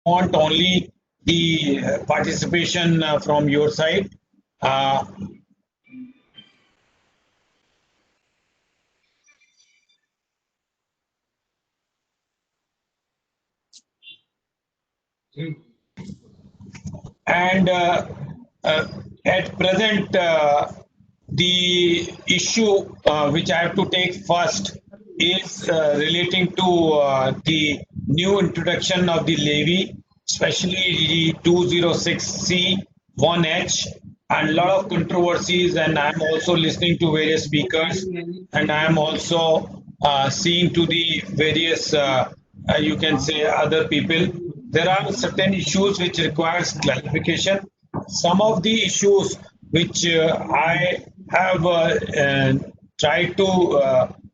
want only the participation from your side. Uh, and uh, at present, the issue which I have to take first is relating to the new introduction of the levy, especially the 206C1H, and a lot of controversies. And I'm also listening to various speakers, and I'm also seeing to the various, you can say, other people. There are certain issues which requires clarification. Some of the issues which I have tried to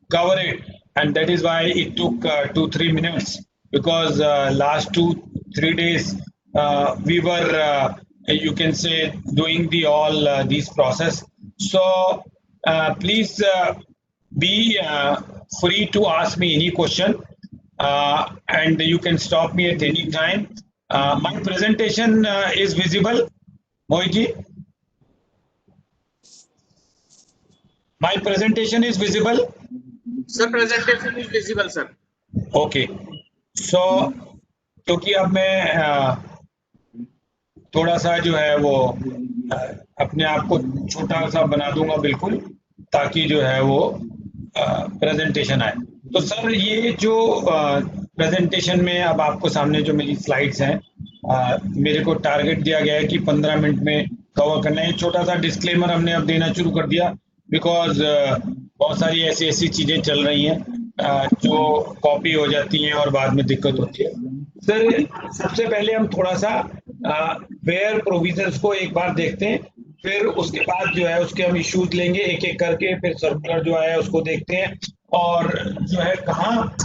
cover it, and that is why it took 2-3 minutes, because last 2-3 days we were, you can say, doing the all these process. So please be free to ask me any question, and you can stop me at any time. My presentation is visible, Mohit. My presentation is visible. Sir, presentation is visible, sir. Okay. So क्योंकि अब मैं थोड़ा सा जो है वो अपने आप को छोटा सा बना दूंगा बिल्कुल, ताकि जो है वो प्रेजेंटेशन आए। तो सर ये जो प्रेजेंटेशन में अब आपको सामने जो मेरी स्लाइड्स हैं, मेरे को टारगेट दिया गया है कि 15 मिनट में कवर करना है। छोटा सा डिस्क्लेमर हमने अब देना शुरू कर दिया, बिकॉज बहुत सारी ऐसी ऐसी चीजें चल रही हैं जो कॉपी हो जाती हैं और बाद में दिक्कत होती है। सर सबसे पहले हम थोड़ा सा वेयर प्रोविजंस को एक बार देखते हैं, फिर उसके बाद जो है उसके हम इश्यूज लेंगे एक एक करके, फिर सर्कुलर जो है उसको देखते हैं, और जो है कहाँ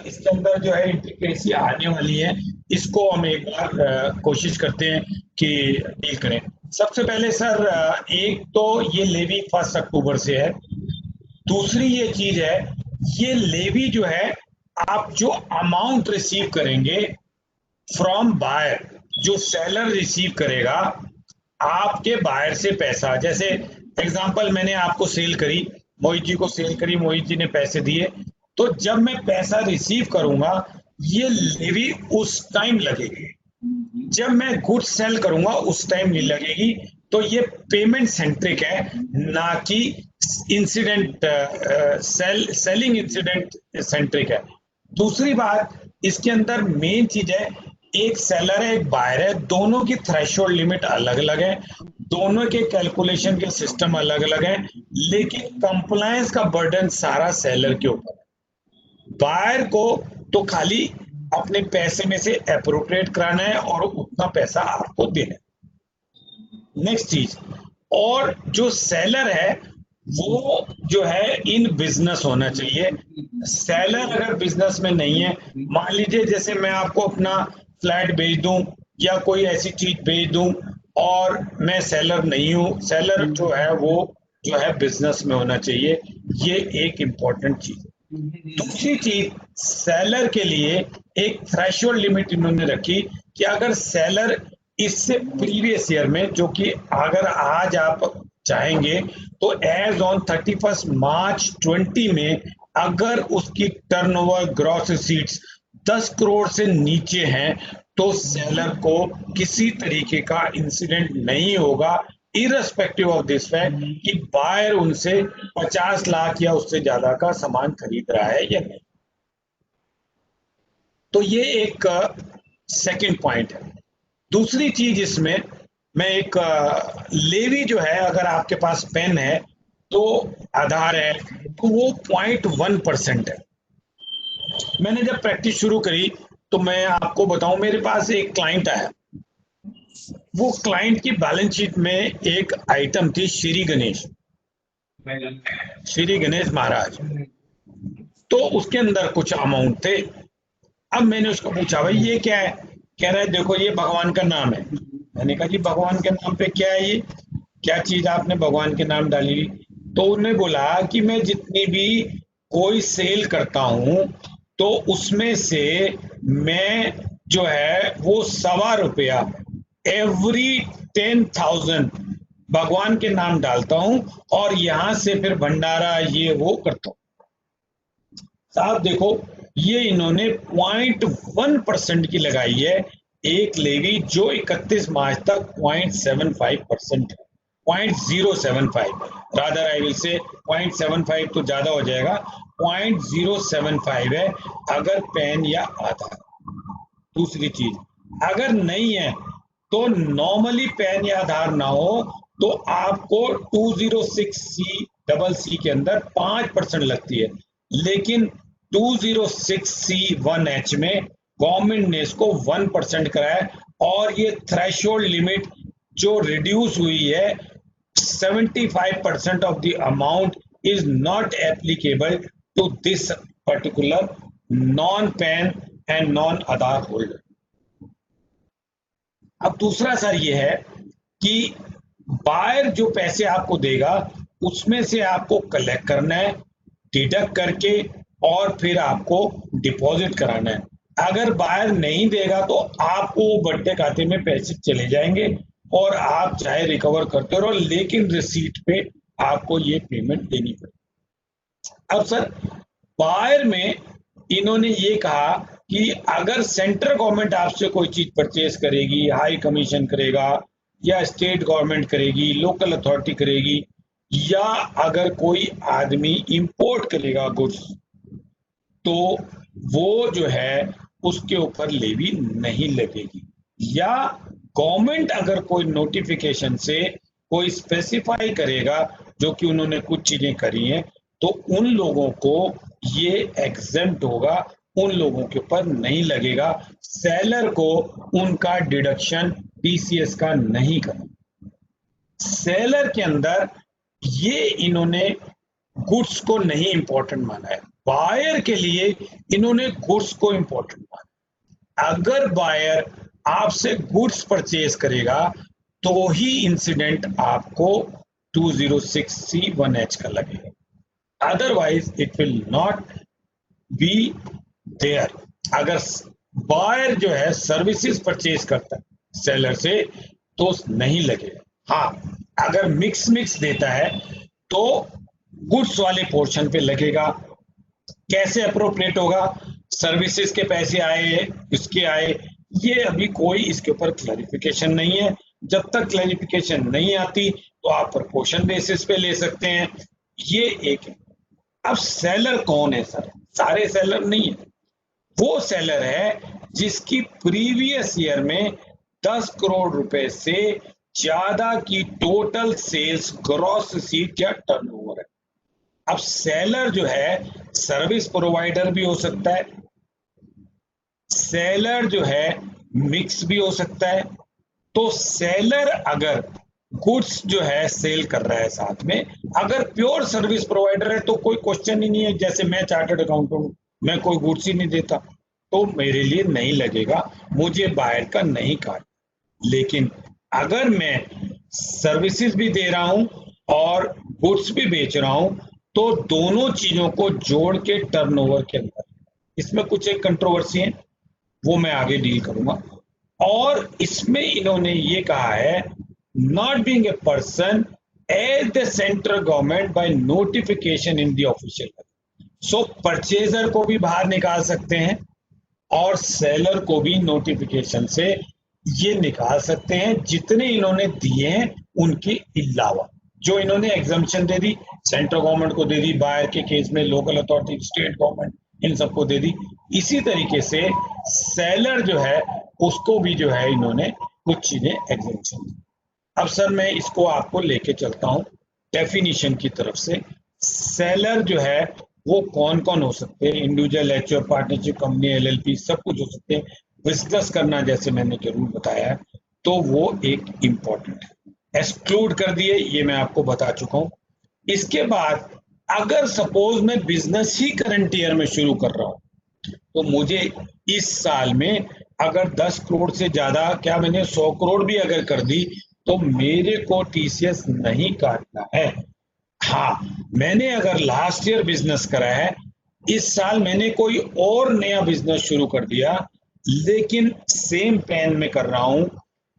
इसके अंदर जो है इंट्रिकेसी आने वाली है, इसको हम एक बार कोशिश करते हैं कि डील करें। सबसे पहले सर एक तो ये लेवी 1 अक्टूबर से है। दूसरी ये चीज है, ये लेवी जो है आप जो अमाउंट रिसीव करेंगे फ्रॉम बायर, जो सेलर रिसीव करेगा आपके बायर से पैसा, जैसे एग्जांपल मैंने आपको सेल करी, मोहित जी को सेल करी, मोहित जी ने पैसे दिए, तो जब मैं पैसा रिसीव करूंगा ये लेवी उस टाइम लगेगी। जब मैं गुड्स सेल करूंगा उस टाइम नहीं लगेगी। तो ये पेमेंट सेंट्रिक है, ना कि इंसिडेंट सेलिंग इंसिडेंट सेंट्रिक है। दूसरी बात, इसके अंदर मेन चीज है, एक सेलर है एक बायर है, दोनों की थ्रेशोल्ड लिमिट अलग अलग है, दोनों के कैलकुलेशन के सिस्टम अलग अलग है, लेकिन कंप्लायंस का बर्डन सारा सेलर के ऊपर है। बायर को तो खाली अपने पैसे में से अप्रोप्रिएट कराना है और उतना पैसा आपको देना है। नेक्स्ट चीज, और जो सेलर है वो जो है इन बिजनेस होना चाहिए। सेलर अगर बिजनेस में नहीं है, मान लीजिए जैसे मैं आपको अपना फ्लैट बेच दूं या कोई ऐसी चीज बेच दूं और मैं सेलर नहीं हूं, सेलर जो है वो जो है बिजनेस में होना चाहिए। ये एक इंपॉर्टेंट चीज। दूसरी चीज, सेलर के लिए एक थ्रेशोल्ड लिमिट इन्होंने रखी कि अगर सेलर इससे प्रीवियस ईयर में, जो कि अगर आज आप चाहेंगे तो एज ऑन 31 मार्च 20 में अगर उसकी टर्नओवर ग्रॉस रिसीट्स 10 करोड़ से नीचे हैं तो सेलर को किसी तरीके का इंसिडेंट नहीं होगा, इररेस्पेक्टिव ऑफ दिस फैक्ट कि बायर उनसे 50 लाख या उससे ज्यादा का सामान खरीद रहा है या नहीं। तो ये एक सेकंड पॉइंट है। दूसरी चीज इसमें मैं एक लेवी जो है, अगर आपके पास पेन है तो आधार है तो वो 0.1% है। मैंने जब प्रैक्टिस शुरू करी तो मैं आपको बताऊं, मेरे पास एक क्लाइंट आया, वो क्लाइंट की बैलेंस शीट में एक आइटम थी श्री गणेश, श्री गणेश महाराज, तो उसके अंदर कुछ अमाउंट थे। अब मैंने उसको पूछा भाई ये क्या है, कह रहा है देखो ये भगवान का नाम है। मैंने कहा जी भगवान के नाम पे क्या है, ये क्या चीज आपने भगवान के नाम डाली? तो उन्होंने बोला कि मैं जितनी भी कोई सेल करता हूं तो उसमें से मैं जो है वो ₹1.25 एवरी 10,000 भगवान के नाम डालता हूं और यहां से फिर भंडारा ये वो करता हूं। साहब देखो, ये इन्होंने 0.1% की लगाई है, एक लेवी जो 31 मार्च तक 0.75% है, 0.075, रादर आई विल से 0.75 तो ज्यादा हो जाएगा, 0.075 है अगर पैन या आधार। दूसरी चीज, अगर नहीं है तो नॉर्मली पैन या आधार ना हो तो आपको 206C के अंदर 5% लगती है, लेकिन 206C1H में गवर्नमेंट ने इसको 1% कराया और ये थ्रेशोल्ड लिमिट जो रिड्यूस हुई है 75% of the amount is not applicable to this particular non PAN and non Aadhaar holder. अब दूसरा सर ये है कि बायर जो पैसे आपको देगा उसमें से आपको कलेक्ट करना है डिडक्ट करके और फिर आपको डिपॉजिट कराना है। अगर बायर नहीं देगा तो आपको बट्टे खाते में पैसे चले जाएंगे और आप चाहे रिकवर करते रहो, लेकिन रिसीट पे आपको ये पेमेंट देनी पड़ेगी। अब सर बायर में इन्होंने ये कहा कि अगर सेंट्रल गवर्नमेंट आपसे कोई चीज परचेज करेगी, हाई कमीशन करेगा या स्टेट गवर्नमेंट करेगी, लोकल अथॉरिटी करेगी, या अगर कोई आदमी इंपोर्ट करेगा गुड्स, तो वो जो है उसके ऊपर लेवी नहीं लगेगी। या गवर्नमेंट अगर कोई नोटिफिकेशन से कोई स्पेसिफाई करेगा, जो कि उन्होंने कुछ चीजें करी हैं, तो उन लोगों को ये एग्जेम्प्ट होगा, उन लोगों के ऊपर नहीं लगेगा। सेलर को उनका डिडक्शन टीसीएस का नहीं करना। सेलर के अंदर ये इन्होंने गुड्स को नहीं इंपॉर्टेंट माना है, बायर के लिए इन्होंने गुड्स को इंपॉर्टेंट माना। अगर बायर आपसे गुड्स परचेज करेगा तो ही इंसिडेंट आपको 206C1H का लगेगा, otherwise it will not be there. अगर बायर जो है सर्विसेज परचेज करता है सेलर से तो नहीं लगेगा। हाँ, अगर मिक्स देता है तो गुड्स वाले पोर्शन पे लगेगा। कैसे अप्रोप्रिएट होगा, सर्विसेज के पैसे आए, इसके आए, ये अभी कोई इसके ऊपर क्लैरिफिकेशन नहीं है। जब तक क्लैरिफिकेशन नहीं आती तो आप प्रपोर्शन बेसिस पे ले सकते हैं, ये एक है। अब सेलर कौन है सर? सारे सेलर नहीं है, वो सेलर है जिसकी प्रीवियस ईयर में 10 करोड़ रुपए से ज्यादा की टोटल सेल्स ग्रॉस रिसीट या टर्नओवर है। अब सेलर जो है सर्विस प्रोवाइडर भी हो सकता है, सेलर जो है मिक्स भी हो सकता है। तो सेलर अगर गुड्स जो है सेल कर रहा है साथ में, अगर प्योर सर्विस प्रोवाइडर है तो कोई क्वेश्चन ही नहीं है, जैसे मैं चार्टर्ड अकाउंटेंट हूं, मैं कोई गुड्स ही नहीं देता तो मेरे लिए नहीं लगेगा, मुझे बायर का नहीं काट। लेकिन अगर मैं सर्विसेज भी दे रहा हूं और गुड्स भी बेच रहा हूं तो दोनों चीजों को जोड़ के टर्नओवर के अंदर, इसमें कुछ एक कंट्रोवर्सी है वो मैं आगे डील करूंगा। और इसमें इन्होंने ये कहा है not being a person as the central government by notification in the official. So purchaser को भी बाहर निकाल सकते हैं और सेलर को भी नोटिफिकेशन से ये निकाल सकते हैं, जितने इन्होंने दिए हैं उनके अलावा। जो इन्होंने एग्जम्पशन दे दी, सेंट्रल गवर्नमेंट को दे दी, बायर के केस में लोकल अथॉरिटी, स्टेट गवर्नमेंट, इन सबको दे दी। इसी तरीके से सेलर जो है उसको भी जो है इन्होंने कुछ चीजें एग्जम्पशन दी। अब सर मैं इसको आपको लेके चलता हूं डेफिनेशन की तरफ से। सेलर जो है वो कौन कौन हो सकते हैं? Individual, HO, partnership company, LLP, सब कुछ हो सकते हैं। बिजनेस करना जैसे मैंने जरूर बताया है, तो वो एक इंपॉर्टेंट है। एक्सक्लूड कर दिए, ये मैं आपको बता चुका हूं। इसके बाद अगर सपोज मैं बिजनेस ही करंट ईयर में शुरू कर रहा हूं तो मुझे इस साल में अगर 10 करोड़ से ज्यादा, क्या मैंने 100 करोड़ भी अगर कर दी तो मेरे को टीसीएस नहीं काटना है। हाँ, मैंने अगर लास्ट ईयर बिजनेस करा है, इस साल मैंने कोई और नया बिजनेस शुरू कर दिया, लेकिन सेम पेन में कर रहा हूं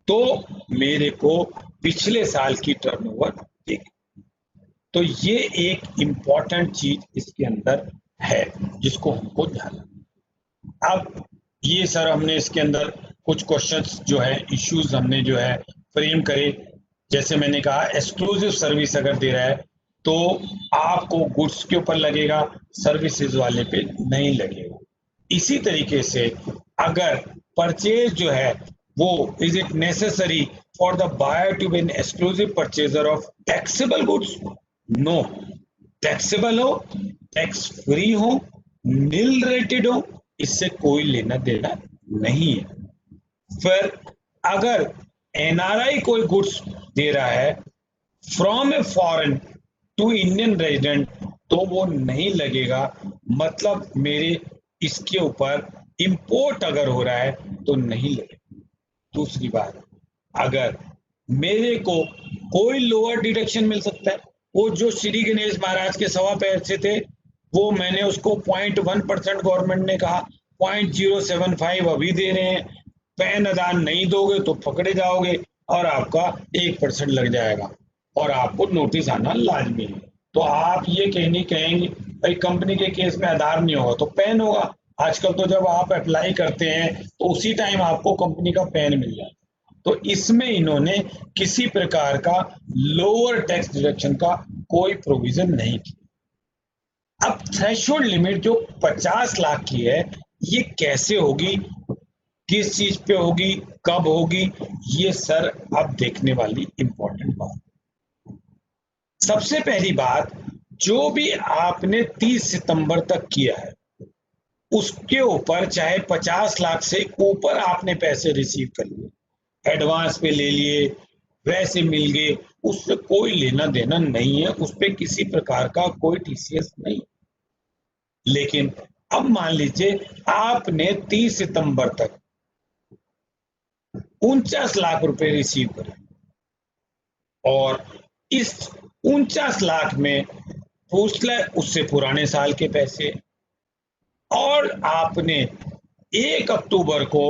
तो मेरे को पिछले साल की टर्नओवर देगी। तो ये एक इंपॉर्टेंट चीज इसके अंदर है जिसको हमको ध्यान रखना। अब ये सर हमने इसके अंदर कुछ क्वेश्चंस जो है इश्यूज हमने जो है फ्रेम करे। जैसे मैंने कहा एक्सक्लूसिव सर्विस अगर दे रहा है तो आपको गुड्स के ऊपर लगेगा, सर्विसेज वाले पे नहीं लगेगा। इसी तरीके से अगर परचेज जो है वो is it necessary for the buyer to be an exclusive purchaser of taxable goods? No. Taxable हो, टैक्स फ्री हो, नील रेटेड हो, इससे कोई लेना देना नहीं है। फिर अगर एनआरआई कोई गुड्स दे रहा है from a foreign to Indian resident तो वो नहीं लगेगा, मतलब मेरे इसके ऊपर इंपोर्ट अगर हो रहा है तो नहीं लगेगा। दूसरी बात, अगर मेरे को कोई लोअर डिडक्शन मिल सकता है, वो जो श्री गणेश महाराज के सवा पैसे थे वो मैंने उसको 0.1% गवर्नमेंट ने कहा, 0.075 अभी दे रहे हैं, पैन अदान नहीं दोगे तो पकड़े जाओगे और आपका 1% लग जाएगा और आपको नोटिस आना लाजमी है। तो आप ये कहनी कहेंगे भाई कंपनी के केस में आधार नहीं होगा तो पैन होगा। आजकल तो जब आप अप्लाई करते हैं तो उसी टाइम आपको कंपनी का पैन मिल जाता है। तो इसमें इन्होंने किसी प्रकार का लोअर टैक्स डिडक्शन का कोई प्रोविजन नहीं किया। अब थ्रेशोल्ड लिमिट जो 50 लाख की है ये कैसे होगी, किस चीज पे होगी, कब होगी, ये सर अब देखने वाली इंपॉर्टेंट बात। सबसे पहली बात, जो भी आपने 30 सितंबर तक किया है उसके ऊपर चाहे 50 लाख से ऊपर आपने पैसे रिसीव कर लिए, एडवांस पे ले लिए, वैसे मिल गए, उससे कोई लेना देना नहीं है, उस पर किसी प्रकार का कोई टीसीएस नहीं। लेकिन अब मान लीजिए आपने 30 सितंबर तक 49 लाख रुपए रिसीव करे और इस 49 लाख में पूछ ले उससे पुराने साल के पैसे, और आपने 1 अक्टूबर को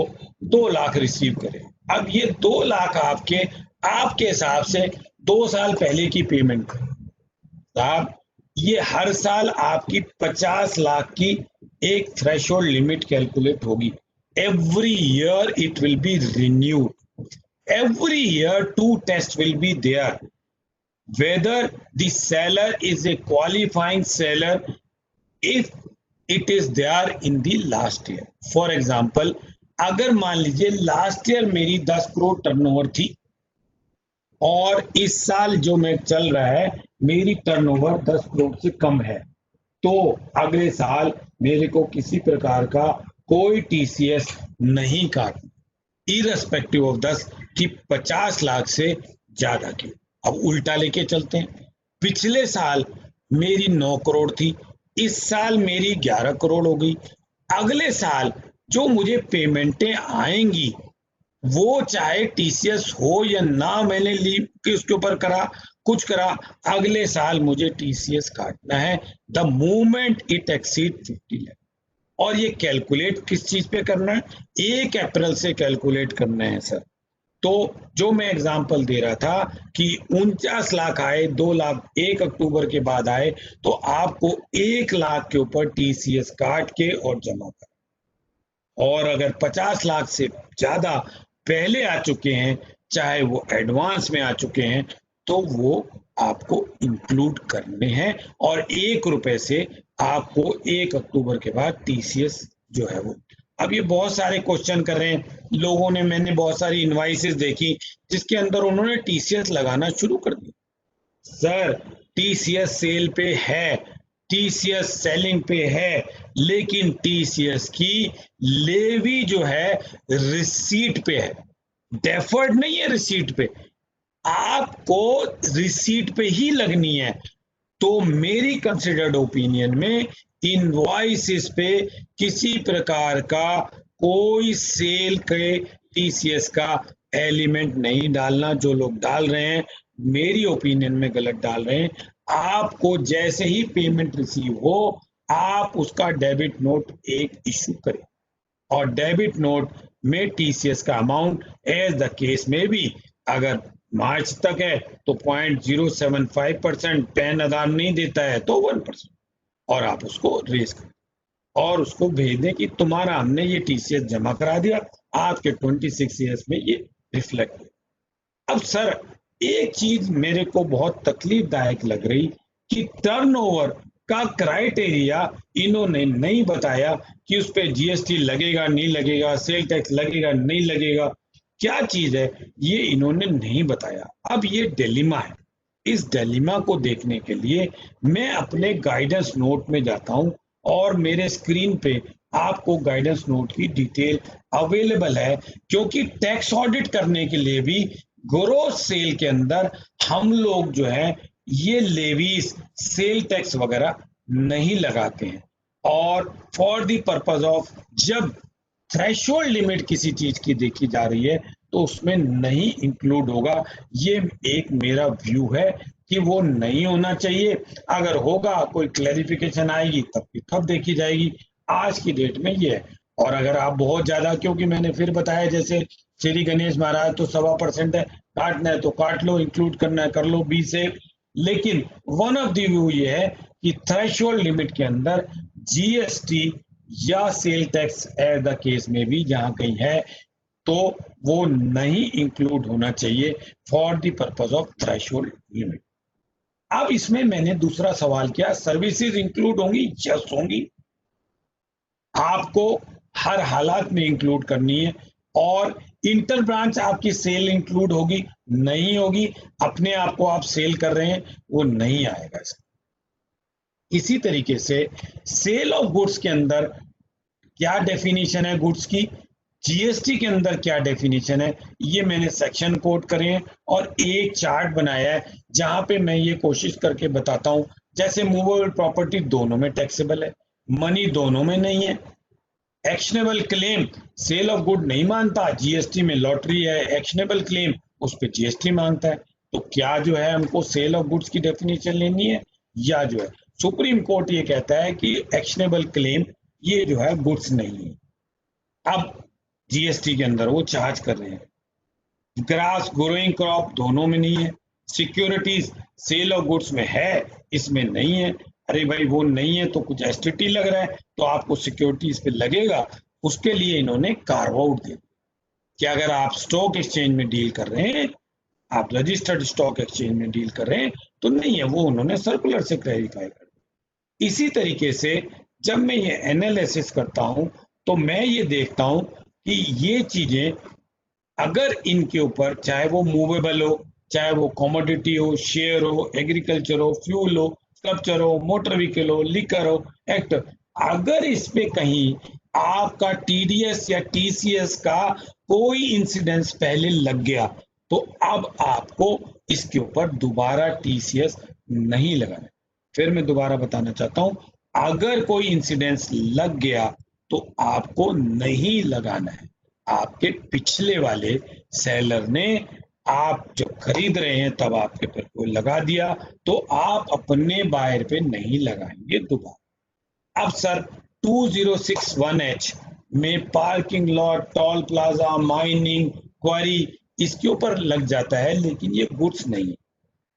2 लाख रिसीव करे। अब ये 2 लाख आपके हिसाब से 2 साल पहले की पेमेंट साहब, ये हर साल आपकी 50 लाख की एक थ्रेशोल्ड लिमिट कैलकुलेट होगी। Every year it will be renewed, every year 2 test will be there whether the seller is a qualifying seller if it is there in the last year. For example, अगर मान लीजिए last year मेरी 10 crore turnover थी और इस साल जो मैं चल रहा है मेरी टर्नओवर 10 करोड़ से कम है, तो अगले साल मेरे को किसी प्रकार का कोई टीसीएस नहीं काटना, इररेस्पेक्टिव ऑफ 10 कि 50 लाख से ज्यादा की। अब उल्टा लेके चलते हैं, पिछले साल मेरी 9 करोड़ थी, इस साल मेरी 11 करोड़ हो गई। अगले साल जो मुझे पेमेंटें आएंगी वो चाहे टीसीएस हो या ना, मैंने लीव के उसके ऊपर करा कुछ करा, अगले साल मुझे टीसीएस काटना है the moment it exceed 50 lakh. और ये कैलकुलेट किस चीज पे करना है, 1 अप्रैल से कैलकुलेट करना है सर। तो जो मैं एग्जांपल दे रहा था कि 49 लाख आए, 2 लाख 1 अक्टूबर के बाद आए, तो आपको 1 लाख के ऊपर टीसीएस काट के और जमा कर। और अगर 50 लाख से ज्यादा पहले आ चुके हैं, चाहे वो एडवांस में आ चुके हैं, तो वो आपको इंक्लूड करने हैं और 1 रुपए से आपको 1 अक्टूबर के बाद टीसीएस जो है वो। अब ये बहुत सारे क्वेश्चन कर रहे हैं लोगों ने, मैंने बहुत सारी इनवाइसेस देखी जिसके अंदर उन्होंने टीसीएस लगाना शुरू कर दिया। सर टीसीएस सेल पे है, टीसीएस सेलिंग पे है, लेकिन टीसीएस की लेवी जो है रिसीट पे है, डेफर्ड नहीं है रिसीट पे, आपको रिसीट पे ही लगनी है। तो मेरी कंसिडर्ड ओपिनियन में इनवॉइसेस पे किसी प्रकार का कोई सेल के टीसीएस का एलिमेंट नहीं डालना। जो लोग डाल रहे हैं मेरी ओपिनियन में गलत डाल रहे हैं। आपको जैसे ही पेमेंट रिसीव हो आप उसका डेबिट नोट एक इश्यू करें और डेबिट नोट में टीसीएस का अमाउंट एज द केस में भी। अगर मार्च तक है तो 0.075%, पैन आधार नहीं देता है तो 1%, और आप उसको रेज कर और उसको भेज दें कि तुम्हारा हमने ये टीसीएस जमा करा दिया, आपके 26 ईयर्स में ये रिफ्लेक्ट। अब सर एक चीज मेरे को बहुत तकलीफदायक लग रही कि टर्नओवर का क्राइटेरिया इन्होंने नहीं बताया कि उस पे जीएसटी लगेगा नहीं लगेगा, सेल टैक्स लगेगा नहीं लगेगा, क्या चीज है ये इन्होंने नहीं बताया। अब ये डिलेमा है, इस डिलेमा को देखने के लिए मैं अपने गाइडेंस नोट में जाता हूं और मेरे स्क्रीन पे आपको गाइडेंस नोट की डिटेल अवेलेबल है, क्योंकि टैक्स ऑडिट करने के लिए भी ग्रोस सेल के अंदर हम लोग जो है ये लेवीज सेल टैक्स वगैरह नहीं लगाते हैं। और फॉर द पर्पज ऑफ जब थ्रेशोल्ड लिमिट किसी चीज की देखी जा रही है तो उसमें नहीं इंक्लूड होगा। ये एक मेरा व्यू है कि वो नहीं होना चाहिए। अगर होगा कोई क्लैरिफिकेशन आएगी तब की तब देखी जाएगी, आज की डेट में ये है। और अगर आप बहुत ज्यादा, क्योंकि मैंने फिर बताया जैसे श्री गणेश महाराज तो 1.25% है, काटना है तो काट लो, इंक्लूड करना है कर लो 20 से। लेकिन वन ऑफ द व्यू ये है कि थ्रेशोल्ड लिमिट के अंदर जीएसटी या sale tax as the case में भी जहां कहीं है तो वो नहीं इंक्लूड होना चाहिए for the purpose of threshold limit. अब इसमें मैंने दूसरा सवाल किया, सर्विसेज इंक्लूड होंगी? यस होंगी, आपको हर हालात में इंक्लूड करनी है। और इंटर ब्रांच आपकी सेल इंक्लूड होगी? नहीं होगी, अपने आप को आप सेल कर रहे हैं वो नहीं आएगा। इसी तरीके से सेल ऑफ गुड्स के अंदर क्या डेफिनेशन है गुड्स की, जीएसटी के अंदर क्या डेफिनेशन है, ये मैंने सेक्शन कोड करे हैं और एक चार्ट बनाया है जहां पे मैं ये कोशिश करके बताता हूं। जैसे मूवेबल प्रॉपर्टी दोनों में टैक्सेबल है, मनी दोनों में नहीं है। Actionable claim sale of good नहीं मानता, जीएसटी में लॉटरी है, एक्शनेबल क्लेम उस पर जीएसटी मांगता है। तो क्या जो है हमको सेल ऑफ गुड्स की डेफिनेशन लेनी है, या जो है सुप्रीम कोर्ट ये कहता है कि एक्शनेबल क्लेम ये जो है गुड्स नहीं है। अब जीएसटी के अंदर वो चार्ज कर रहे हैं। ग्रास ग्रोइंग क्रॉप दोनों में नहीं है। सिक्योरिटीज सेल ऑफ गुड्स में है, इसमें नहीं है। अरे भाई वो नहीं है तो कुछ एसटीटी लग रहा है तो आपको सिक्योरिटीज पे लगेगा, उसके लिए इन्होंने कार्व आउट दे कि अगर आप स्टॉक एक्सचेंज में डील कर रहे हैं, आप रजिस्टर्ड स्टॉक एक्सचेंज में डील कर रहे हैं तो नहीं है, वो उन्होंने सर्कुलर से क्लैरिफाई कर दिया। इसी तरीके से जब मैं ये एनालिसिस करता हूं तो मैं ये देखता हूं कि ये चीजें अगर इनके ऊपर चाहे वो मूवेबल हो, चाहे वो कमोडिटी हो, शेयर हो, एग्रीकल्चर हो, फ्यूल हो, स्कल्पचर हो, मोटर व्हीकल हो, लिकर हो, एक्ट, अगर इस पे कहीं आपका टीडीएस या टीसीएस का कोई इंसिडेंस पहले लग गया तो अब आपको इसके ऊपर दोबारा टीसीएस नहीं लगाना। फिर मैं दोबारा बताना चाहता हूं, अगर कोई इंसिडेंस लग गया तो आपको नहीं लगाना है। आपके पिछले वाले सेलर ने आप जब खरीद रहे हैं तब आपके पर कोई लगा दिया तो आप अपने बायर पे नहीं लगाएंगे दोबारा। अब सर 2061H में parking lot, toll plaza, mining, quarry इसके ऊपर लग जाता है, लेकिन ये गुड्स नहीं है।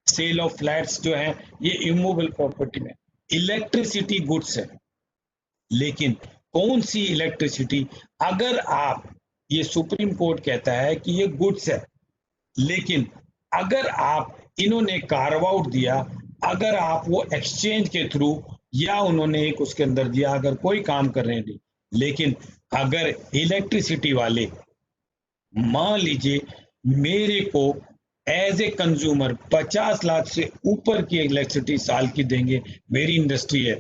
सेल ऑफ फ्लैट्स जो है ये इमूवेबल प्रॉपर्टी में। इलेक्ट्रिसिटी गुड्स है, लेकिन कौन सी इलेक्ट्रिसिटी, अगर आप, ये सुप्रीम कोर्ट कहता है कि ये गुड्स है, लेकिन अगर आप, इन्होंने कार्व आउट दिया, अगर आप वो एक्सचेंज के थ्रू या उन्होंने एक उसके अंदर दिया अगर कोई काम कर रहे हैं, लेकिन अगर इलेक्ट्रिसिटी वाले मान लीजिए मेरे को एज ए कंज्यूमर 50 लाख से ऊपर की इलेक्ट्रिसिटी साल की देंगे, मेरी इंडस्ट्री है,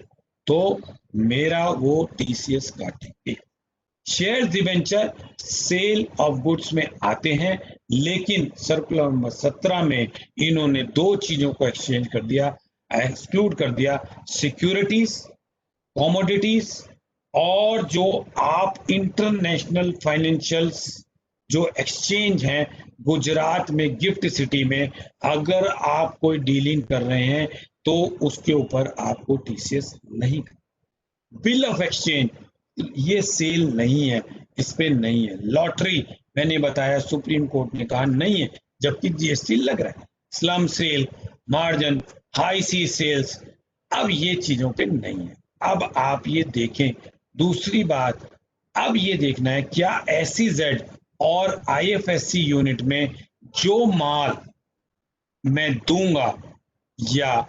तो मेरा वो टीसीएस काटेंगे। Share debenture sale of goods में आते हैं, लेकिन सर्कुलर नंबर 17 में इन्होंने दो चीजों को एक्सचेंज कर दिया, एक्सक्लूड कर दिया, सिक्योरिटीज, कमोडिटीज, और जो आप इंटरनेशनल फाइनेंशियल्स जो एक्सचेंज हैं गुजरात में गिफ्ट सिटी में, अगर आप कोई डीलिंग कर रहे हैं तो उसके ऊपर आपको टीसीएस नहीं कर। बिल ऑफ एक्सचेंज ये सेल नहीं है, इस पे नहीं है। लॉटरी मैंने बताया, सुप्रीम कोर्ट ने कहा नहीं है, जबकि जीएसटी लग रहा है। स्लम सेल, मार्जिन, हाई सी सेल्स, अब ये चीजों पे नहीं है। अब आप ये देखें, दूसरी बात, अब ये देखना है क्या SEZ और IFSC यूनिट में जो माल मैं दूंगा, या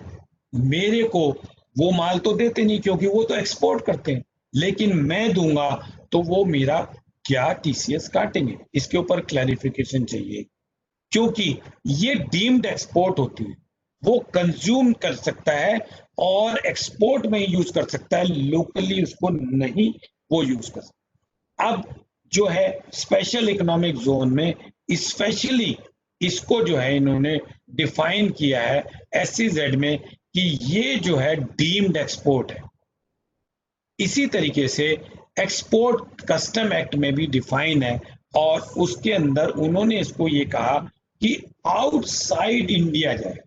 मेरे को वो माल तो देते नहीं क्योंकि वो तो एक्सपोर्ट करते हैं, लेकिन मैं दूंगा तो वो मेरा क्या TCS काटेंगे? इसके ऊपर क्लैरिफिकेशन चाहिए, क्योंकि ये डीम्ड एक्सपोर्ट होती है, वो कंज्यूम कर सकता है और एक्सपोर्ट में यूज कर सकता है, लोकली उसको नहीं वो यूज कर सकता। अब जो है स्पेशल इकोनॉमिक जोन में स्पेशली इसको जो है इन्होंने डिफाइन किया है SEZ में कि ये जो है डीम्ड एक्सपोर्ट है। इसी तरीके से एक्सपोर्ट कस्टम एक्ट में भी डिफाइन है, और उसके अंदर उन्होंने इसको ये कहा कि आउटसाइड इंडिया जाए।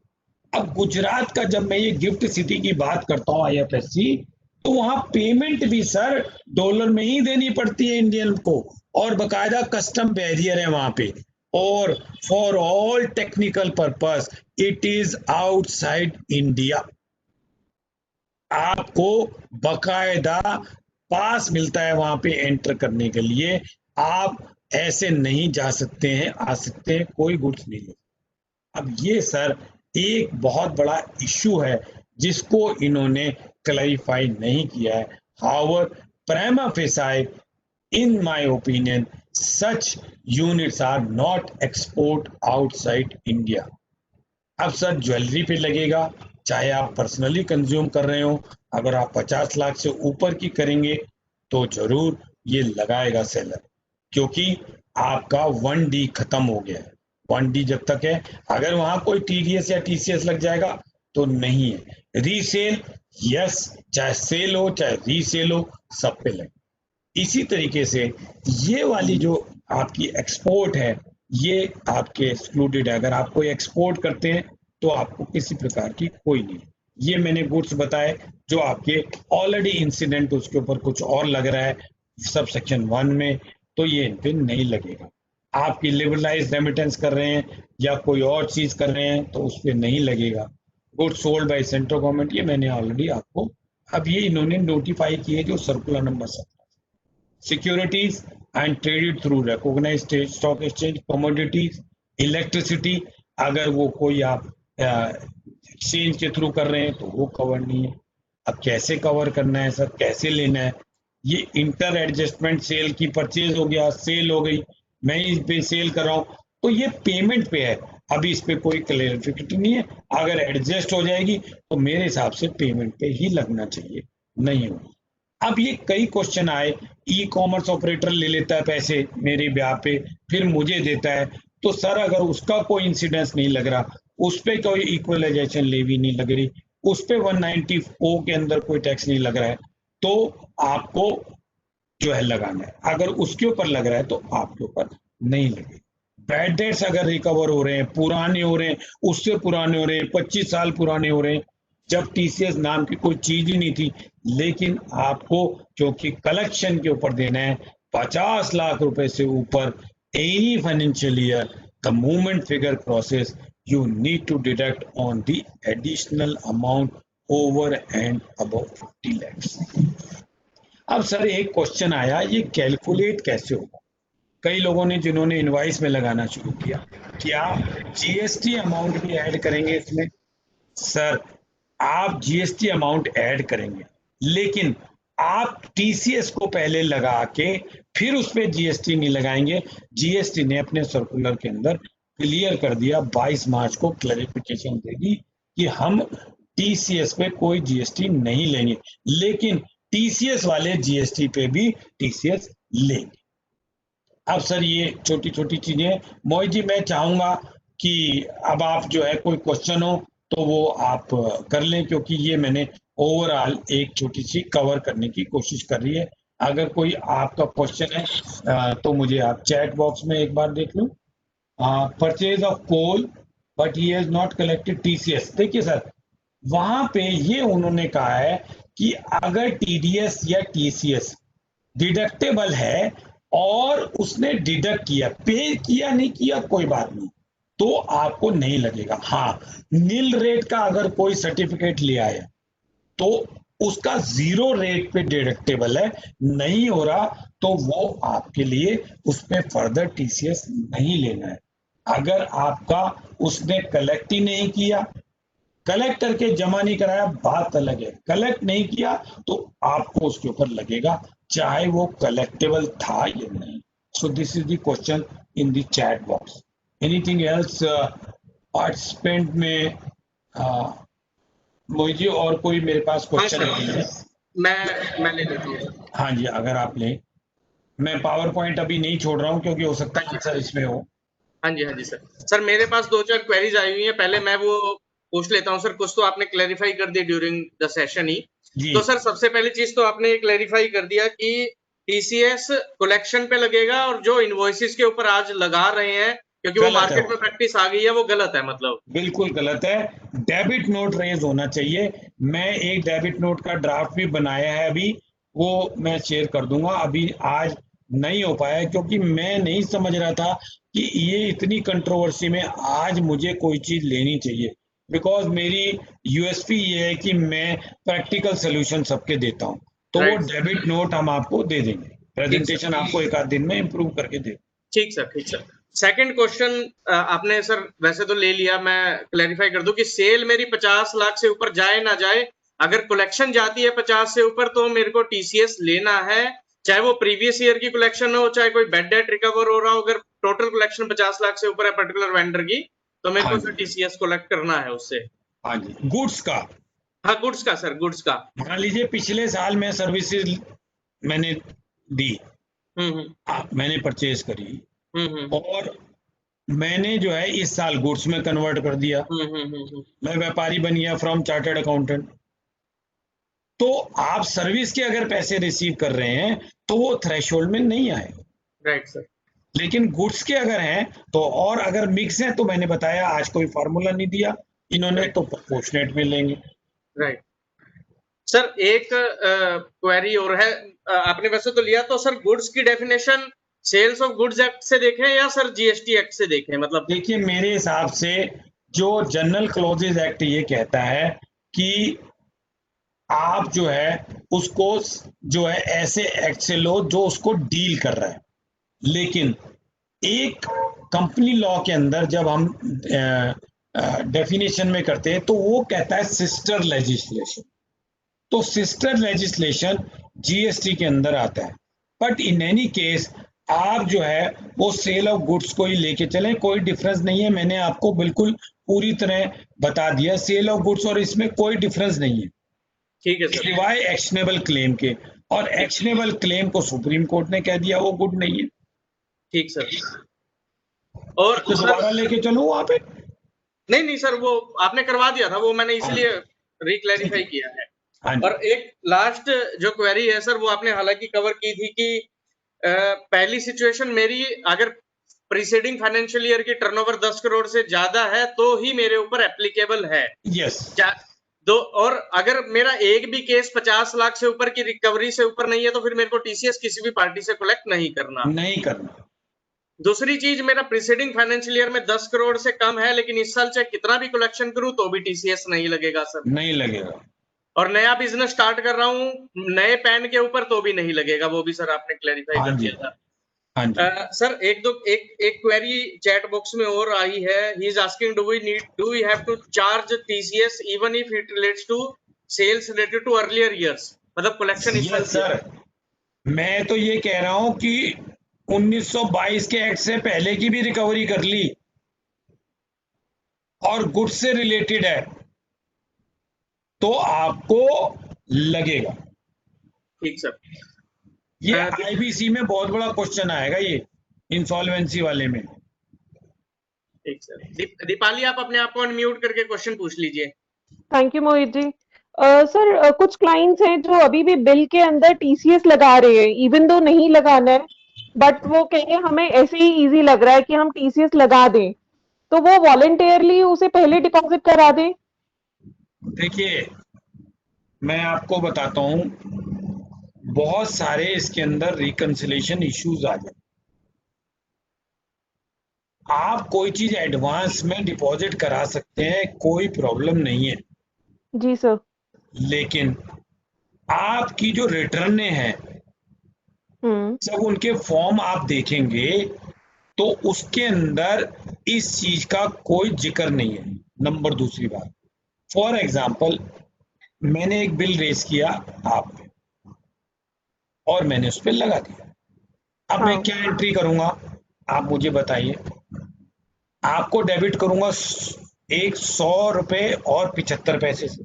अब गुजरात का जब मैं ये गिफ्ट सिटी की बात करता हूँ IFSC, तो वहां पेमेंट भी सर डॉलर में ही देनी पड़ती है इंडियन को, और बकायदा कस्टम बैरियर है वहां पे, और for all technical purpose it is outside India. आपको बकायदा पास मिलता है वहां पे एंटर करने के लिए, आप ऐसे नहीं जा सकते हैं, आ सकते हैं, कोई गुड्स नहीं ले। अब ये सर एक बहुत बड़ा इश्यू है जिसको इन्होंने क्लैरिफाई नहीं किया है। However, prima facie, in my opinion, such units are not export outside India. अब सर ज्वेलरी पे लगेगा, चाहे आप पर्सनली कंज्यूम कर रहे हो, अगर आप 50 लाख से ऊपर की करेंगे तो जरूर ये लगाएगा सेलर, क्योंकि आपका 1D खत्म हो गया है। 1D जब तक है, अगर वहां कोई TDS या TCS लग जाएगा तो नहीं है। रीसेल, यस, चाहे सेल हो चाहे रीसेल हो, सब पे लगे। इसी तरीके से ये वाली जो आपकी एक्सपोर्ट है, ये आपके एक्सक्लूडेड है। अगर आप कोई एक्सपोर्ट करते हैं तो आपको किसी प्रकार की कोई नहीं। ये मैंने गुड्स बताए जो आपके ऑलरेडी इंसिडेंट उसके ऊपर कुछ और लग रहा है सब सेक्शन 1 में, तो ये इन पे नहीं लगेगा। आपकी लिबरलाइज रेमिटेंस कर रहे हैं या कोई और चीज कर रहे हैं तो उस पर नहीं लगेगा। Goods sold by central government, ये मैंने ऑलरेडी आपको, अब ये इन्होंने नोटिफाई किए जो circular number 17। Securities and traded through recognized stock exchange, commodities, electricity, अगर वो कोई आप एक्सचेंज के थ्रू कर रहे हैं तो वो कवर नहीं है। अब कैसे कवर करना है सर, कैसे लेना है? ये इंटर एडजस्टमेंट सेल की परचेज हो गया, सेल हो गई, मैं इस पे सेल कर रहा हूँ, तो ये पेमेंट पे है, अभी इस पे कोई क्लैरिफिकेशन नहीं है। अगर एडजस्ट हो जाएगी तो मेरे हिसाब से पेमेंट पे ही लगना चाहिए, नहीं होगी। अब ये कई क्वेश्चन आए, ई कॉमर्स ऑपरेटर ले लेता है पैसे मेरे ब्याह पे, फिर मुझे देता है, तो सर अगर उसका कोई इंसिडेंस नहीं लग रहा, उस पर कोई इक्वलाइजेशन लेवी नहीं लग रही, उस पर 190O के अंदर कोई टैक्स नहीं लग रहा है, तो आपको जो है लगाना है। अगर उसके ऊपर लग रहा है तो आपके ऊपर नहीं लगे। बैड डेट्स अगर रिकवर हो रहे हैं, पुराने हो रहे हैं, उससे पुराने हो रहे हैं, 25 साल पुराने हो रहे हैं, जब TCS नाम की कोई चीज ही नहीं थी, लेकिन आपको क्योंकि कलेक्शन के ऊपर देना है 50 लाख रुपए से ऊपर any financial year, the movement figure crosses, you need to deduct on the additional amount over and above 50 lakhs. अब सर एक क्वेश्चन आया, ये कैलकुलेट कैसे होगा? कई लोगों ने जिन्होंने इनवाइस में लगाना शुरू किया, क्या GST अमाउंट भी ऐड करेंगे इसमें? सर आप GST अमाउंट ऐड करेंगे, लेकिन आप TCS को पहले लगा के फिर उस पर GST नहीं लगाएंगे। GST ने अपने सर्कुलर के अंदर क्लियर कर दिया, 22 मार्च को क्लैरिफिकेशन दे दी कि हम TCS पे कोई GST नहीं लेंगे, लेकिन TCS वाले GST पे भी TCS लेंगे। अब सर ये छोटी छोटी चीजें, मोहित जी मैं चाहूंगा कि अब आप जो है कोई क्वेश्चन हो तो वो आप कर लें, क्योंकि ये मैंने ओवरऑल एक छोटी सी कवर करने की कोशिश कर रही है। अगर कोई आपका क्वेश्चन है तो मुझे आप चैट बॉक्स में एक बार देख लो। Purchase of coal but he has not collected TCS, देखिए सर वहां पे ये उन्होंने कहा है कि अगर TDS या TCS डिडक्टेबल है और उसने डिडक्ट किया, पे किया नहीं किया कोई बात नहीं, तो आपको नहीं लगेगा। हाँ, नील रेट का अगर कोई सर्टिफिकेट ले आया तो उसका 0 रेट पे डिडक्टेबल है, नहीं हो रहा तो वो आपके लिए उसमें फर्दर टीसीएस नहीं लेना है। अगर आपका उसने कलेक्ट ही नहीं किया, कलेक्ट करके जमा नहीं कराया बात अलग है, कलेक्ट नहीं किया तो आपको उसके ऊपर लगेगा, चाहे वो कलेक्टेबल था या नहीं। So this is the question in the chat box. Anything else participant में? मोहित जी और कोई मेरे पास क्वेश्चन नहीं है। मैं ले लेता हूँ सर। हाँ जी, अगर आप लें। मैं पावर पॉइंट अभी नहीं छोड़ रहा हूँ क्योंकि हो सकता है आंसर इसमें हो। हाँ जी सर। सर मेरे पास 2-4 क्वेरीज आई हुई हैं, पहले मैं वो पूछ लेता हूँ सर। कुछ तो आपने क्लेरिफाई कर दिया ड्यूरिंग द सेशन ही। जी। तो सर सबसे पहली चीज तो आपने क्लेरिफाई कर दिया कि टीसीएस कलेक्शन पे लगेगा, और जो इनवॉइसेस के ऊपर आज लगा रहे हैं क्योंकि वो मार्केट में प्रैक्टिस आ गई है, वो गलत है। मतलब बिल्कुल गलत है। डेबिट नोट रेज होना चाहिए। मैं एक डेबिट नोट का ड्राफ्ट भी बनाया है अभी, वो मैं शेयर कर दूंगा। अभी आज नहीं हो पाया क्योंकि मैं नहीं समझ रहा था कि ये इतनी कंट्रोवर्सी में आज मुझे कोई चीज लेनी चाहिए, बिकॉज मेरी यूएसपी ये है कि मैं प्रैक्टिकल सोल्यूशन सबके देता हूँ। तो वो डेबिट नोट हम आपको दे देंगे, प्रेजेंटेशन आपको एक आध दिन में इम्प्रूव करके दे। ठीक सर, ठीक सर। सेकंड क्वेश्चन आपने सर वैसे तो ले लिया, मैं क्लैरिफाई कर दूं कि सेल मेरी 50 लाख से ऊपर जाए ना जाए, अगर कलेक्शन जाती है 50 से ऊपर तो मेरे को टीसीएस लेना है, चाहे वो प्रीवियस ईयर की कलेक्शन हो, चाहे कोई बैड डेट रिकवर हो रहा हो। अगर टोटल कलेक्शन 50 लाख से ऊपर है पर्टिकुलर वेंडर की, तो मेरे को सर टीसीएस कलेक्ट करना है उससे। हाँ जी, गुड्स का। हाँ, गुड्स का सर, गुड्स का। मान लीजिए पिछले साल मैं सर्विसेज मैंने दी, मैंने परचेज करी और मैंने जो है इस साल गुड्स में कन्वर्ट कर दिया, मैं व्यापारी बन गया फ्रॉम चार्टर्ड अकाउंटेंट। तो आप सर्विस के अगर पैसे रिसीव कर रहे हैं तो वो थ्रेशोल्ड में नहीं आए। Right sir. लेकिन गुड्स के अगर हैं तो, और अगर मिक्स है तो मैंने बताया आज कोई फार्मूला नहीं दिया इन्होंने, तो प्रोपोर्शनेट में लेंगे। Right sir. एक क्वेरी और है, आपने वैसे तो लिया, तो सर गुड्स की definition sales of goods act से देखें या सर जीएसटी एक्ट से देखें? मतलब देखिए मेरे हिसाब से जो जनरल क्लॉजेज एक्ट ये कहता है कि आप जो है उसको जो है ऐसे एक्ट से लो जो उसको डील कर रहा है। लेकिन एक कंपनी लॉ के अंदर जब हम डेफिनेशन में करते हैं तो वो कहता है सिस्टर लेजिस्लेशन। तो सिस्टर लेजिस्लेशन जीएसटी के अंदर आता है। बट इन एनी केस आप जो है वो सेल ऑफ गुड्स को ही लेके चलें, कोई डिफरेंस नहीं है। मैंने आपको बिल्कुल पूरी तरह बता दिया सेल ऑफ गुड्स, और इसमें कोई डिफरेंस नहीं है। ठीक है सर। सिवाय एक्शनेबल क्लेम के, और एक्शनेबल क्लेम को सुप्रीम कोर्ट ने कह दिया वो गुड नहीं है। ठीक सर। और तो दोबारा लेके चलो वहां पे? नहीं सर, वो आपने करवा दिया था, वो मैंने इसलिए रिक्लैरिफाई किया है। और एक लास्ट जो क्वेरी है सर, वो आपने हालांकि कवर की थी कि पहली सिचुएशन मेरी, अगर प्रीसीडिंग फाइनेंशियल ईयर की टर्नओवर 10 करोड़ से ज्यादा है तो ही मेरे ऊपर एप्लीकेबल है। यस। दो, और अगर मेरा एक भी केस 50 लाख से ऊपर की रिकवरी से ऊपर नहीं है तो फिर मेरे को टीसीएस किसी भी पार्टी से कलेक्ट नहीं करना। दूसरी चीज, मेरा प्रीसीडिंग फाइनेंशियल ईयर में 10 करोड़ से कम है, लेकिन इस साल चाहे कितना भी कलेक्शन करूं तो भी टीसीएस नहीं लगेगा सर। नहीं लगेगा। और नया बिजनेस स्टार्ट कर रहा हूं नए पैन के ऊपर तो भी नहीं लगेगा, वो भी सर आपने क्लैरिफाई कर दिया था। सर एक क्वेरी चैट बॉक्स में और आई है। He is asking do we have to charge TCS even if it relates to sales related to earlier years, मतलब कलेक्शन इस साल। सर मैं तो ये कह रहा हूं कि 1922 के एक्ट से पहले की भी रिकवरी कर ली और गुड्स से रिलेटेड है तो आपको लगेगा। ठीक सर। ये आईबीसी में बहुत बड़ा क्वेश्चन आएगा, ये इंसॉल्वेंसी वाले में। ठीक सर। दीपाली, आप अपने आप को अनम्यूट करके क्वेश्चन पूछ लीजिए। Thank you Mohit ji. Sir कुछ क्लाइंट्स हैं जो अभी भी बिल के अंदर टीसीएस लगा रहे हैं, इवन दो नहीं लगाना है, बट वो कहेंगे हमें ऐसे ही इजी लग रहा है कि हम टीसीएस लगा दें, तो वो वॉलंटियरली उसे पहले डिपॉजिट करा दें। देखिए मैं आपको बताता हूं, बहुत सारे इसके अंदर रिकंसिलेशन इश्यूज आ जाए। आप कोई चीज एडवांस में डिपॉजिट करा सकते हैं, कोई प्रॉब्लम नहीं है, जी सर। लेकिन आपकी जो रिटर्न है जब उनके फॉर्म आप देखेंगे तो उसके अंदर इस चीज का कोई जिक्र नहीं है। नंबर दूसरी बात, फॉर एग्जाम्पल मैंने एक बिल रेज किया आप पे और मैंने उस पर लगा दिया। अब मैं हाँ। क्या एंट्री करूंगा, आप मुझे बताइए। आपको डेबिट करूंगा एक 100 रुपए और 75 पैसे से,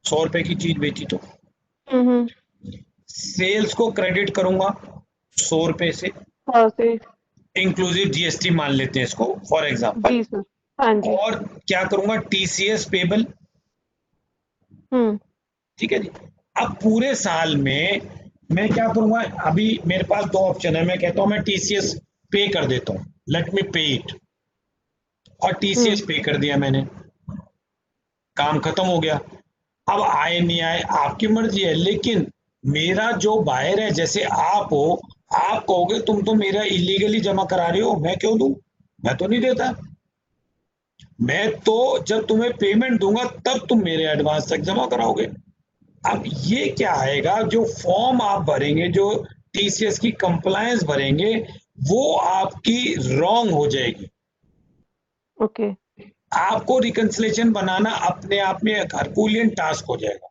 100 रुपए की चीज बेची तो। हम्म। सेल्स को क्रेडिट करूंगा 100 रुपए से, हाँ से। इंक्लूसिव जीएसटी मान लेते हैं इसको फॉर एग्जाम्पल। Ji sir. हाँ जी। और क्या करूंगा, टीसीएस पेबल। हम्म। ठीक है जी। अब पूरे साल में मैं क्या करूंगा, अभी मेरे पास दो ऑप्शन है, मैं कहता हूं मैं टीसीएस पे कर देता हूं, लेट मी पे इट, और टीसीएस हम्म। पे कर दिया मैंने, काम खत्म हो गया। अब आए नहीं आए आपकी मर्जी है, लेकिन मेरा जो बायर है, जैसे आप हो, आप कहोगे तुम तो मेरा इलीगली जमा करा रहे हो, मैं क्यों दूं, मैं तो नहीं देता। मैं तो जब तुम्हें पेमेंट दूंगा तब तुम मेरे एडवांस तक जमा कराओगे। अब ये क्या आएगा, जो फॉर्म आप भरेंगे, जो टीसीएस की कंप्लायंस भरेंगे, वो आपकी रॉन्ग हो जाएगी। ओके। आपको रिकंसिलेशन बनाना अपने आप में एक हरकुलियन टास्क हो जाएगा।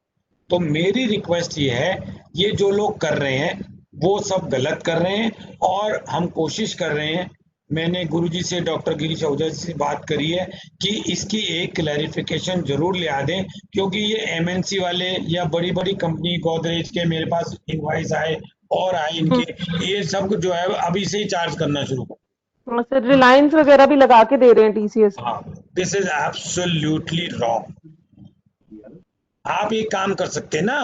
तो मेरी रिक्वेस्ट ये है, ये जो लोग कर रहे हैं वो सब गलत कर रहे हैं, और हम कोशिश कर रहे हैं। मैंने गुरुजी से, डॉक्टर गिरीश आहूजा जी से बात करी है कि इसकी एक क्लैरिफिकेशन जरूर ले आ दें, क्योंकि ये एमएनसी वाले या बड़ी बड़ी कंपनी, गोदरेज के मेरे पास इनवॉइस आए और आए इनके, ये सब जो है अभी से ही चार्ज करना शुरू कर। हाँ सर, रिलायंस वगैरह भी लगा के दे रहे हैं टीसीएस। हाँ, दिस इज एब्सोल्युटली रॉन्ग। आप एक काम कर सकते हैं ना,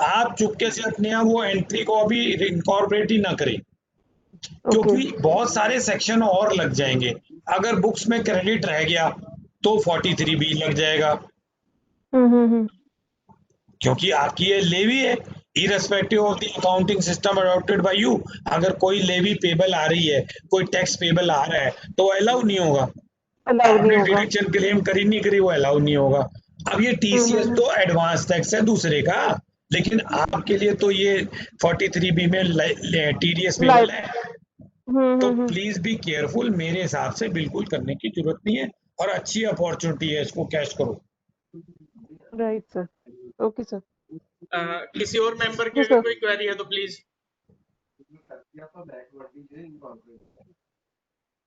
आप चुपके से अपने यहाँ वो एंट्री को अभी इनकॉर्पोरेट ही ना करें, ओके। क्योंकि बहुत सारे सेक्शन और लग जाएंगे। अगर बुक्स में क्रेडिट रह गया तो 43B लग जाएगा, हम्म। क्योंकि आपकी ये लेवी है, irrespective of the accounting system adopted by you. अगर कोई लेवी पेबल आ रही है, कोई टैक्स पेबल आ रहा है, तो वो अलाउ नहीं होगा। अलाउ नहीं आपने होगा। डिडक्शन क्लेम करी नहीं करी, वो अलाउ नहीं होगा। अब ये टीसीएस हम्म। तो एडवांस टैक्स है दूसरे का, लेकिन आपके लिए तो ये 43B में टीडीएस पेबल लाइट। है। तो हम्म। प्लीज बी केयरफुल, मेरे हिसाब से बिल्कुल करने की जरूरत नहीं है, और अच्छी अपॉर्चुनिटी है, इसको कैश करो। Right sir. Okay sir. किसी और मेंबर की जी अगर सर। कोई क्वेरी है तो प्लीज।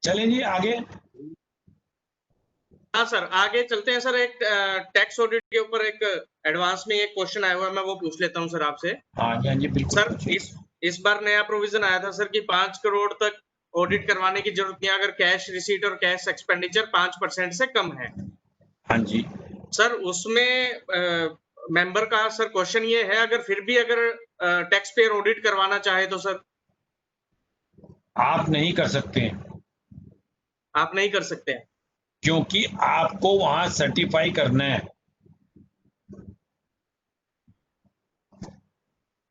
चलें जी आगे। हाँ सर, आगे चलते हैं सर। एक टैक्स ऑडिट के ऊपर एक एडवांस में एक क्वेश्चन आया हुआ है, मैं वो पूछ लेता हूँ सर आपसे। हाँ जी बिल्कुल सर पूछिए। इस बार नया प्रोविजन आया था सर कि 5 करोड़ तक ऑडिट करवाने की जरूरत नहीं अगर कैश रिसीट और कैश एक्सपेंडिचर 5% से कम है। हाँ जी। सर उसमें मेंबर का सर क्वेश्चन ये है, अगर फिर भी अगर टैक्स पेयर ऑडिट करवाना चाहे तो सर आप नहीं कर सकते हैं, आप नहीं कर सकते हैं। क्योंकि आपको वहां सर्टिफाई करना है,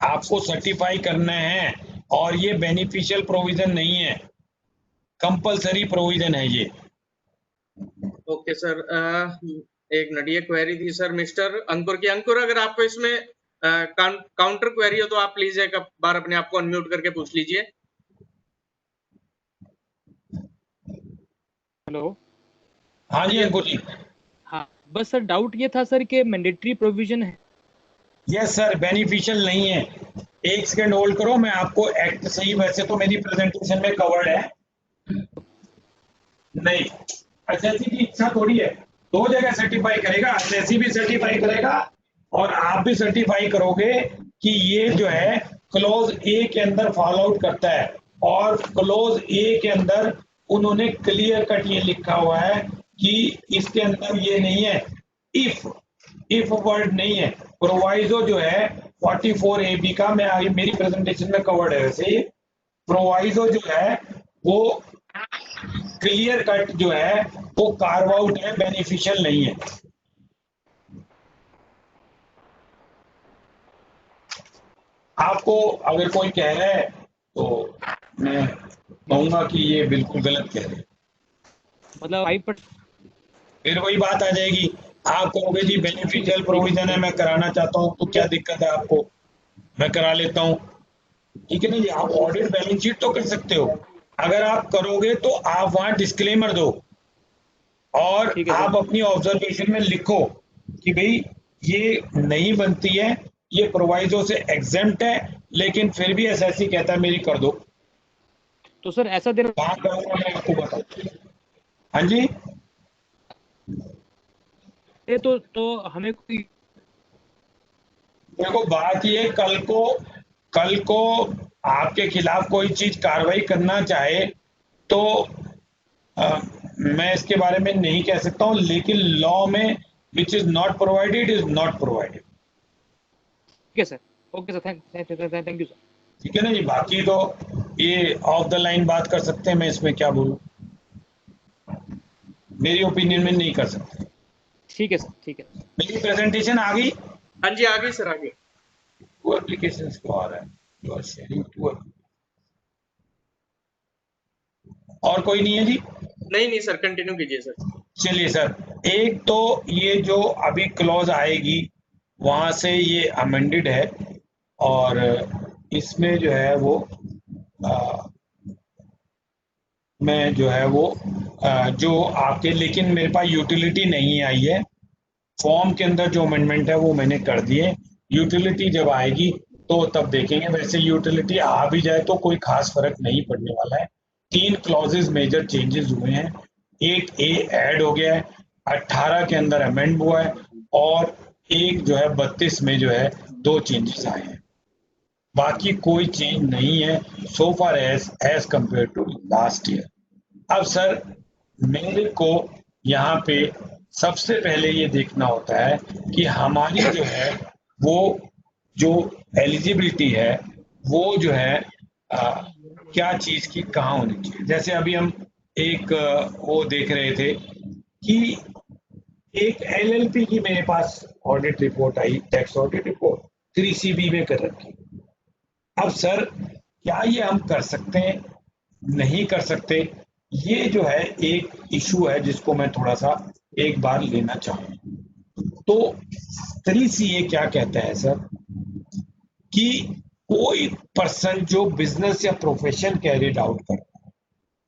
आपको सर्टिफाई करना है, और ये बेनिफिशियल प्रोविजन नहीं है, कंपलसरी प्रोविजन है ये। ओके सर, एक मिनट, ये क्वेरी थी सर मिस्टर अंकुर की। अंकुर, अगर आपको इसमें काउंटर क्वेरी हो तो आप प्लीज एक बार अपने आप को अनम्यूट करके पूछ लीजिए। हेलो। हाँ जी अंकुर जी। हाँ, बस सर डाउट ये था सर कि मैंडेटरी प्रोविजन है। यस सर, बेनिफिशियल नहीं है। एक सेकंड होल्ड करो, मैं आपको एक्ट सही, वैसे तो मेरी प्रेजेंटेशन में कवर्ड है। नहीं, एसएससी की इच्छा थोड़ी है, दो जगह सर्टिफाई करेगा, एसएससी भी सर्टिफाई करेगा और आप भी सर्टिफाई करोगे कि ये जो है क्लोज ए के अंदर फॉलो आउट करता है, और क्लोज ए के अंदर उन्होंने क्लियर कट ये लिखा हुआ है कि इसके अंदर ये नहीं है, इफ वर्ड नहीं है। प्रोवाइजो जो है 44AB का, मैं आगे मेरी प्रेजेंटेशन में कवर्ड है, वैसे ये प्रोवाइजो जो है वो क्लियर कट जो है वो कार्व आउट है, बेनिफिशियल नहीं है। आपको अगर कोई कह रहा है तो मैं कहूंगा कि ये बिल्कुल गलत कह रहे हैं। मतलब 5%। फिर वही बात आ जाएगी, आप कहोगे जी बेनिफिशियल प्रोविजन है, मैं कराना चाहता हूँ, तो क्या दिक्कत है आपको, मैं करा लेता हूँ। ठीक है ना जी, आप ऑडिट बैलेंस शीट तो कर सकते हो, अगर आप करोगे तो आप वहां डिस्क्लेमर दो और ठीक है सर। आप अपनी ऑब्जर्वेशन में लिखो कि भाई ये नहीं बनती है, ये प्रोवाइजो से एग्जेम्प्ट है, लेकिन फिर भी एसएससी कहता है मेरी कर दो। तो सर ऐसा देना कहाँ करूंगा मैं आपको बताऊं। हाँ जी, है तो हमें कोई देखो बात ये, कल को आपके खिलाफ कोई चीज कार्रवाई करना चाहे तो मैं इसके बारे में नहीं कह सकता हूं, लेकिन लॉ में which is not provided is not provided. ठीक है sir. Okay sir, thank you sir. ठीक है ना जी, बाकी तो ये ऑफ द लाइन बात कर सकते हैं, मैं इसमें क्या बोलूं, मेरी ओपिनियन में नहीं कर सकते। ठीक है सर, ठीक है। मेरी प्रेजेंटेशन आ गई। हाँ जी, आगे सर, आगे। टू एप्लीकेशंस को आ रहा है, यू आर शेयरिंग टू। और कोई नहीं है जी? नहीं नहीं सर, कंटिन्यू कीजिए सर। चलिए सर, एक तो ये जो अभी क्लॉज आएगी वहां से ये अमेंडेड है और इसमें जो है वो मैं जो है वो जो आपके, लेकिन मेरे पास यूटिलिटी नहीं आई है, फॉर्म के अंदर जो अमेंडमेंट है वो मैंने कर दिए, यूटिलिटी जब आएगी तो तब देखेंगे। वैसे यूटिलिटी आ भी जाए तो कोई खास फर्क नहीं पड़ने वाला है। 3 क्लॉजेस मेजर चेंजेस हुए हैं, 8A ऐड हो गया है, 18 के अंदर अमेंड हुआ है और एक जो है 32 में जो है 2 चेंजेस आए हैं, बाकी कोई चेंज नहीं है so far as compare to last year. अब सर मेरे को यहाँ पे सबसे पहले ये देखना होता है कि हमारी जो है वो जो एलिजिबिलिटी है वो जो है क्या चीज की कहाँ होनी चाहिए। जैसे अभी हम एक वो देख रहे थे कि एक एलएलपी की मेरे पास ऑडिट रिपोर्ट आई, टैक्स ऑडिट रिपोर्ट 3CB में कर रखी। अब सर क्या ये हम कर सकते हैं, नहीं कर सकते, ये जो है एक इशू है जिसको मैं थोड़ा सा एक बार लेना चाहूँ। तो 3CA क्या कहता है सर कि कोई पर्सन जो बिजनेस या प्रोफेशन कैरिड आउट करता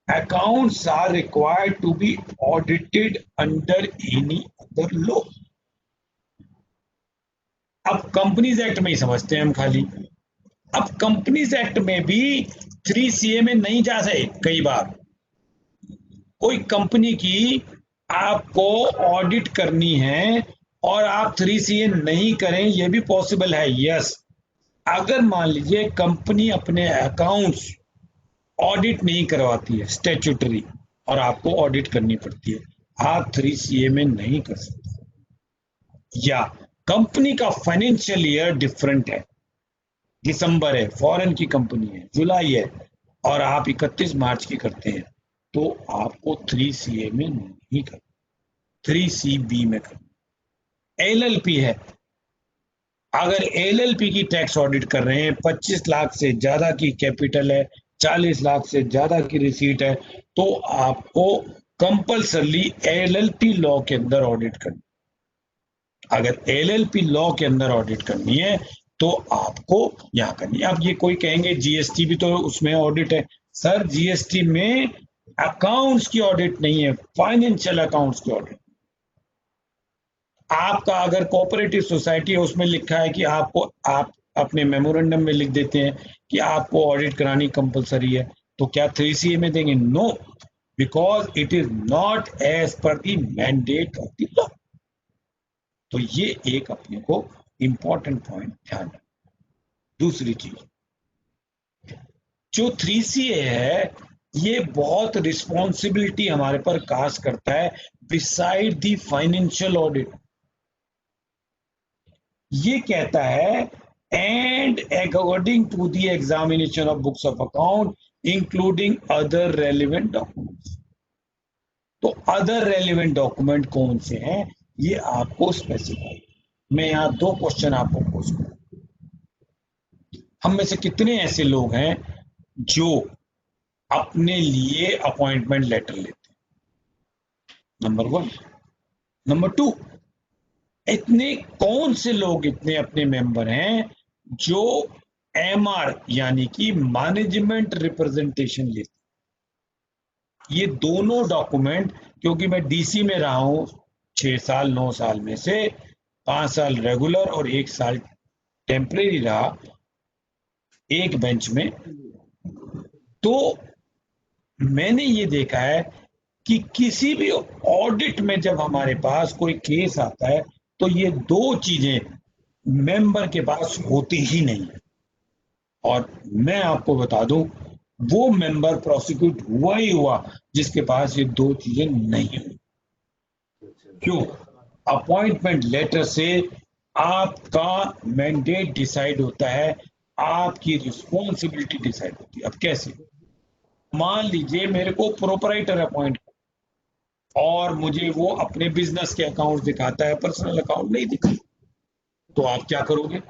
है, accounts are required to be audited under any other law. अब कंपनीज एक्ट में ही समझते हैं हम खाली, अब कंपनीज एक्ट में भी 3CA में नहीं जा सके। कई बार कोई कंपनी की आपको ऑडिट करनी है और आप 3CA नहीं करें, ये भी पॉसिबल है। यस, अगर मान लीजिए कंपनी अपने अकाउंट्स ऑडिट नहीं करवाती है स्टैट्यूटरी और आपको ऑडिट करनी पड़ती है, आप 3CA में नहीं कर सकते। या कंपनी का फाइनेंशियल ईयर डिफरेंट है, दिसंबर है, फॉरेन की कंपनी है, जुलाई है और आप 31 मार्च की करते हैं, तो आपको 3CA में नहीं करना, 3CB में करना। एलएलपी है, अगर एलएलपी की टैक्स ऑडिट कर रहे हैं, 25 लाख से ज्यादा की कैपिटल है, 40 लाख से ज्यादा की रिसीट है, तो आपको कंपल्सरली एलएलपी लॉ के अंदर ऑडिट करनी। अगर एलएलपी लॉ के अंदर ऑडिट करनी है तो आपको यहां करनी है। अब ये कोई कहेंगे जीएसटी भी तो उसमें ऑडिट है। सर जीएसटी में अकाउंट्स की ऑडिट नहीं है, फाइनेंशियल अकाउंट्स की ऑडिट। आपका अगर कोऑपरेटिव सोसाइटी है उसमें लिखा है कि आपको, आप अपने मेमोरेंडम में लिख देते हैं कि आपको ऑडिट करानी कंपलसरी है, तो क्या 3CA में देंगे? No, because it is not as per the mandate of the law. तो ये एक अपने को इंपॉर्टेंट पॉइंट ध्यान रखना। दूसरी चीज, जो 3CA है ये बहुत रिस्पॉन्सिबिलिटी हमारे पर कास्ट करता है बिसाइड द फाइनेंशियल ऑडिट। ये कहता है and according to the examination of books of account including other relevant documents. तो अदर रेलिवेंट डॉक्यूमेंट कौन से हैं ये आपको स्पेसिफाई। मैं यहां 2 क्वेश्चन आपको पूछूंगा। हम में से कितने ऐसे लोग हैं जो अपने लिए अपॉइंटमेंट लेटर लेते हैं? नंबर 1। नंबर 2, इतने कौन से लोग इतने अपने मेंबर हैं जो MR यानी कि मैनेजमेंट रिप्रेजेंटेशन लेते? ये दोनों डॉक्यूमेंट, क्योंकि मैं DC में रहा हूं 6 साल 9 साल में से 5 साल रेगुलर और 1 साल टेम्परेरी रहा एक बेंच में, तो मैंने ये देखा है कि किसी भी ऑडिट में जब हमारे पास कोई केस आता है तो ये दो चीजें मेंबर के पास होती ही नहीं है। और मैं आपको बता दूं, वो मेंबर प्रोसिक्यूट हुआ ही हुआ जिसके पास ये दो चीजें नहीं हुई। क्यों? अपॉइंटमेंट लेटर से आपका मैंडेट डिसाइड होता है, आपकी रिस्पॉन्सिबिलिटी डिसाइड होती है। अब कैसे? मान लीजिए मेरे को प्रोपराइटर अपॉइंट और मुझे वो अपने बिजनेस के अकाउंट दिखाता है, पर्सनल अकाउंट नहीं दिखाता, तो आप क्या करोगे?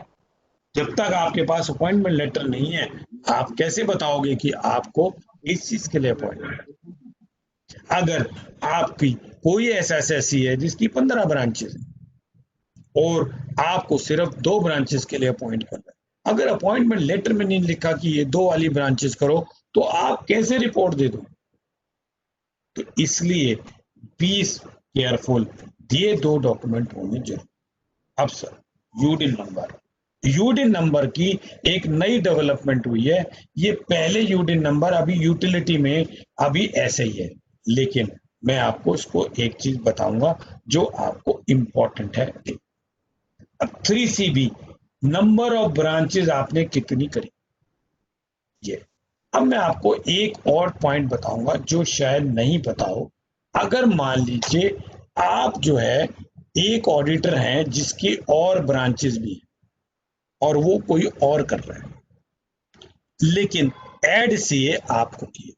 जब तक आपके पास अपॉइंटमेंट लेटर नहीं है, आप कैसे बताओगे कि आपको इस चीज के लिए अपॉइंटमेंट? अगर आपकी कोई SSSC है जिसकी 15 ब्रांचेस और आपको सिर्फ 2 ब्रांचेस के लिए अपॉइंट करना है, अगर अपॉइंटमेंट लेटर में नहीं लिखा कि ये 2 वाली ब्रांचेस करो, तो आप कैसे रिपोर्ट दे दो? तो इसलिए बी केयरफुल, ये 2 डॉक्यूमेंट होने जरूरी। अब सर, यूडिन नंबर की एक नई डेवलपमेंट हुई है। ये पहले यूडिन नंबर अभी यूटिलिटी में अभी ऐसे ही है, लेकिन मैं आपको इसको एक चीज बताऊंगा जो आपको इंपॉर्टेंट है। अब 3CB, नंबर ऑफ ब्रांचेस आपने कितनी करी, ये। अब मैं आपको एक और पॉइंट बताऊंगा जो शायद नहीं पता हो। अगर मान लीजिए आप जो है एक ऑडिटर हैं जिसकी और ब्रांचेस भी हैं और वो कोई और कर रहा है, लेकिन एड सीए आपको किए।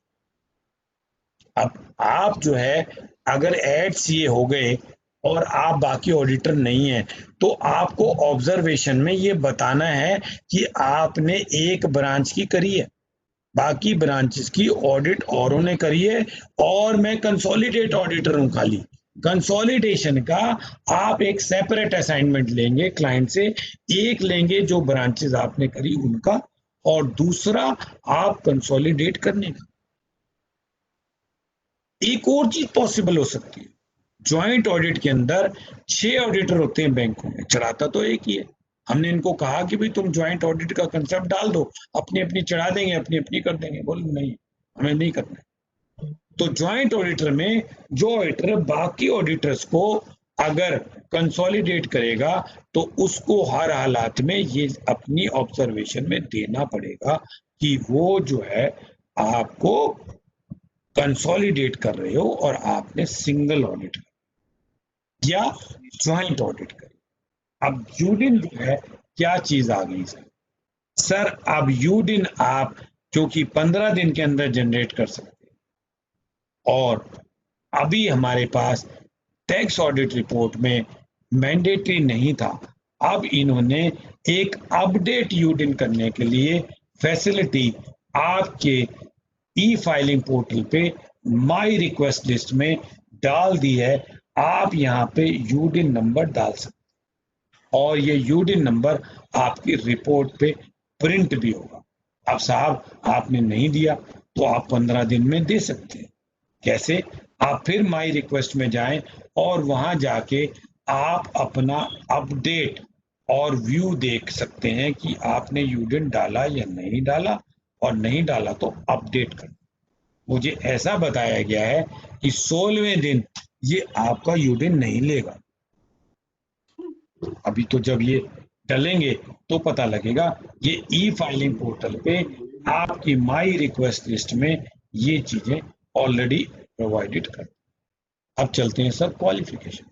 अब आप जो है अगर एड सीए हो गए और आप बाकी ऑडिटर नहीं है, तो आपको ऑब्जर्वेशन में ये बताना है कि आपने एक ब्रांच की करी है, बाकी ब्रांचेस की ऑडिट औरों ने करी है, और मैं कंसोलिडेट ऑडिटर हूं खाली। कंसोलिडेशन का आप एक सेपरेट असाइनमेंट लेंगे क्लाइंट से, एक लेंगे जो ब्रांचेस आपने करी उनका, और दूसरा आप कंसोलिडेट करने का। एक और चीज पॉसिबल हो सकती है, ज्वाइंट ऑडिट के अंदर 6 ऑडिटर होते हैं बैंकों में, चढ़ाता तो एक ही है। हमने इनको कहा कि भाई तुम ज्वाइंट ऑडिट का कंसेप्ट डाल दो, अपनी अपनी चढ़ा देंगे, अपनी अपनी कर देंगे। बोले नहीं, हमें नहीं करना है। तो ज्वाइंट ऑडिटर में जो ऑडिटर बाकी ऑडिटर्स को अगर कंसोलिडेट करेगा तो उसको हर हालात में ये अपनी ऑब्जर्वेशन में देना पड़ेगा कि वो जो है आपको कंसोलिडेट कर रहे हो और आपने सिंगल ऑडिट या ज्वाइंट ऑडिट करी। अब यूडिन जो है क्या चीज आ गई सर? अब यूडिन आप क्योंकि 15 दिन के अंदर जनरेट कर सकते हैं, और अभी हमारे पास टैक्स ऑडिट रिपोर्ट में मैंडेटरी नहीं था। अब इन्होंने एक अपडेट यूडिन करने के लिए फैसिलिटी आपके ई फाइलिंग पोर्टल पे माई रिक्वेस्ट लिस्ट में डाल दी है। आप यहाँ पे यूडिन नंबर डाल सकते हैं और ये यूडिन नंबर आपकी रिपोर्ट पे प्रिंट भी होगा। अब साहब आपने नहीं दिया तो आप 15 दिन में दे सकते हैं। कैसे? आप फिर माई रिक्वेस्ट में जाएं और वहां जाके आप अपना अपडेट और व्यू देख सकते हैं कि आपने यूडिन डाला या नहीं डाला, और नहीं डाला तो अपडेट कर। मुझे ऐसा बताया गया है कि 16वें दिन ये आपका यूडिन नहीं लेगा। अभी तो जब ये डलेंगे तो पता लगेगा। ये ई फाइलिंग पोर्टल पे आपकी माई रिक्वेस्ट लिस्ट में ये चीजें ऑलरेडी प्रोवाइडेड कर। अब चलते हैं सर क्वालिफिकेशन।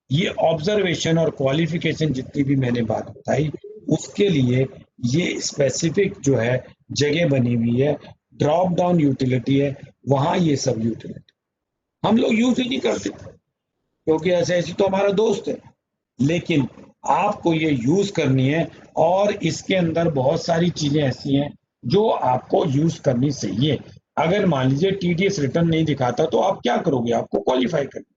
ये ऑब्जर्वेशन और क्वालिफिकेशन जितनी भी मैंने बात बताई उसके लिए ये स्पेसिफिक जो है जगह बनी हुई है, ड्रॉप डाउन यूटिलिटी है, वहां ये सब यूटिलिटी हम लोग यूज ही नहीं करते क्योंकि ऐसे तो हमारा दोस्त है। लेकिन आपको ये यूज करनी है, और इसके अंदर बहुत सारी चीजें ऐसी हैं जो आपको यूज करनी चाहिए। अगर मान लीजिए टीडीएस रिटर्न नहीं दिखाता तो आप क्या करोगे? आपको क्वालिफाई करना,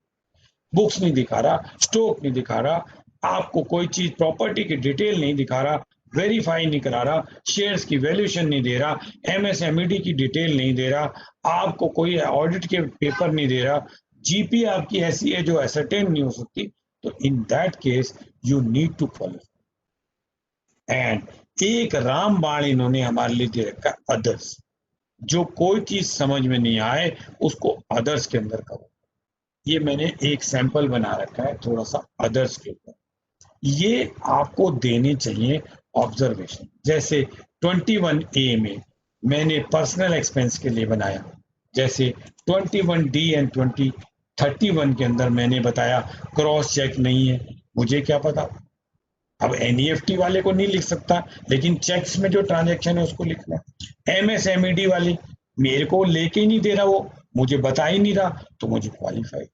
बुक्स नहीं दिखा रहा, स्टॉक नहीं दिखा रहा, आपको कोई चीज प्रॉपर्टी की डिटेल नहीं दिखा रहा, वेरीफाई नहीं करा रहा, शेयर्स की वैल्यूएशन नहीं दे रहा, एमएसएमईडी की डिटेल नहीं दे रहा, आपको कोई ऑडिट के पेपर नहीं दे रहा, जीपी आपकी ऐसी है जो एसर्टेन नहीं हो सकती, तो in that case you need to follow. And एक रामबाण इन्होंने हमारे लिए दे रखा, अदर्स। जो कोई चीज समझ में नहीं आए उसको अदर्स के अंदर करो। ये मैंने एक सैंपल बना रखा है थोड़ा सा अदर्स के ऊपर, ये आपको देने चाहिए ऑब्जर्वेशन। जैसे 21A में मैंने पर्सनल एक्सपेंस के लिए बनाया, जैसे 21D एंड 2031 के अंदर मैंने बताया क्रॉस चेक नहीं है, मुझे क्या पता, अब एनईएफटी वाले को नहीं लिख सकता, लेकिन चेक्स में जो ट्रांजैक्शन है उसको लिखना। एमएसएमईडी वाले मेरे को लेके ही नहीं दे रहा, वो मुझे बता ही नहीं रहा, तो मुझे क्वालिफाई।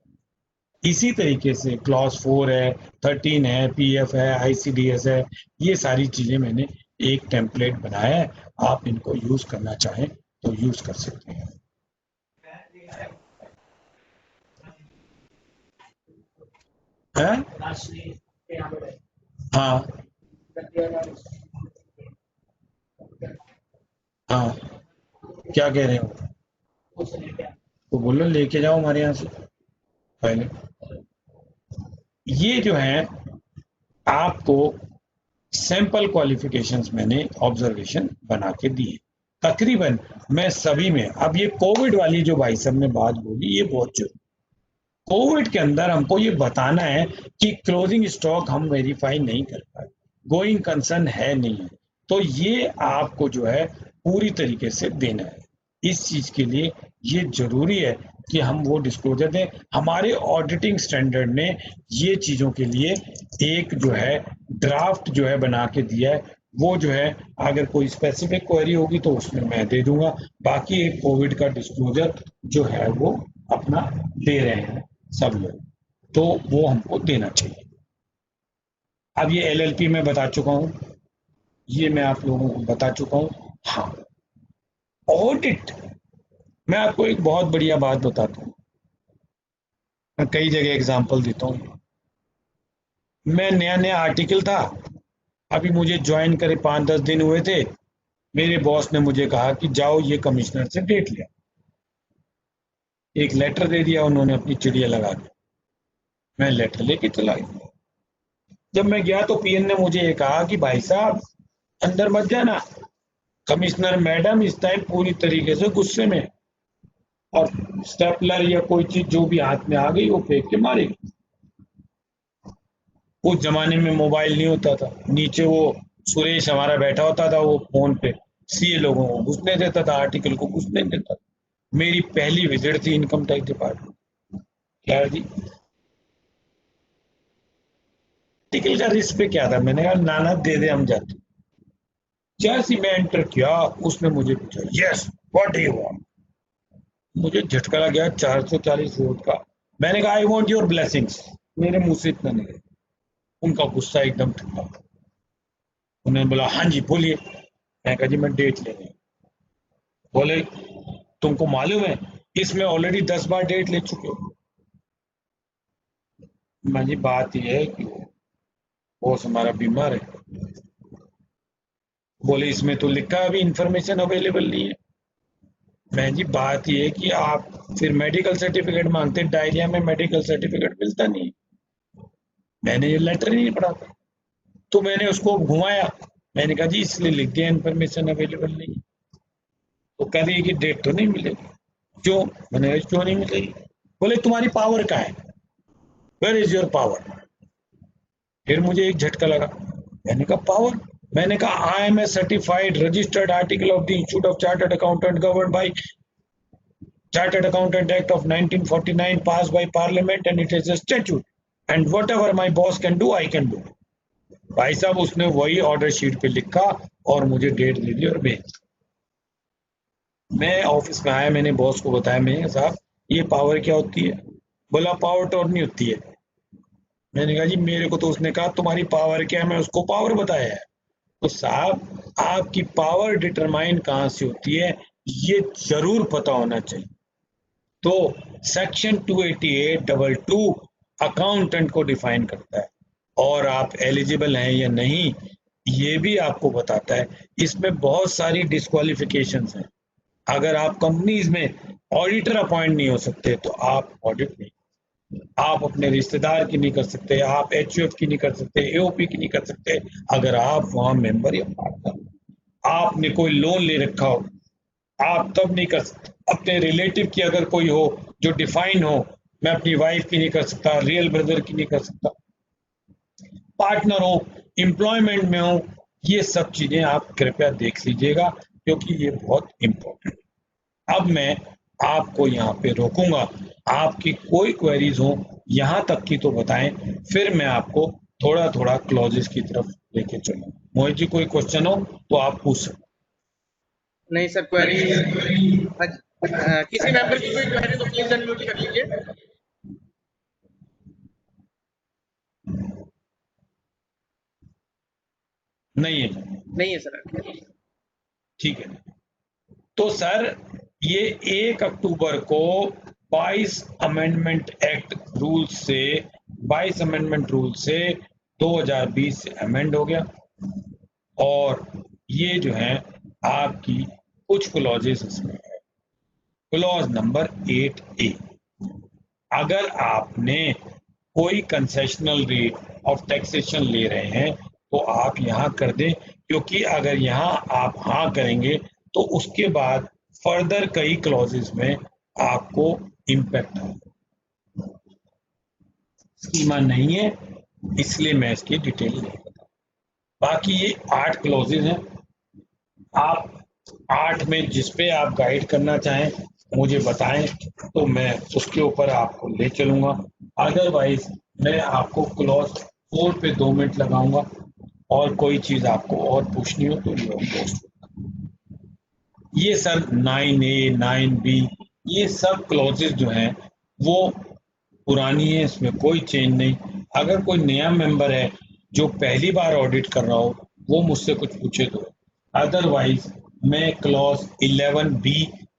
इसी तरीके से क्लॉज 4 है, 13 है, पीएफ है, आईसीडीएस है, ये सारी चीजें मैंने एक टेम्पलेट बनाया है, आप इनको यूज करना चाहें तो यूज कर सकते हैं। हाँ हाँ, क्या कह रहे हो? तो बोलो लेके जाओ हमारे यहाँ से पहले। ये जो है आपको सैंपल क्वालिफिकेशंस मैंने ऑब्जर्वेशन बना के दिए तकरीबन मैं सभी में। अब ये कोविड वाली जो भाई साहब ने बात बोली, ये बहुत जरूरी। कोविड के अंदर हमको ये बताना है कि क्लोजिंग स्टॉक हम वेरीफाई नहीं कर पाए, गोइंग कंसर्न है नहीं है, तो ये आपको जो है पूरी तरीके से देना है। इस चीज के लिए ये जरूरी है कि हम वो डिस्क्लोजर दें। हमारे ऑडिटिंग स्टैंडर्ड ने ये चीजों के लिए एक जो है ड्राफ्ट जो है बना के दिया है, वो जो है अगर कोई स्पेसिफिक क्वेरी होगी तो उसमें मैं दे दूंगा। बाकी एक कोविड का डिस्क्लोजर जो है वो अपना दे रहे हैं सब लोग, तो वो हमको देना चाहिए। अब ये एलएलपी में बता चुका हूं, ये मैं आप लोगों को बता चुका हूं। हाँ, ऑडिट, मैं आपको एक बहुत बढ़िया बात बताता हूँ, मैं कई जगह एग्जांपल देता हूँ। मैं नया नया आर्टिकल था, अभी मुझे ज्वाइन करे 5-10 दिन हुए थे, मेरे बॉस ने मुझे कहा कि जाओ ये कमिश्नर से डेट लिया। एक लेटर दे दिया उन्होंने अपनी चिड़िया लगा के, मैं लेटर लेके चला गया। जब मैं गया तो पीएन ने मुझे ये कहा कि भाई साहब अंदर मत जाना, कमिश्नर मैडम इस टाइम पूरी तरीके से गुस्से में, और स्टेपलर या कोई चीज जो भी हाथ में आ गई वो फेंक के मारेगी। उस जमाने में मोबाइल नहीं होता था, नीचे वो सुरेश हमारा बैठा होता था, वो फोन पे सीए लोगों को घुसने देता था, आर्टिकल को घुसने देता था। मेरी पहली विजिट थी इनकम टैक्स डिपार्टमेंट। क्या जी आर्टिकल का रिस्क पे क्या था? मैंने कहा नाना दे दे हम जाते। जैसे मैं एंटर किया उसने मुझे पूछा yes what do you want. मुझे झटका लग गया 440 वोट का। मैंने कहा आई वांट योर ब्लेसिंग्स। मेरे मुंह से इतना निकला, उनका गुस्सा एकदम ठंडा। उन्होंने बोला हाँ जी बोलिए। मैं कहा जी मैं डेट ले रही हूँ। बोले तुमको मालूम है इसमें ऑलरेडी 10 बार डेट ले चुके हो। मैं जी बात यह है कि बॉस हमारा बीमार है। बोले इसमें तो लिखा है अभी इंफॉर्मेशन अवेलेबल नहीं है। मैं जी बात यह है कि आप फिर मेडिकल सर्टिफिकेट मांगते, डायरिया में मेडिकल सर्टिफिकेट मिलता नहीं है। मैंने ये लेटर ही नहीं पढ़ा था, तो मैंने उसको घुमाया। मैंने कहा जी इसलिए लिख दिया इन्फॉर्मेशन अवेलेबल नहीं है। तो कह रही है कि डेट तो नहीं मिलेगी। क्यों? मैंने कहा क्यों नहीं मिलेगी? बोले तुम्हारी पावर का है, वेयर इज योर पावर। फिर मुझे एक झटका लगा। मैंने कहा पावर? मैंने कहा I am a certified registered article of the institute of chartered accountant governed by Chartered Accountant Act of 1949 passed by Parliament and it is a statute and whatever my boss can do I can do। भाई साहब उसने वही order sheet पे लिखा और मुझे date दे दी और भेज। मैं ऑफिस में आया, मैंने बॉस को बताया, मैं साहब ये पावर क्या होती है? बोला पावर तो नहीं होती है, मैंने कहा जी मेरे को तो उसने कहा तुम्हारी पावर क्या है, मैं उसको पावर बताया है। तो साहब आपकी पावर डिटरमाइन कहाँ से होती है ये जरूर पता होना चाहिए। तो सेक्शन 288(2) अकाउंटेंट को डिफाइन करता है और आप एलिजिबल हैं या नहीं ये भी आपको बताता है। इसमें बहुत सारी डिस्क्वालिफिकेशंस हैं। अगर आप कंपनीज में ऑडिटर अपॉइंट नहीं हो सकते तो आप ऑडिट नहीं, आप अपने रिश्तेदार की नहीं कर सकते, आप एचयूएफ की नहीं कर सकते, एओपी की नहीं कर सकते अगर आप वहां मेंबर या पार्टनर। आपने कोई लोन ले रखा हो आप तब नहीं कर सकते। अपने रिलेटिव की अगर कोई हो जो डिफाइन हो, मैं अपनी वाइफ की नहीं कर सकता, रियल ब्रदर की नहीं कर सकता, पार्टनर हो, एम्प्लॉयमेंट में हो, ये सब चीजें आप कृपया देख लीजिएगा क्योंकि ये बहुत इंपॉर्टेंट। अब मैं आपको यहाँ पे रोकूंगा, आपकी कोई क्वेरीज हो यहाँ तक की तो बताएं, फिर मैं आपको थोड़ा थोड़ा क्लॉजेस की तरफ लेके चलूँ। मोहित जी कोई क्वेश्चन हो तो आप पूछ सकते। नहीं सर, क्वेरी किसी मेंबर की कोई क्वेरी तो प्लीज अनम्यूट कर लीजिए। नहीं है, नहीं है सर। ठीक है। तो सर ये 1 अक्टूबर को 22 अमेंडमेंट एक्ट रूल से 22 अमेंडमेंट रूल से 2020 से अमेंड हो गया और ये जो है आपकी कुछ क्लॉजेस इसमें है। क्लॉज नंबर 8A, अगर आपने कोई कंसेशनल रेट ऑफ टैक्सेशन ले रहे हैं तो आप यहाँ कर दें क्योंकि अगर यहाँ आप हाँ करेंगे तो उसके बाद फर्दर कई क्लॉजेस में आपको इम्पैक्ट आएगा। स्कीमा नहीं है इसलिए मैं इसकी डिटेल नहीं बता। बाकी ये 8 क्लॉजेस हैं। आप 8 में जिस पे आप गाइड करना चाहें मुझे बताएं तो मैं उसके ऊपर आपको ले चलूंगा। अदरवाइज मैं आपको क्लॉज 4 पे 2 मिनट लगाऊंगा और कोई चीज आपको और पूछनी हो तो ये पोस्ट। ये सर 9A 9B ये सब क्लॉजेस जो हैं वो पुरानी है, इसमें कोई चेंज नहीं। अगर कोई नया मेंबर है जो पहली बार ऑडिट कर रहा हो वो मुझसे कुछ पूछे तो, अदरवाइज मैं क्लॉज 11B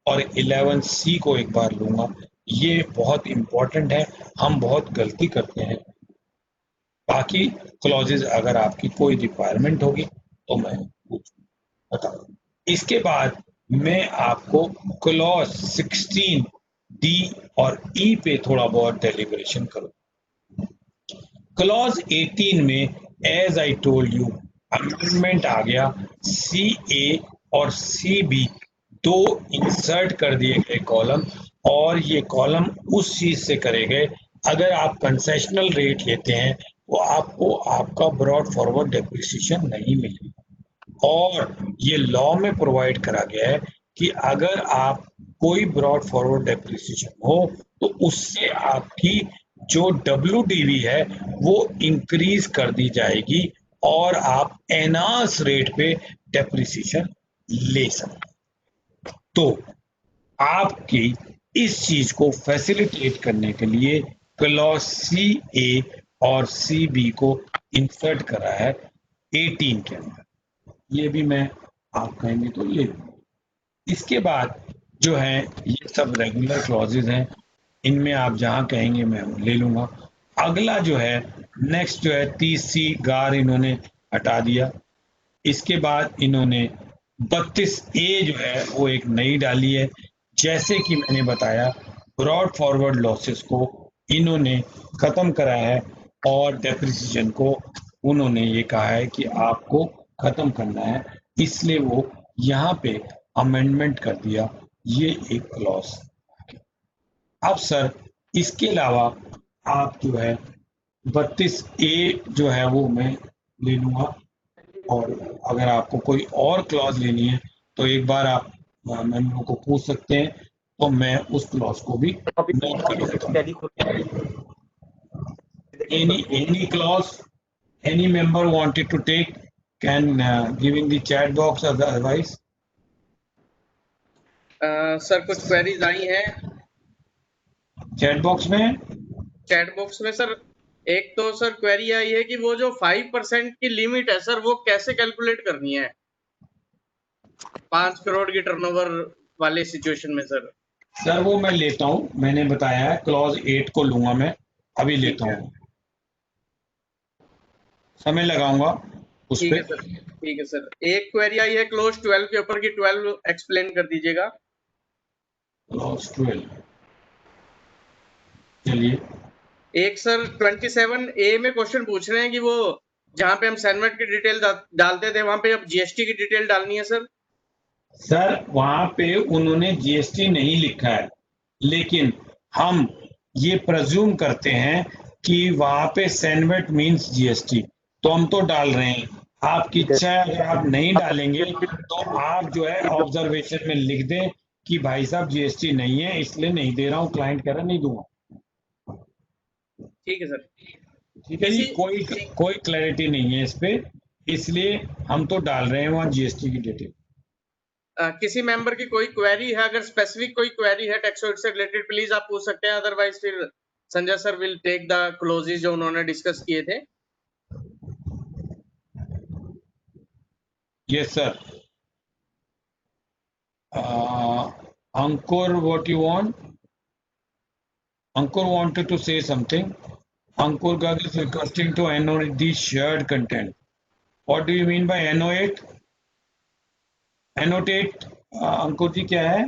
और 11C को एक बार लूंगा। ये बहुत इंपॉर्टेंट है, हम बहुत गलती करते हैं। बाकी क्लॉजेज अगर आपकी कोई रिक्वायरमेंट होगी तो मैं बताऊँ। इसके बाद मैं आपको क्लॉज 16D और E पे थोड़ा बहुत डेलिब्रेशन करूँ। क्लॉज 18 में as I told you amendment आ गया, CA और CB दो इंसर्ट कर दिए गए कॉलम और ये कॉलम उस चीज से करे गए अगर आप कंसेशनल रेट लेते हैं तो आपको आपका ब्रॉड फॉरवर्ड डेप्रिसिएशन नहीं मिलेगा। और ये लॉ में प्रोवाइड करा गया है कि अगर आप कोई ब्रॉड फॉरवर्ड डेप्रिसिएशन हो तो उससे आपकी जो WDV है वो इंक्रीज कर दी जाएगी और आप एनहांस रेट पे डेप्रिसिएशन ले सकते हैं। तो आपकी इस चीज को फैसिलिटेट करने के लिए क्लॉज CA और CB को इंसर्ट करा है 18 के अंदर। ये भी मैं आप कहेंगे तो ले लूंगा। इसके बाद जो है ये सब रेगुलर क्लॉजेज हैं, इनमें आप जहां कहेंगे मैं ले लूंगा। अगला जो है नेक्स्ट जो है 30C गार इन्होंने हटा दिया। इसके बाद इन्होंने 32A जो है वो एक नई डाली है। जैसे कि मैंने बताया ब्रॉड फॉरवर्ड लॉसेस को इन्होंने खत्म करा है और डेप्रिसिएशन को उन्होंने ये कहा है कि आपको खत्म करना है, इसलिए वो यहाँ पे अमेंडमेंट कर दिया। ये एक क्लॉज। अब सर इसके अलावा आप जो है 32A जो है वो मैं ले लूंगा और अगर आपको कोई और क्लॉज लेनी है तो एक बार आप मेंबर को पूछ सकते हैं तो मैं उस क्लॉज को भी नोट कर लेता हूँ। Any clause any member wanted to take can give in the chat box otherwise. Sir कुछ क्वेरीज आई हैं चैट बॉक्स में चैट बॉक्स में सर। एक तो सर क्वेरी आई है कि वो जो 5% की लिमिट है सर, वो कैसे कैलकुलेट करनी है 5 करोड़ की टर्नओवर वाले सिचुएशन में सर? सर वो मैं लेता हूँ, मैंने बताया है क्लॉज 8 को लूंगा मैं, अभी ठीक लेता है, हूँ, समय लगाऊंगा उस ठीक पे। है सर, ठीक है सर। एक क्वेरी आई है क्लोज 12 के ऊपर की, 12 एक्सप्लेन कर दीजिएगा। क्लॉज 12, चलिए। एक सर 27 ए में क्वेश्चन पूछ रहे हैं कि वो जहां पे हम सैनवर्ड की डिटेल डालते थे, वहां पे अब जीएसटी की डिटेल डालनी है सर। सर वहां पे उन्होंने जीएसटी नहीं लिखा है, लेकिन हम ये प्रज्यूम करते हैं कि वहां पे सैनवेट मींस जीएसटी, तो हम तो डाल रहे हैं। आपकी इच्छा है, अगर आप नहीं डालेंगे तो आप जो है ऑब्जर्वेशन में लिख दें कि भाई साहब जीएसटी नहीं है इसलिए नहीं दे रहा हूं, क्लाइंट कह रहा नहीं दूंगा। ठीक है सर। ठीक है जी, कोई कोई क्लैरिटी नहीं है इस पे, इसलिए हम तो डाल रहे हैं वहां जीएसटी की डिटेल। किसी मेंबर की कोई क्वेरी है, अगर स्पेसिफिक कोई क्वेरी है टैक्स से रिलेटेड, प्लीज आप पूछ सकते हैं, अदरवाइज फिर Sanjay sir will take the clauses जो उन्होंने डिस्कस किए थे। Yes sir. Ankur, what you want? Ankur wanted to say something. Ankur Garg is requesting to annotate the shared content. What do you mean by annotate? Annotate, अंकुर जी क्या है?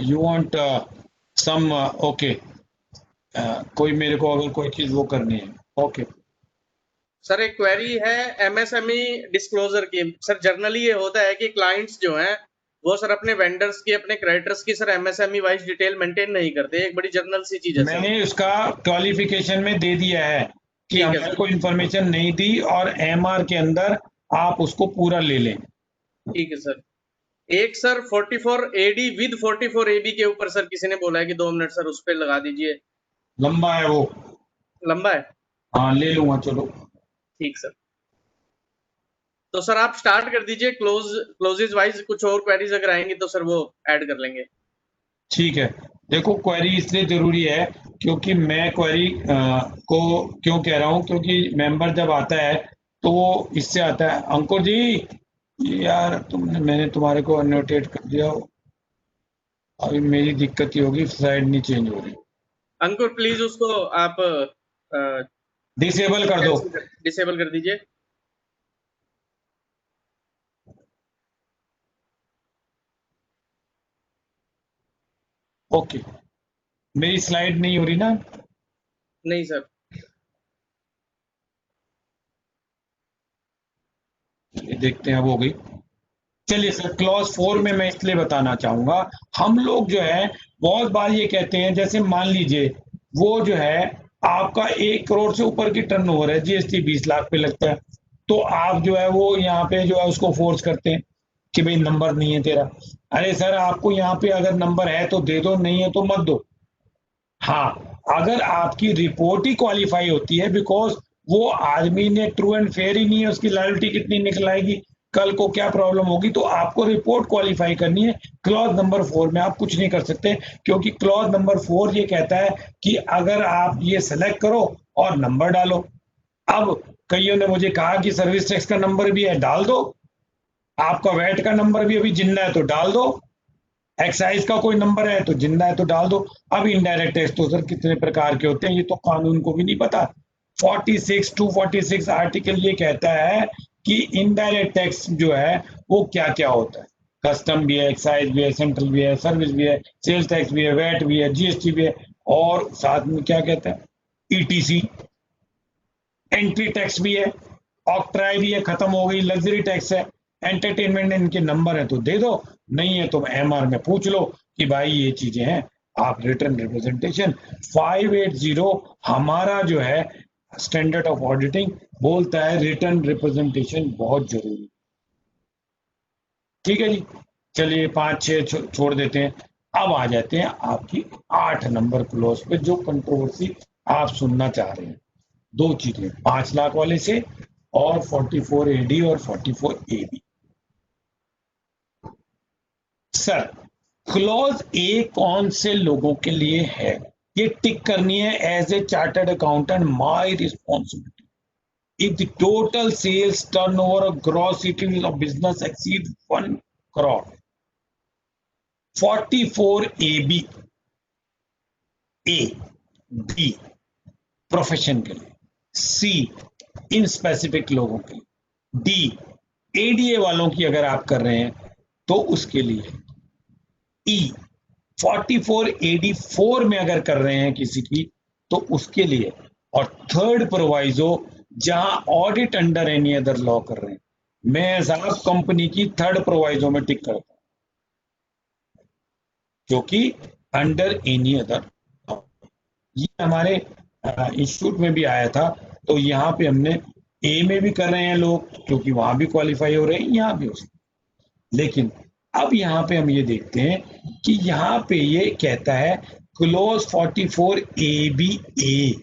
You want some okay. कोई मेरे को अगर कोई चीज वो करनी है, ओके। सर एक क्वेरी है एमएसएमई डिस्क्लोजर की। सर जनरली ये होता है कि क्लाइंट्स जो हैं वो सर अपने वेंडर्स की, अपने क्रेडिटर्स की sir MSME wise detail maintain नहीं करते, एक बड़ी जनरल सी चीज है सर। मैंने उसका क्वालिफिकेशन में दे दिया है कि ठीक है हमारे सर, को इन्फॉर्मेशन नहीं दी और एमआर के अंदर आप उसको पूरा ले लें। ठीक है सर। एक सर 44 एडी विद 44 एबी के ऊपर सर किसी ने बोला है कि 2 मिनट सर उस पे लगा दीजिए। लंबा है वो। लंबा है? हाँ ले लूंगा, चलो। ठीक सर। तो सर आप स्टार्ट कर दीजिए, क्लोजेज वाइज कुछ और क्वेरीज अगर आएंगी तो सर वो ऐड कर लेंगे। ठीक है, देखो क्वेरी इसलिए जरूरी है क्योंकि मैं क्वेरी को क्यों कह रहा हूँ, क्योंकि मेंबर जब आता है तो वो इससे आता है। अंकुर जी यार तुमने, मैंने तुम्हारे को अनोटेट कर दिया, अभी मेरी दिक्कत ही होगी, स्लाइड नहीं चेंज हो रही। अंकुर प्लीज उसको आप डिसेबल कर दो। डिसेबल कर दीजिए। ओके, मेरी स्लाइड नहीं हो रही ना? नहीं सर। ये देखते हैं, अब हो गई। चलिए सर, क्लॉज 4 में मैं इसलिए बताना चाहूंगा, हम लोग जो है बहुत बार ये कहते हैं, जैसे मान लीजिए वो जो है आपका 1 करोड़ से ऊपर की टर्नओवर है, जीएसटी 20 लाख पे लगता है, तो आप जो है वो यहाँ पे जो है उसको फोर्स करते हैं कि भाई नंबर नहीं है तेरा। अरे सर आपको यहाँ पे अगर नंबर है तो दे दो, नहीं है तो मत दो। हाँ, अगर आपकी रिपोर्ट ही क्वालिफाई होती है, बिकॉज वो आदमी ने ट्रू एंड फेयर ही नहीं है, उसकी लॉयल्टी कितनी निकल आएगी, कल को क्या प्रॉब्लम होगी, तो आपको रिपोर्ट क्वालिफाई करनी है। क्लॉज नंबर 4 में आप कुछ नहीं कर सकते, क्योंकि क्लॉज नंबर 4 ये कहता है कि अगर आप ये सेलेक्ट करो और नंबर डालो। अब कईयों ने मुझे कहा कि सर्विस टैक्स का नंबर भी है, डाल दो। आपका वैट का नंबर भी अभी जिंदा है तो डाल दो। एक्साइज का कोई नंबर है तो जिंदा है तो डाल दो। अब इनडायरेक्ट टैक्स तो सर कितने प्रकार के होते हैं ये तो कानून को भी नहीं पता। 46 आर्टिकल ये कहता है कि इनडायरेक्ट टैक्स जो है वो क्या क्या होता है। कस्टम भी है, एक्साइज भी है, सेंट्रल भी है, सर्विस भी है, सेल्स टैक्स भी है, वैट भी है, जीएसटी भी है, और साथ में क्या कहता है ईटीसी, एंट्री टैक्स भी है, ऑक्ट्राई भी है, खत्म हो गई, लग्जरी टैक्स है, एंटरटेनमेंट, इनके नंबर है तो दे दो, नहीं है तो एमआर में पूछ लो कि भाई ये चीजें हैं। आप रिटर्न रिप्रेजेंटेशन 580 हमारा जो है स्टैंडर्ड ऑफ ऑडिटिंग बोलता है रिटर्न रिप्रेजेंटेशन बहुत जरूरी। ठीक है जी, चलिए 5-6 छोड़ देते हैं। अब आ जाते हैं आपकी 8 नंबर क्लोज पे, जो कंट्रोवर्सी आप सुनना चाह रहे हैं। दो चीजें, 5 लाख वाले से और 44 एडी और 44 एबी। सर क्लॉज ए कौन से लोगों के लिए है, ये टिक करनी है। As a chartered accountant my responsibility if the total sales turnover और gross earning of business exceed 1 crore 44 AB A B profession के लिए, सी इन स्पेसिफिक लोगों के लिए, डी एडीए वालों की अगर आप कर रहे हैं तो उसके लिए, ई 44 AD4 में अगर कर रहे हैं किसी की तो उसके लिए, और थर्ड प्रोवाइजो जहां audit under any other law कर रहे हैं, मैं साहब कंपनी की थर्ड प्रोवाइजो में टिक करता हूं क्योंकि अंडर एनी अदर। ये हमारे इंस्टीट्यूट में भी आया था, तो यहाँ पे हमने ए में भी कर रहे हैं लोग क्योंकि वहां भी क्वालिफाई हो रहे हैं, यहाँ भी हो सकते, लेकिन अब यहाँ पे हम ये देखते हैं कि यहाँ पे ये कहता है क्लोज 44 ABA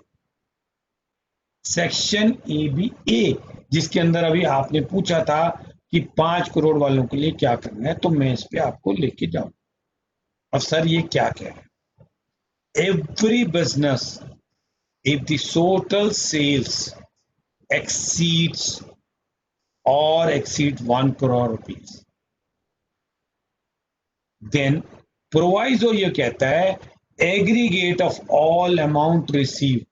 सेक्शन ABA, जिसके अंदर अभी आपने पूछा था कि 5 करोड़ वालों के लिए क्या करना है, तो मैं इस पे आपको लेके जाऊं। अब सर ये क्या कह रहे हैं, every business if the total sales exceeds or exceed 1 crore rupees, then proviso ये कहता है aggregate of all amount received।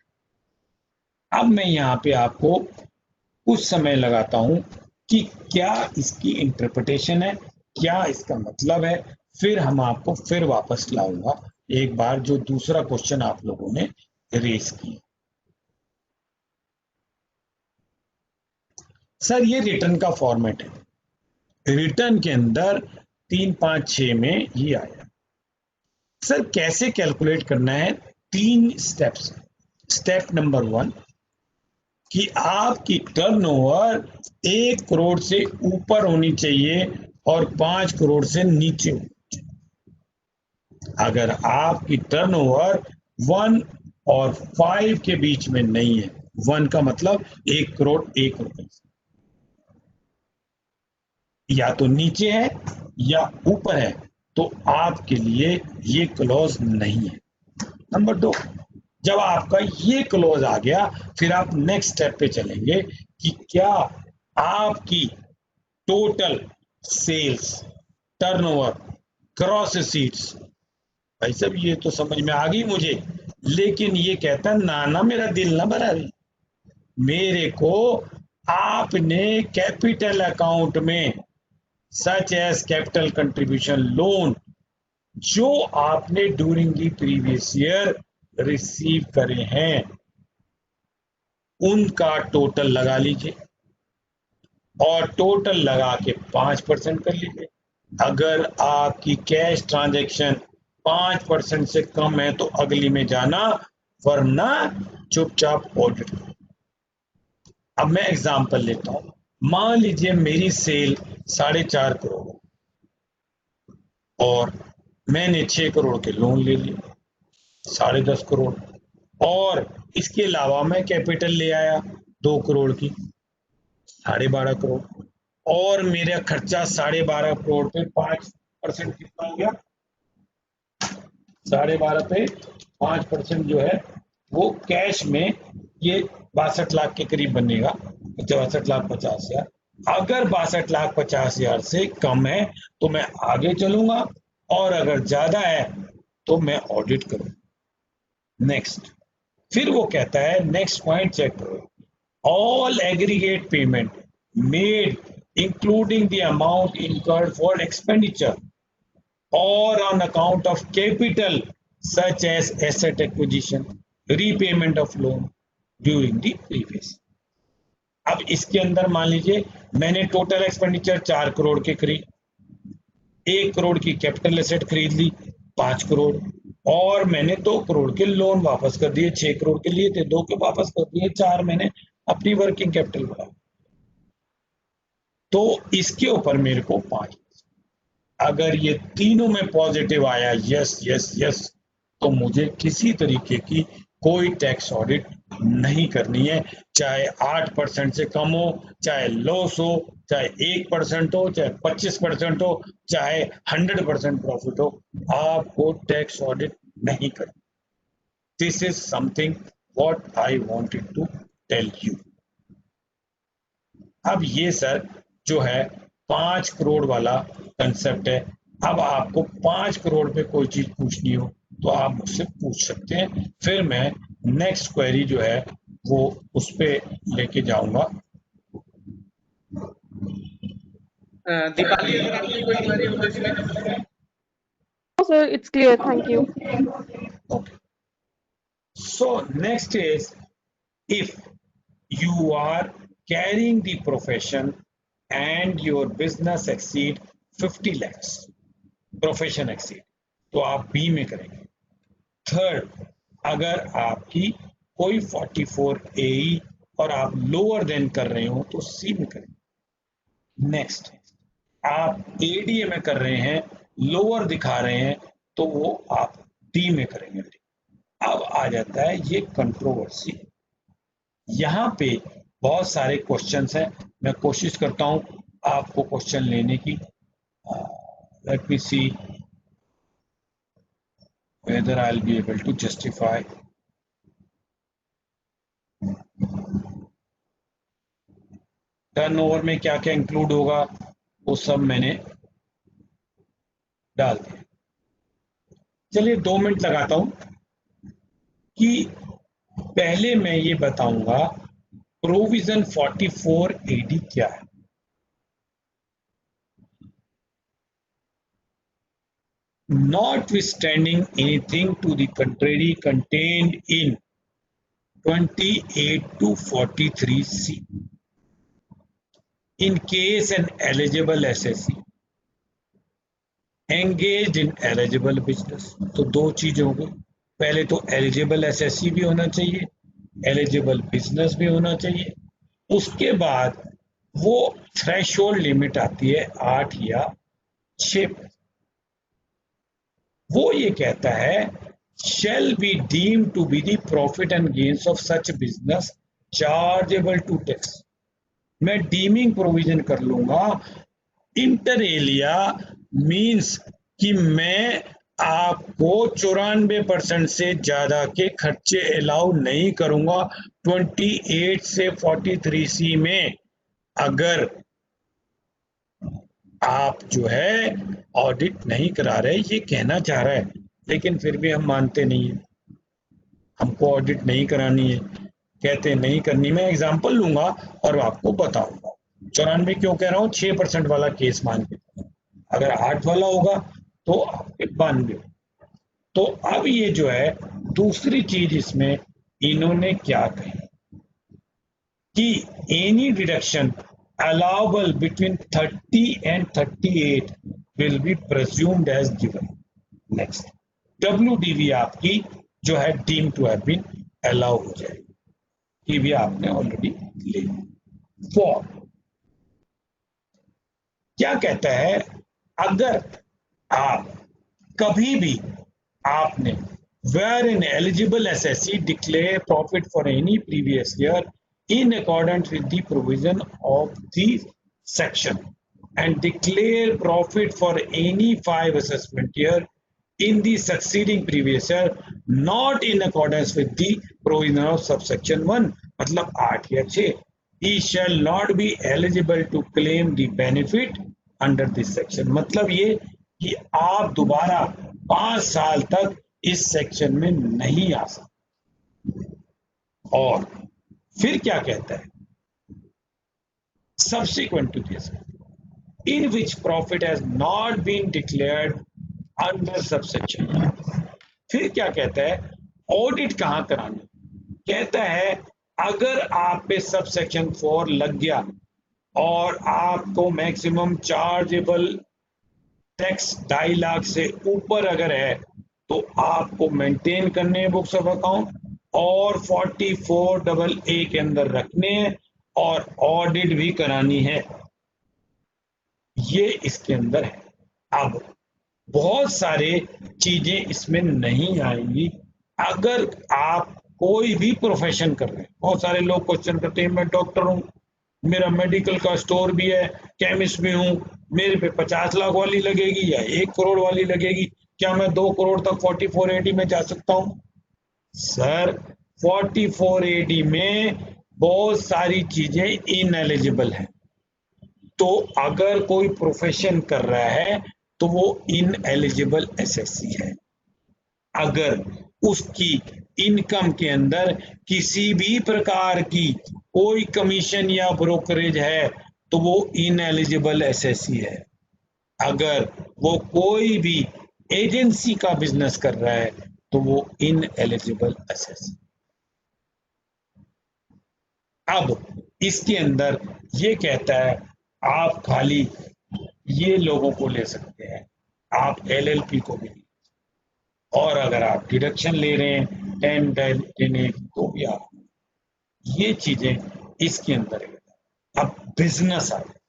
अब मैं यहाँ पे आपको कुछ समय लगाता हूं कि क्या इसकी इंटरप्रिटेशन है, क्या इसका मतलब है, फिर हम आपको फिर वापस लाऊंगा एक बार जो दूसरा क्वेश्चन आप लोगों ने रेस किया। सर ये रिटर्न का फॉर्मेट है, रिटर्न के अंदर 3, 5, 6 में ही आया। सर कैसे कैलकुलेट करना है, 3 स्टेप्स। स्टेप नंबर 1 कि आपकी टर्नओवर 1 करोड़ से ऊपर होनी चाहिए और 5 करोड़ से नीचे होनी चाहिए। अगर आपकी टर्नओवर 1 और 5 के बीच में नहीं है, 1 का मतलब 1 करोड़ 1 रुपए, या तो नीचे है या ऊपर है, तो आपके लिए ये क्लॉज नहीं है। नंबर 2, जब आपका ये क्लॉज आ गया, फिर आप नेक्स्ट स्टेप पे चलेंगे कि क्या आपकी total sales turnover gross receipts, भाई साहब ये तो समझ में आ गई मुझे, लेकिन ये कहता ना ना मेरा दिल ना भरा रही, मेरे को आपने कैपिटल अकाउंट में such as capital contribution loan जो आपने during the previous year receive करे हैं उनका टोटल लगा लीजिए और टोटल लगा के 5% कर लीजिए। अगर आपकी कैश ट्रांजैक्शन 5% से कम है तो अगली में जाना, वरना चुपचाप ऑडिट करो। अब मैं एग्जांपल लेता हूं, मान लीजिए मेरी सेल 4.5 करोड़ और मैंने 6 करोड़ के लोन ले लिए, 10.5 करोड़, और इसके अलावा मैं कैपिटल ले आया 2 करोड़ की, 12.5 करोड़, और मेरा खर्चा 12.5 करोड़ पे 5% कितना हो गया, 12.5 पे 5% जो है वो कैश में ये 62 लाख के करीब बनेगा, 62,50,000। अगर 62,50,000 से कम है तो मैं आगे चलूंगा, और अगर ज्यादा है तो मैं ऑडिट करूं। नेक्स्ट, फिर वो कहता है नेक्स्ट पॉइंट चेक करो, all aggregate payment made including the amount incurred for expenditure और on account of capital such as asset acquisition, repayment of loan during the previous. अब इसके अंदर मान लीजिए मैंने टोटल एक्सपेंडिचर 4 करोड़ के करीब, 1 करोड़ की कैपिटल एसेट खरीद ली 5 करोड़, और मैंने 2 करोड़ के लोन वापस कर दिए, 6 करोड़ के लिए थे 2 के वापस कर दिए, 4 मैंने अपनी वर्किंग कैपिटल बढ़ा, तो इसके ऊपर मेरे को 5। अगर ये तीनों में पॉजिटिव आया यस यस यस, तो मुझे किसी तरीके की कोई टैक्स ऑडिट नहीं करनी है, चाहे 8% से कम हो, चाहे लॉस हो, चाहे 1% हो, चाहे 25% हो, चाहे 100% प्रॉफिट हो, आपको टैक्स ऑडिट नहीं करना। This is something what I wanted to tell you. अब ये सर जो है 5 करोड़ वाला कंसेप्ट है। अब आपको 5 करोड़ पे कोई चीज पूछनी हो तो आप मुझसे पूछ सकते हैं, फिर मैं नेक्स्ट क्वेरी जो है वो उस पे लेके जाऊंगा। दीपाली, अगर आपकी कोई क्वेरी हो तो इसमें। No, sir, it's clear. Thank you. Okay. So next is, if you are carrying the profession and your business exceed 50 lakhs, profession exceed, तो आप बी में करेंगे। थर्ड, अगर आपकी कोई 44 AE और आप लोअर देन कर रहे हो तो सी में करेंगे। नेक्स्ट, आप एडीए में कर रहे हैं, लोअर दिखा रहे हैं तो वो आप डी में करेंगे। अब आ जाता है ये कंट्रोवर्सी। यहाँ पे बहुत सारे क्वेश्चंस हैं, मैं कोशिश करता हूं आपको क्वेश्चन लेने की। Let me see whether I'll be able to justify. Turnover में क्या क्या इंक्लूड होगा वो सब मैंने डाल दिया। चलिए 2 मिनट लगाता हूं कि पहले मैं ये बताऊंगा प्रोविजन 44 AD क्या है। Notwithstanding anything to the contrary contained in 28 to 43C, in case an eligible assessee engaged in eligible business, तो 2 चीजें हो गई। पहले तो एलिजिबल एसएससी भी होना चाहिए, एलिजिबल बिजनेस भी होना चाहिए। उसके बाद वो थ्रेशोल्ड लिमिट आती है 8 या 6। वो ये कहता है shall be deemed to be the profit and gains of such business chargeable to tax। मैं डीमिंग प्रोविजन कर लूंगा। इंटर एलिया मीन्स कि मैं आपको 94% से ज्यादा के खर्चे अलाउ नहीं करूंगा 28 से 43C में। अगर आप जो है ऑडिट नहीं करा रहे, ये कहना चाह रहा है, लेकिन फिर भी हम मानते नहीं है, हमको ऑडिट नहीं करानी है, कहते नहीं करनी। मैं एग्जांपल लूंगा और आपको बताऊंगा। 94 क्यों कह रहा हूं, 6% वाला केस मान के, अगर 8 वाला होगा तो आपके 92। तो अब ये जो है दूसरी चीज इसमें इन्होंने क्या कही कि any deduction allowable between 30 and 38 will be presumed as given। Next, WDV आपकी जो है deemed to have been allow हो जाएगी, ये भी आपने ऑलरेडी ले ली। फॉर क्या कहता है, अगर आप कभी भी आपने where an eligible assessee declare profit for any previous year in accordance with the provision of the section and declare profit for any 5 assessment year in the succeeding previous year not in accordance with the provision of subsection 1, मतलब 8 या 6, he shall not be eligible to claim the benefit under this section। मतलब ये कि आप दोबारा 5 साल तक इस सेक्शन में नहीं आ सकते। और फिर क्या कहता है, subsequent to this in which profit has not been declared under subsection। फिर क्या कहता है, ऑडिट कहां करानी, कहता है अगर आप पे सबसेक्शन 4 लग गया और आपको मैक्सिमम चार्जेबल टैक्स 2.5 लाख से ऊपर अगर है तो आपको मेंटेन करने हैं बुक्स ऑफ अकाउंट और 44AA के अंदर रखने हैं और ऑडिट भी करानी है। ये इसके अंदर है। अब बहुत सारे चीजें इसमें नहीं आएंगी अगर आप कोई भी प्रोफेशन कर रहे हैं। बहुत सारे लोग क्वेश्चन करते हैं, मैं डॉक्टर हूं, मेरा मेडिकल का स्टोर भी है, केमिस्ट भी हूं, मेरे पे 50 लाख वाली लगेगी या 1 करोड़ वाली लगेगी? क्या मैं 2 करोड़ तक 4480 में जा सकता हूं? सर 4480 में बहुत सारी चीजें इनएलिजिबल हैं। तो अगर कोई प्रोफेशन कर रहा है तो वो इनएलिजिबल एसएससी है। अगर उसकी इनकम के अंदर किसी भी प्रकार की कोई कमीशन या ब्रोकरेज है तो वो इनएलिजिबल एसएससी है। अगर वो कोई भी एजेंसी का बिजनेस कर रहा है तो वो इनएलिजिबल एसएससी। अब इसके अंदर ये कहता है आप खाली ये लोगों को ले सकते हैं, आप एलएलपी को भी, और अगर आप डिडक्शन ले रहे हैं 10 तो भी आप, ये चीजें इसके अंदर है। अब बिजनेस आ गया,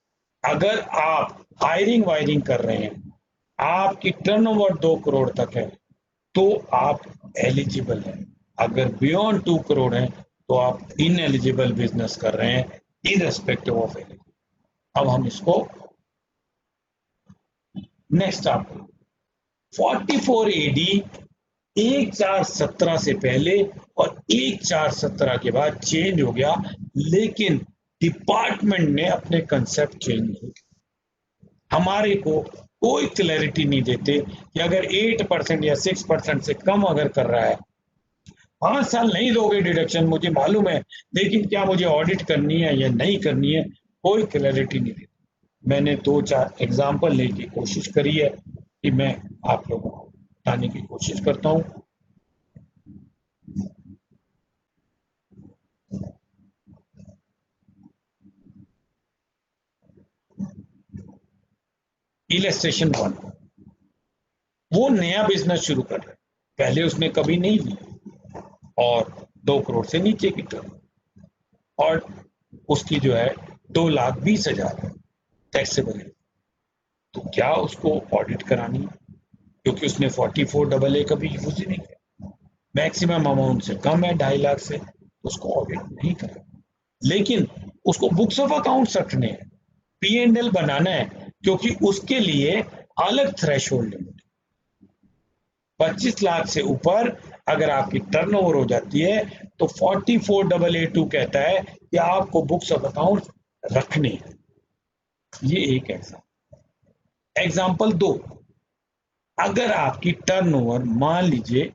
अगर आप हायरिंग वायरिंग कर रहे हैं, आपकी टर्नओवर 2 करोड़ तक है तो आप एलिजिबल हैं। अगर बियॉन्ड 2 करोड़ है तो आप इनएलिजिबल बिजनेस कर रहे हैं इररेस्पेक्टिव ऑफ एलिजिबल। अब हम इसको नेक्स्ट आप 44AD 1417 से पहले और 1417 के बाद चेंज हो गया, लेकिन डिपार्टमेंट ने अपने कंसेप्ट चेंज नहीं किया। हमारे को कोई क्लैरिटी नहीं देते कि अगर 8% या 6% से कम अगर कर रहा है, 5 साल नहीं दोगे डिडक्शन, मुझे मालूम है, लेकिन क्या मुझे ऑडिट करनी है या नहीं करनी है, कोई क्लैरिटी नहीं देती। मैंने 2-4 एग्जाम्पल लेने की कोशिश करी है कि मैं आप लोगों को बताने की कोशिश करता हूं। इलस्ट्रेशन 1, वो नया बिजनेस शुरू कर रहा है, पहले उसने कभी नहीं ली और 2 करोड़ से नीचे की टर्न, और उसकी जो है 2,20,000 टैक्सेबल है, तो क्या उसको ऑडिट करानी है? क्योंकि उसने 44AA कभी यूज ही नहीं किया, मैक्सिमम अमाउंट से कम है 2.5 लाख से, उसको ऑडिट नहीं करना। लेकिन उसको बुक्स ऑफ अकाउंट्स रखने हैं, P&L बनाना है, क्योंकि उसके लिए अलग थ्रेशोल्ड लिमिट 25 लाख से ऊपर अगर आपकी टर्नओवर हो जाती है तो 44AA2 कहता है कि आपको बुक्स ऑफ अकाउंट रखने हैं। ये एक एग्जाम्पल 2, अगर आपकी टर्नओवर मान लीजिए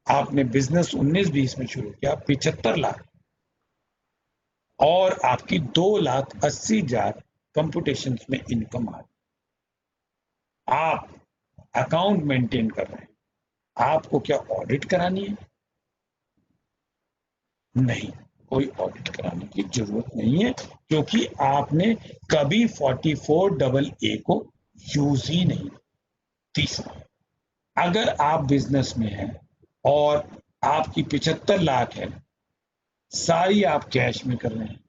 आपने बिजनेस 19-20 में शुरू किया 75 लाख और आपकी 2,80,000 कंप्यूटेशन में इनकम आ रही, आप अकाउंट मेंटेन कर रहे हैं, आपको क्या ऑडिट करानी है? नहीं, कोई ऑडिट कराने की जरूरत नहीं है, क्योंकि आपने कभी 44AA को यूज ही नहीं। तीसरा, अगर आप बिजनेस में हैं और आपकी 75 लाख है, सारी आप कैश में कर रहे हैं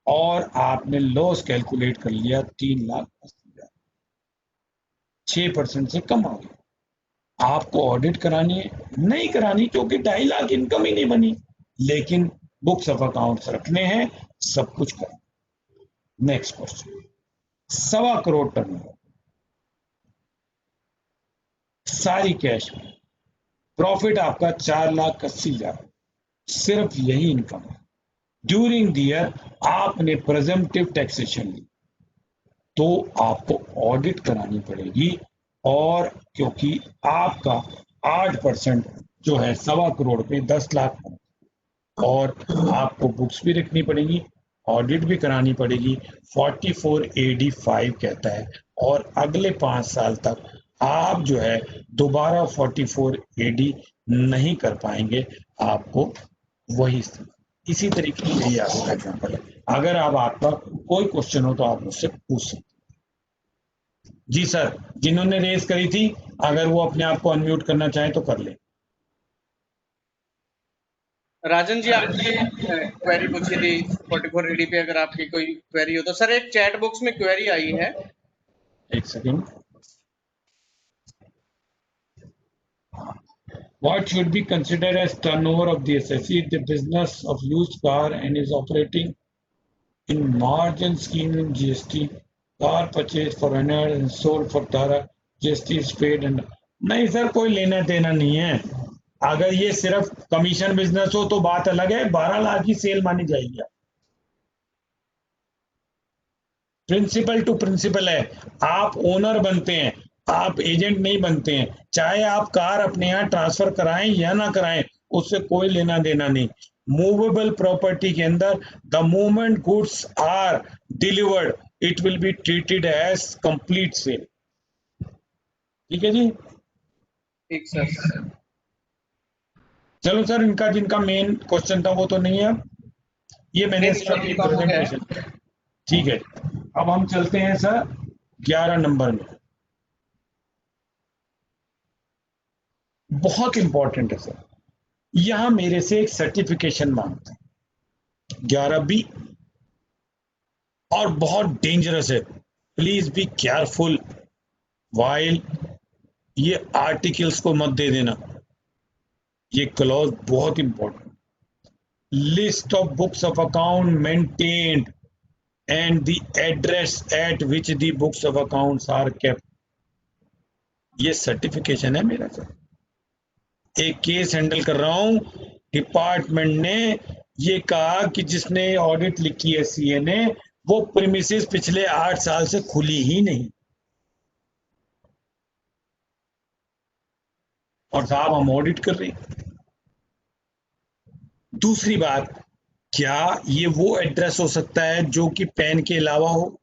और आपने लॉस कैलकुलेट कर लिया 3,80,000, 6% से कम आ गया, आपको ऑडिट करानी है? नहीं करानी, क्योंकि 2.5 लाख इनकम ही नहीं बनी, लेकिन बुक्स ऑफ अकाउंट्स रखने हैं, सब कुछ करना। नेक्स्ट क्वेश्चन, 1.25 करोड़ टर्नओवर, सारी कैश में, प्रॉफिट आपका 4,80,000, सिर्फ यही इनकम है। ड्यूरिंग द ईयर आपने प्रेजेंटिव टैक्सेशन ली तो आपको ऑडिट करानी पड़ेगी, और क्योंकि आपका 8% जो है 1.25 करोड़ पे 10 लाख, और आपको बुक्स भी रखनी पड़ेगी, ऑडिट भी करानी पड़ेगी। 44AD5 कहता है, और अगले 5 साल तक आप जो है दोबारा 44AD नहीं कर पाएंगे, आपको वही इसी तरीके से यही आपका एग्जाम्पल है। अगर आप आपका कोई क्वेश्चन हो तो आप मुझसे पूछ सकते। जी सर, जिन्होंने रेस करी थी अगर वो अपने आप को अनम्यूट करना चाहें तो कर ले। राजन जी, आपने क्वेरी पूछी थी 44AD पे, अगर आपकी कोई क्वेरी हो तो। सर एक चैट बॉक्स में क्वेरी आई है, एक second. What should be considered as turnover of the assessee if the business of used car and is operating in margin scheme in GST, car purchase for 100 and sold for 12, GST is paid and नहीं sir, कोई लेना देना नहीं है। अगर ये सिर्फ commission business हो तो बात अलग है, 12 लाख की सेल मानी जाएगी। प्रिंसिपल टू प्रिंसिपल है, आप ओनर बनते हैं, आप एजेंट नहीं बनते हैं। चाहे आप कार अपने यहाँ ट्रांसफर कराएं या ना कराएं, उससे कोई लेना देना नहीं। मूवेबल प्रॉपर्टी के अंदर the moment goods are delivered it will be treated as complete sale. ठीक है जी, ठीक सर। चलो सर, इनका जिनका मेन क्वेश्चन था वो तो नहीं है, ये मैंने नहीं, अपनी काम हो गया है। प्रेजेंटेशन। ठीक है, अब हम चलते हैं सर 11 नंबर में। बहुत इंपॉर्टेंट है सर, यहां मेरे से एक सर्टिफिकेशन मांगते हैं 11B, और बहुत डेंजरस है। प्लीज बी केयरफुल वाइल ये आर्टिकल्स को मत दे देना, ये क्लॉज बहुत important. List of books of account maintained and the address at which the books of accounts are kept, ये सर्टिफिकेशन है मेरा सर। एक केस हैंडल कर रहा हूं, डिपार्टमेंट ने ये कहा कि जिसने ऑडिट लिखी है सीए ने, वो प्रीमिसेस पिछले 8 साल से खुली ही नहीं। और साहब हम ऑडिट कर रहे हैं। दूसरी बात, क्या ये वो एड्रेस हो सकता है जो कि पैन के अलावा हो?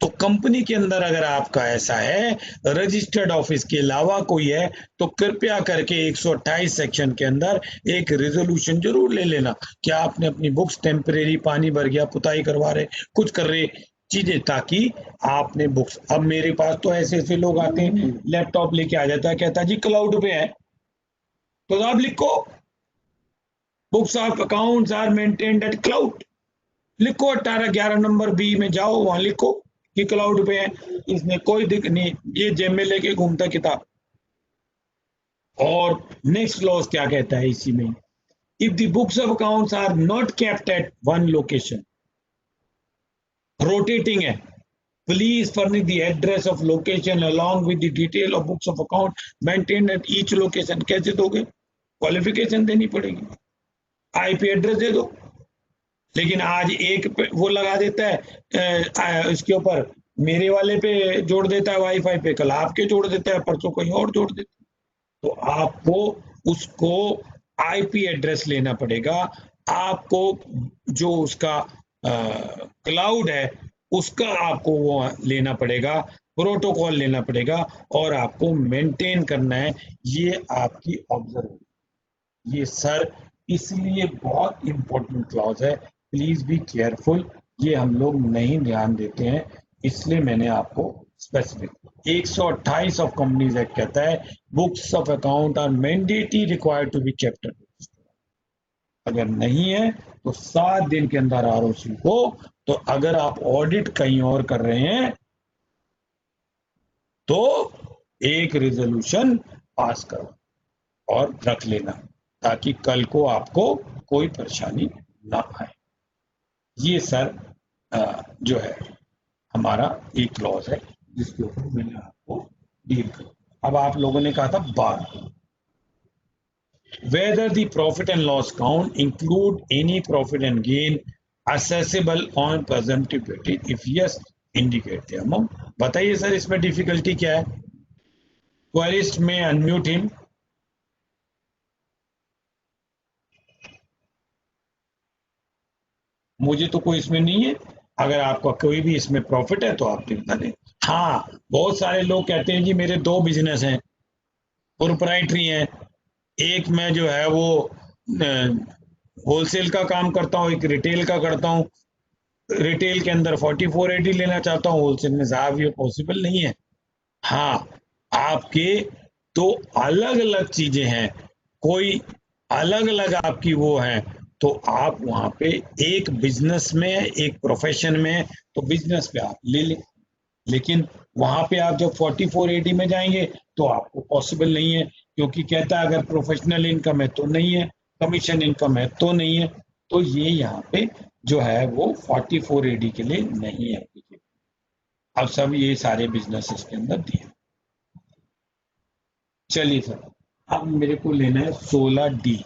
तो कंपनी के अंदर अगर आपका ऐसा है, रजिस्टर्ड ऑफिस के अलावा कोई है, तो कृपया करके 128 सेक्शन के अंदर एक रेजोल्यूशन जरूर ले लेना कि आपने अपनी बुक्स टेम्परेरी, पानी भर गया, पुताई करवा रहे, कुछ कर रहे चीजें, ताकि आपने बुक्स। अब मेरे पास तो ऐसे लोग आते हैं, लैपटॉप लेके आ जाता है, कहता है जी क्लाउड पे है, तो आप लिखो books of accounts are maintained at cloud, लिखो 18-11 नंबर बी में जाओ, वहां लिखो कि क्लाउड पे है। इसमें कोई दिक्कत नहीं, ये जेब में लेके घूमता किताब। और नेक्स्ट क्लॉज क्या कहता है इसी में, if the books of accounts are not kept at one location, rotating है, please furnish the address of location along with the detail of books of account maintained at each location. कैसे दोगे? Qualification देनी पड़ेगी, IP address दे दो। लेकिन आज एक वो लगा देता है इसके ऊपर, मेरे वाले पे जोड़ देता है वाईफाई पे, कल आपके जोड़ देता है, परसों कहीं और जोड़ देता है। तो आपको उसको आईपी एड्रेस लेना पड़ेगा, आपको जो उसका क्लाउड है उसका आपको वो लेना पड़ेगा, प्रोटोकॉल लेना पड़ेगा, और आपको मेंटेन करना है। ये आपकी ऑब्जर्व, ये सर इसलिए बहुत इंपॉर्टेंट क्लॉज है, प्लीज बी केयरफुल। ये हम लोग नहीं ध्यान देते हैं, इसलिए मैंने आपको स्पेसिफिक 128 ऑफ कंपनीज एक्ट कहता है books of account are mandatory required to be kept. अगर नहीं है तो 7 दिन के अंदर आरओसी को, तो अगर आप ऑडिट कहीं और कर रहे हैं तो एक रेजोल्यूशन पास करो और रख लेना, ताकि कल को आपको कोई परेशानी ना आए। ये सर जो है हमारा एक क्लॉज है जिसके ऊपर मैंने आपको डील कर। अब आप लोगों ने कहा था 12, whether the profit and loss count include any profit and gain assessable on presumptive basis, if yes indicate the amount। बताइए सर इसमें डिफिकल्टी क्या है? क्वेरिस्ट में अनम्यूट हिम। मुझे तो कोई इसमें नहीं है, अगर आपका कोई भी इसमें प्रॉफिट है तो आप चिंता नहीं। हाँ, बहुत सारे लोग कहते हैं जी मेरे 2 बिजनेस हैं, प्रोप्राइटरी हैं, एक मैं जो है वो होलसेल का काम करता हूँ, एक रिटेल का करता हूँ। रिटेल के अंदर 4480 लेना चाहता हूँ, होलसेल में साहब ये पॉसिबल नहीं है। हाँ, आपके 2 अलग अलग चीजें हैं, कोई अलग अलग आपकी वो है, तो आप वहां पे एक बिजनेस में, एक प्रोफेशन में, तो बिजनेस पे आप ले लें। लेकिन वहां पे आप जब 4480 में जाएंगे तो आपको पॉसिबल नहीं है, क्योंकि कहता है अगर प्रोफेशनल इनकम है तो नहीं है, कमीशन इनकम है तो नहीं है। तो ये यहाँ पे जो है वो 44 AD के लिए नहीं है। अब सब ये सारे बिजनेस इसके अंदर दिए। चलिए सर, अब मेरे को लेना है 16D।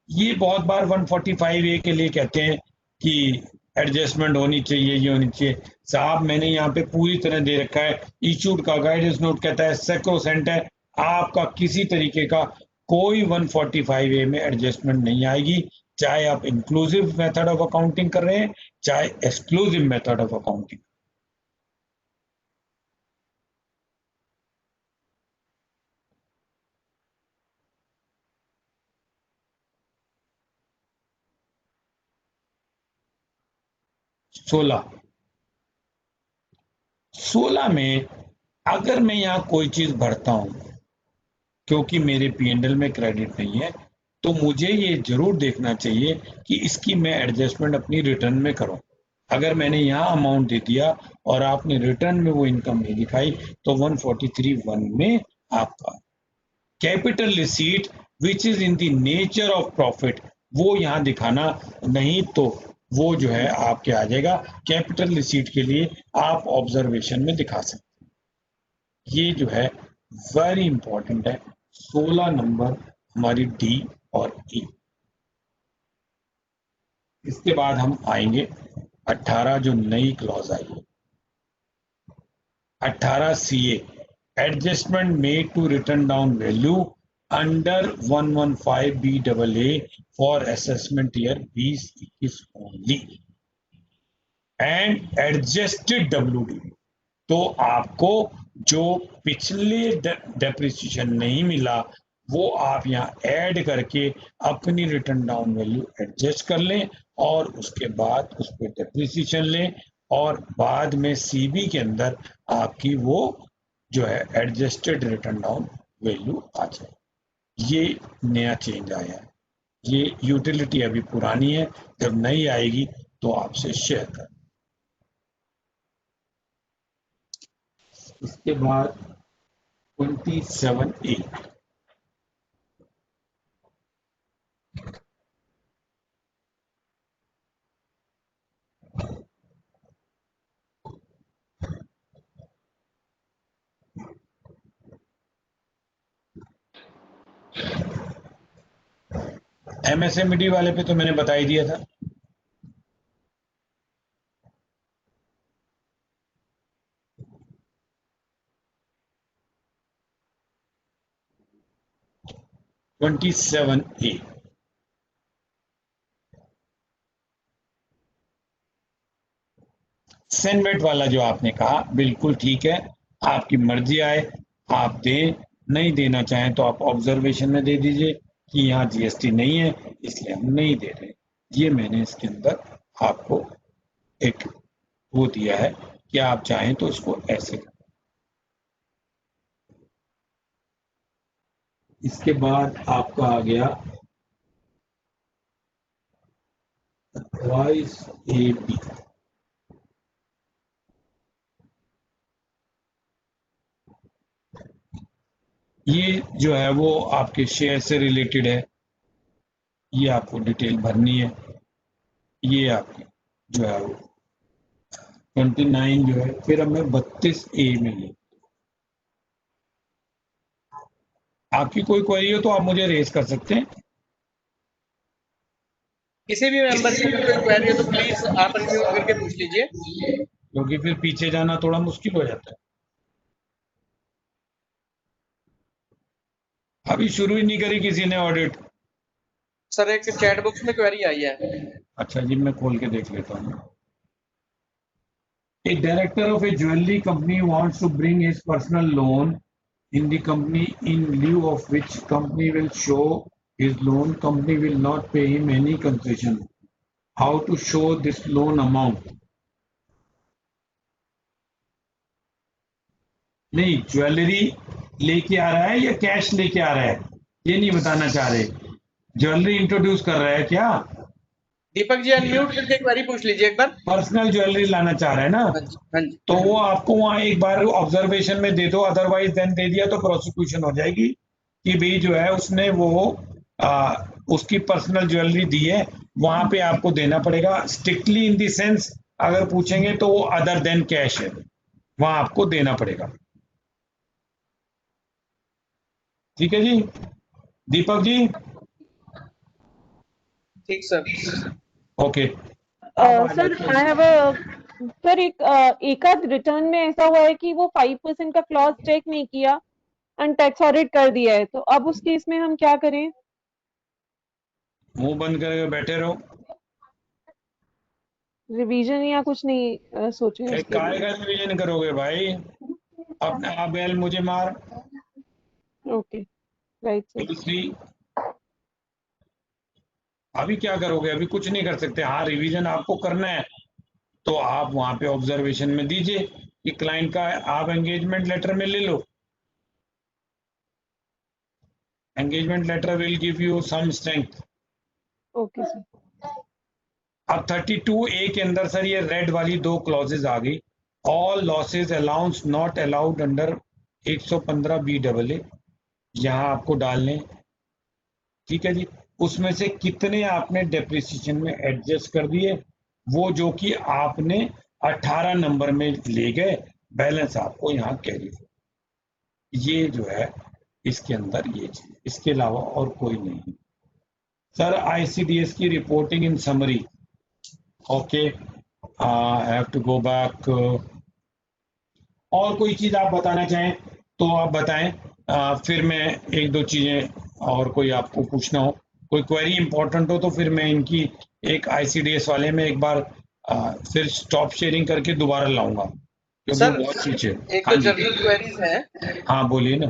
ये बहुत बार 145A के लिए कहते हैं कि एडजस्टमेंट होनी चाहिए, ये होनी चाहिए। साहब मैंने यहाँ पे पूरी तरह दे रखा है, इशूड का गाइडेंस नोट कहता है सैक्रोसेंट है, आपका किसी तरीके का कोई 145A में एडजस्टमेंट नहीं आएगी, चाहे आप इंक्लूसिव मेथड ऑफ अकाउंटिंग कर रहे हैं, चाहे एक्सक्लूसिव मेथड ऑफ अकाउंटिंग। सोलह में अगर मैं यहाँ कोई चीज भरता हूं क्योंकि मेरे P&L में क्रेडिट नहीं है, तो मुझे ये जरूर देखना चाहिए कि इसकी मैं एडजस्टमेंट अपनी रिटर्न में करूं। अगर मैंने यहाँ अमाउंट दे दिया और आपने रिटर्न में वो इनकम नहीं दिखाई, तो 143(1) में आपका capital receipt which is in the nature of profit वो यहाँ दिखाना, नहीं तो वो जो है आपके आ जाएगा। कैपिटल रिसीट के लिए आप ऑब्जर्वेशन में दिखा सकते हैं। ये जो है वेरी इंपॉर्टेंट है। 16 नंबर हमारी D और E। इसके बाद हम आएंगे 18 जो नई क्लॉज आई है, 18 CA adjustment made to return down value under 115 BAA for assessment year 2021 only and adjusted WD। तो आपको जो पिछले डेप्रिसिएशन नहीं मिला वो आप यहाँ ऐड करके अपनी रिटर्न डाउन वैल्यू एडजस्ट कर लें और उसके बाद उस पर डेप्रिसिएशन लें और बाद में CB के अंदर आपकी वो जो है एडजस्टेड रिटर्न डाउन वैल्यू आ जाए। ये नया चेंज आया है। ये यूटिलिटी अभी पुरानी है, जब नई आएगी तो आपसे शेयर कर। इसके बाद 27A MSMED वाले पे तो मैंने बता ही दिया था। (27A) सेनवेट वाला जो आपने कहा बिल्कुल ठीक है, आपकी मर्जी आए आप दें, नहीं देना चाहें तो आप ऑब्जर्वेशन में दे दीजिए कि यहाँ GST नहीं है इसलिए हम नहीं दे रहे। ये मैंने इसके अंदर आपको एक वो दिया है कि आप चाहें तो इसको ऐसे करें। इसके बाद आपका आ गया 22AB। ये जो है वो आपके शेयर से रिलेटेड है, ये आपको डिटेल भरनी है। ये आपकी जो है वो 29 जो है, फिर हमें 32A में ले। आपकी कोई क्वेरी हो तो आप मुझे रेज कर सकते हैं। किसी भी मेंबर की कोई क्वेरी हो तो प्लीज आप अनम्यूट करके पूछ लीजिए, क्योंकि फिर पीछे जाना थोड़ा मुश्किल हो जाता है। अभी शुरू ही नहीं करी किसी ने ऑडिट। सर एक चैट बॉक्स में क्वेरी आई है। अच्छा जी, मैं खोल के देख लेता हूँ। A director of a jewelry company wants to bring his personal loan in the company, in lieu of which company will show his loan. Company will not pay him any concession. How to show this loan amount? नहीं, jewellery लेके आ रहा है या cash लेके आ रहा है ये नहीं बताना चाह रहे। ज्वेलरी इंट्रोड्यूस कर रहा है क्या? दीपक जी अनम्यूट करके क्वेरी पूछ लीजिए एक बार। पर्सनल ज्वेलरी लाना चाह रहा है ना? हाँ जी। तो वो आपको वहां एक बार ऑब्जर्वेशन में दे दो, अदरवाइज देन दे दिया तो प्रोसिक्यूशन हो जाएगी। कि भी जो है उसने वो उसकी पर्सनल ज्वेलरी दी है, वहां पे आपको देना पड़ेगा। स्ट्रिक्टली इन द सेंस अगर पूछेंगे तो वो अदर देन कैश है, वहां आपको देना पड़ेगा। ठीक है जी, दीपक जी। ठीक सर। ओके, अब आ सर जाते आई हैं। हैव अ सर एक आध रिटर्न में ऐसा हुआ है कि वो 5% का क्लॉज चेक नहीं किया एंड टैक्स ऑडिट कर दिया है, तो अब उस केस में हम क्या करें? मुंह बंद करके बैठे रहो। रिवीजन या कुछ नहीं सोचे एक उसके काय लिए? का रिवीजन करोगे भाई, अपने आप बैल मुझे मार। Okay, right sir. दूसरी, अभी क्या करोगे? अभी कुछ नहीं कर सकते। हाँ, रिवीजन आपको करना है तो आप वहां पे ऑब्जर्वेशन में दीजिए कि क्लाइंट का आप एंगेजमेंट लेटर में ले लो। Engagement letter will give you some strength. Okay sir. अब 32A के अंदर सर ये रेड वाली दो क्लॉजेज आ गई। All losses allowance not allowed under 115BAA, यहाँ आपको डालने। ठीक है जी, उसमें से कितने आपने डेप्रिसिएशन में एडजस्ट कर दिए, वो जो कि आपने 18 नंबर में ले गए, बैलेंस आपको यहाँ कैरी। ये जो है इसके अंदर ये चीज, इसके अलावा और कोई नहीं। सर ICDS की reporting in summary. Okay, I have to go back. और कोई चीज आप बताना चाहें तो आप बताएं, फिर मैं एक दो चीजें और कोई आपको पूछना हो, कोई क्वेरी इंपॉर्टेंट हो तो फिर मैं इनकी एक ICDS वाले में एक बार फिर स्टॉप शेयरिंग करके दोबारा लाऊंगा, क्योंकि सर बहुत पीछे। एक हाँ तो जी, जनरल क्वेरीज हैं। हाँ बोलिए ना।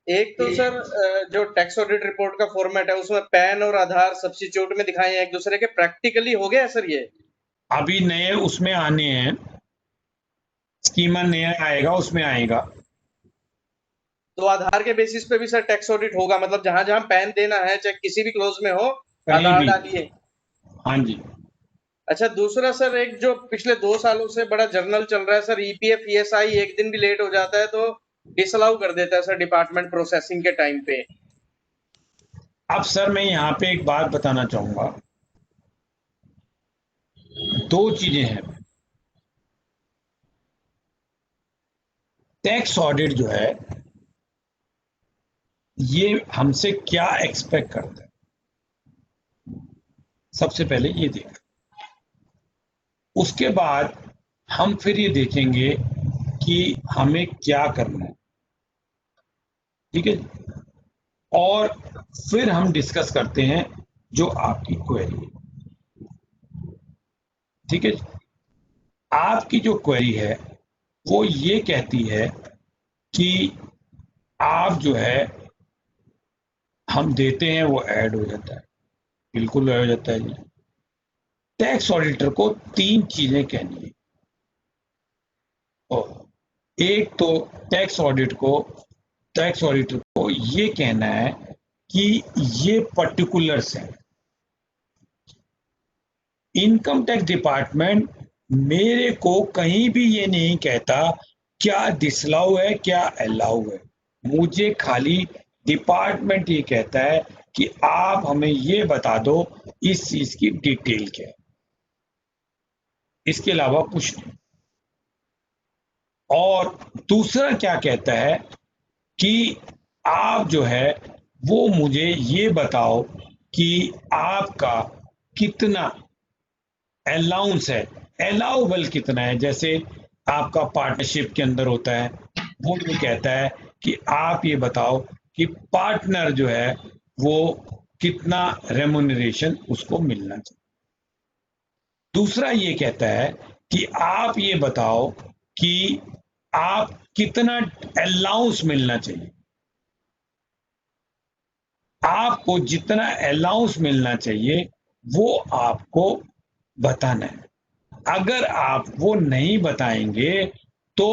एक तो सर जो टैक्स ऑडिट रिपोर्ट का फॉर्मेट है उसमें पैन और आधार सब्स्टिट्यूट में दिखाए हैं एक दूसरे के, प्रैक्टिकली हो गया है सर ये? अभी नए उसमें आने हैं, स्कीमा नया आएगा उसमें आएगा। तो आधार के बेसिस पे भी सर टैक्स ऑडिट होगा, मतलब जहां जहां पैन देना है चाहे किसी भी क्लोज में हो, कहीं आधार भी। डालिए। हाँ जी। अच्छा, दूसरा सर एक जो पिछले 2 सालों से बड़ा जर्नल चल रहा है सर, EPF ESI एक दिन भी लेट हो जाता है तो डिसअलाउ कर देता है सर डिपार्टमेंट प्रोसेसिंग के टाइम पे। अब सर मैं यहाँ पे एक बात बताना चाहूंगा, दो चीजें हैं। टैक्स ऑडिट जो है ये हमसे क्या एक्सपेक्ट करता है, सबसे पहले ये देख, उसके बाद हम फिर ये देखेंगे कि हमें क्या करना है। ठीक है, और फिर हम डिस्कस करते हैं जो आपकी क्वेरी है। ठीक है, आपकी जो क्वेरी है वो ये कहती है कि आप जो है हम देते हैं वो ऐड हो जाता है। बिल्कुल ऐड हो जाता है जी। टैक्स ऑडिटर को तीन चीजें कहनी है, और एक तो टैक्स ऑडिटर को ये कहना है कि ये पर्टिकुलर्स हैं। इनकम टैक्स डिपार्टमेंट मेरे को कहीं भी ये नहीं कहता क्या डिसलाउ है क्या अलाउ है, मुझे खाली डिपार्टमेंट ये कहता है कि आप हमें ये बता दो इस चीज की डिटेल क्या है, इसके अलावा कुछ नहीं। और दूसरा क्या कहता है कि आप जो है वो मुझे ये बताओ कि आपका कितना अलाउंस है, अलाउबल कितना है। जैसे आपका पार्टनरशिप के अंदर होता है, वो ये कहता है कि आप ये बताओ कि पार्टनर जो है वो कितना रेमुनरेशन उसको मिलना चाहिए। दूसरा ये कहता है कि आप ये बताओ कि आप कितना अलाउंस मिलना चाहिए, आपको जितना अलाउंस मिलना चाहिए वो आपको बताना है। अगर आप वो नहीं बताएंगे तो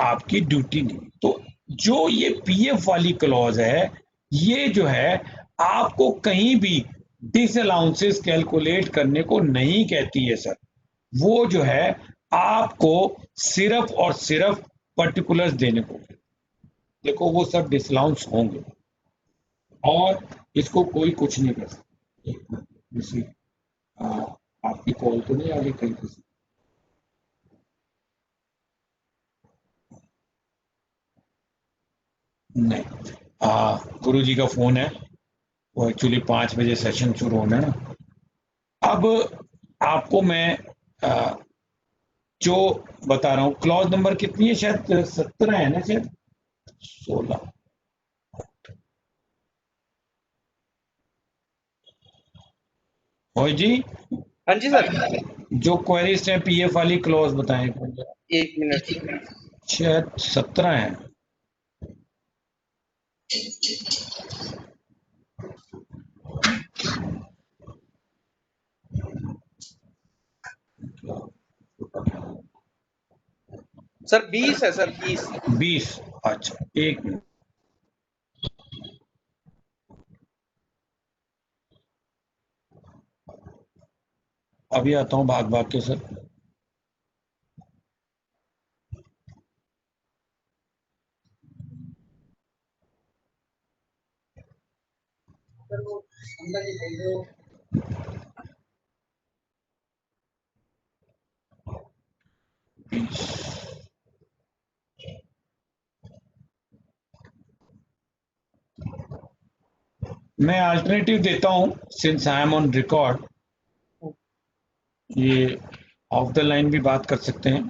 आपकी ड्यूटी नहीं। तो जो ये PF वाली क्लॉज है ये जो है आपको कहीं भी डिसअलाउंसेस कैलकुलेट करने को नहीं कहती है सर, वो जो है आपको सिर्फ और सिर्फ पर्टिकुलर्स देने को। देखो वो सब डिसअलाउंस होंगे, और इसको कोई कुछ नहीं कर सकता। एक मिनट, किसी आपकी कॉल तो नहीं आ रही कहीं किसी? नहीं, गुरु जी का फोन है, वो एक्चुअली 5 बजे सेशन शुरू होना है ना। अब आपको मैं जो बता रहा हूँ, क्लॉज नंबर कितनी है, शायद 17 है ना, शायद 16। जी, हाँ जी सर, जो क्वेरीज है पीएफ वाली क्लॉज बताएं। 1 मिनट। शायद 17 है। सर 20 है सर, 20। 20, अच्छा एक मिनट। अभी आता हूँ भाग भाग के सर। मैं अल्टरनेटिव देता हूँ, since I am on record. ये ऑफ द लाइन भी बात कर सकते हैं।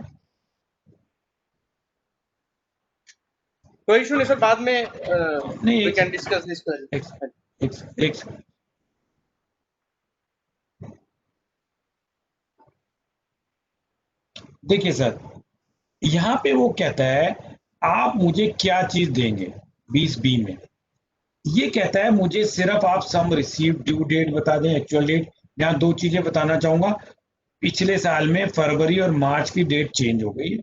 कोई इशू नहीं सर, बाद में नहीं, वी कैन डिस्कस दिस एक, क्वेरी। एक, देखिए सर, यहाँ पे वो कहता है आप मुझे क्या चीज देंगे 20B में। ये कहता है मुझे सिर्फ आप सम रिसीव ड्यू डेट बता दें, एक्चुअल डेट। यहाँ 2 चीजें बताना चाहूंगा। पिछले साल में फरवरी और मार्च की डेट चेंज हो गई,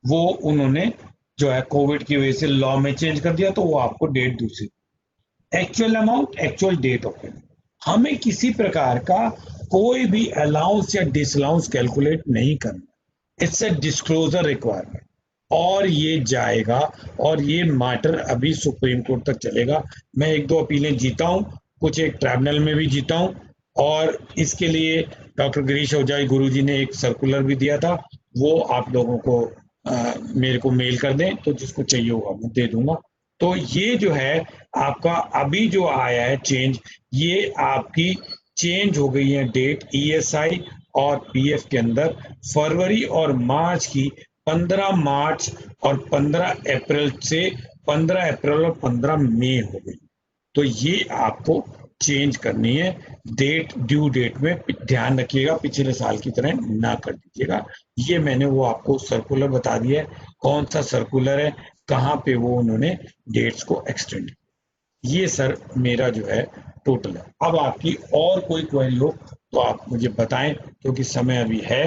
वो उन्होंने जो है कोविड की वजह से लॉ में चेंज कर दिया, तो वो आपको डेट दूसरी। Actual amount, actual date of payment. हमें किसी प्रकार का कोई भी अलाउंस या डिसअलाउंस कैलकुलेट नहीं करना। इट्स अ डिस्क्लोजर रिक्वायरमेंट, और ये जाएगा, और ये मैटर अभी सुप्रीम कोर्ट तक चलेगा। मैं 1-2 अपीलें जीता हूँ, कुछ एक ट्राइब्यूनल में भी जीता हूँ, और इसके लिए डॉक्टर गिरीश ओझा गुरु जी ने एक सर्कुलर भी दिया था, वो आप लोगों को मेरे को मेल कर दें, तो जिसको चाहिए होगा मैं दे दूंगा। तो ये जो है आपका अभी जो आया है चेंज, ये आपकी चेंज हो गई है डेट ईएसआई और पीएफ के अंदर। फरवरी और मार्च की 15 मार्च और 15 अप्रैल से 15 अप्रैल और 15 मई हो गई। तो ये आपको चेंज करनी है डेट, ड्यू डेट में ध्यान रखिएगा, पिछले साल की तरह ना कर दीजिएगा। ये मैंने वो आपको सर्कुलर बता दिया है, कौन सा सर्कुलर है, कहाँ पे वो उन्होंने डेट्स को एक्सटेंड। ये सर मेरा जो है टोटल है। अब आपकी और कोई क्वेरी हो तो आप मुझे बताएं, क्योंकि समय अभी है।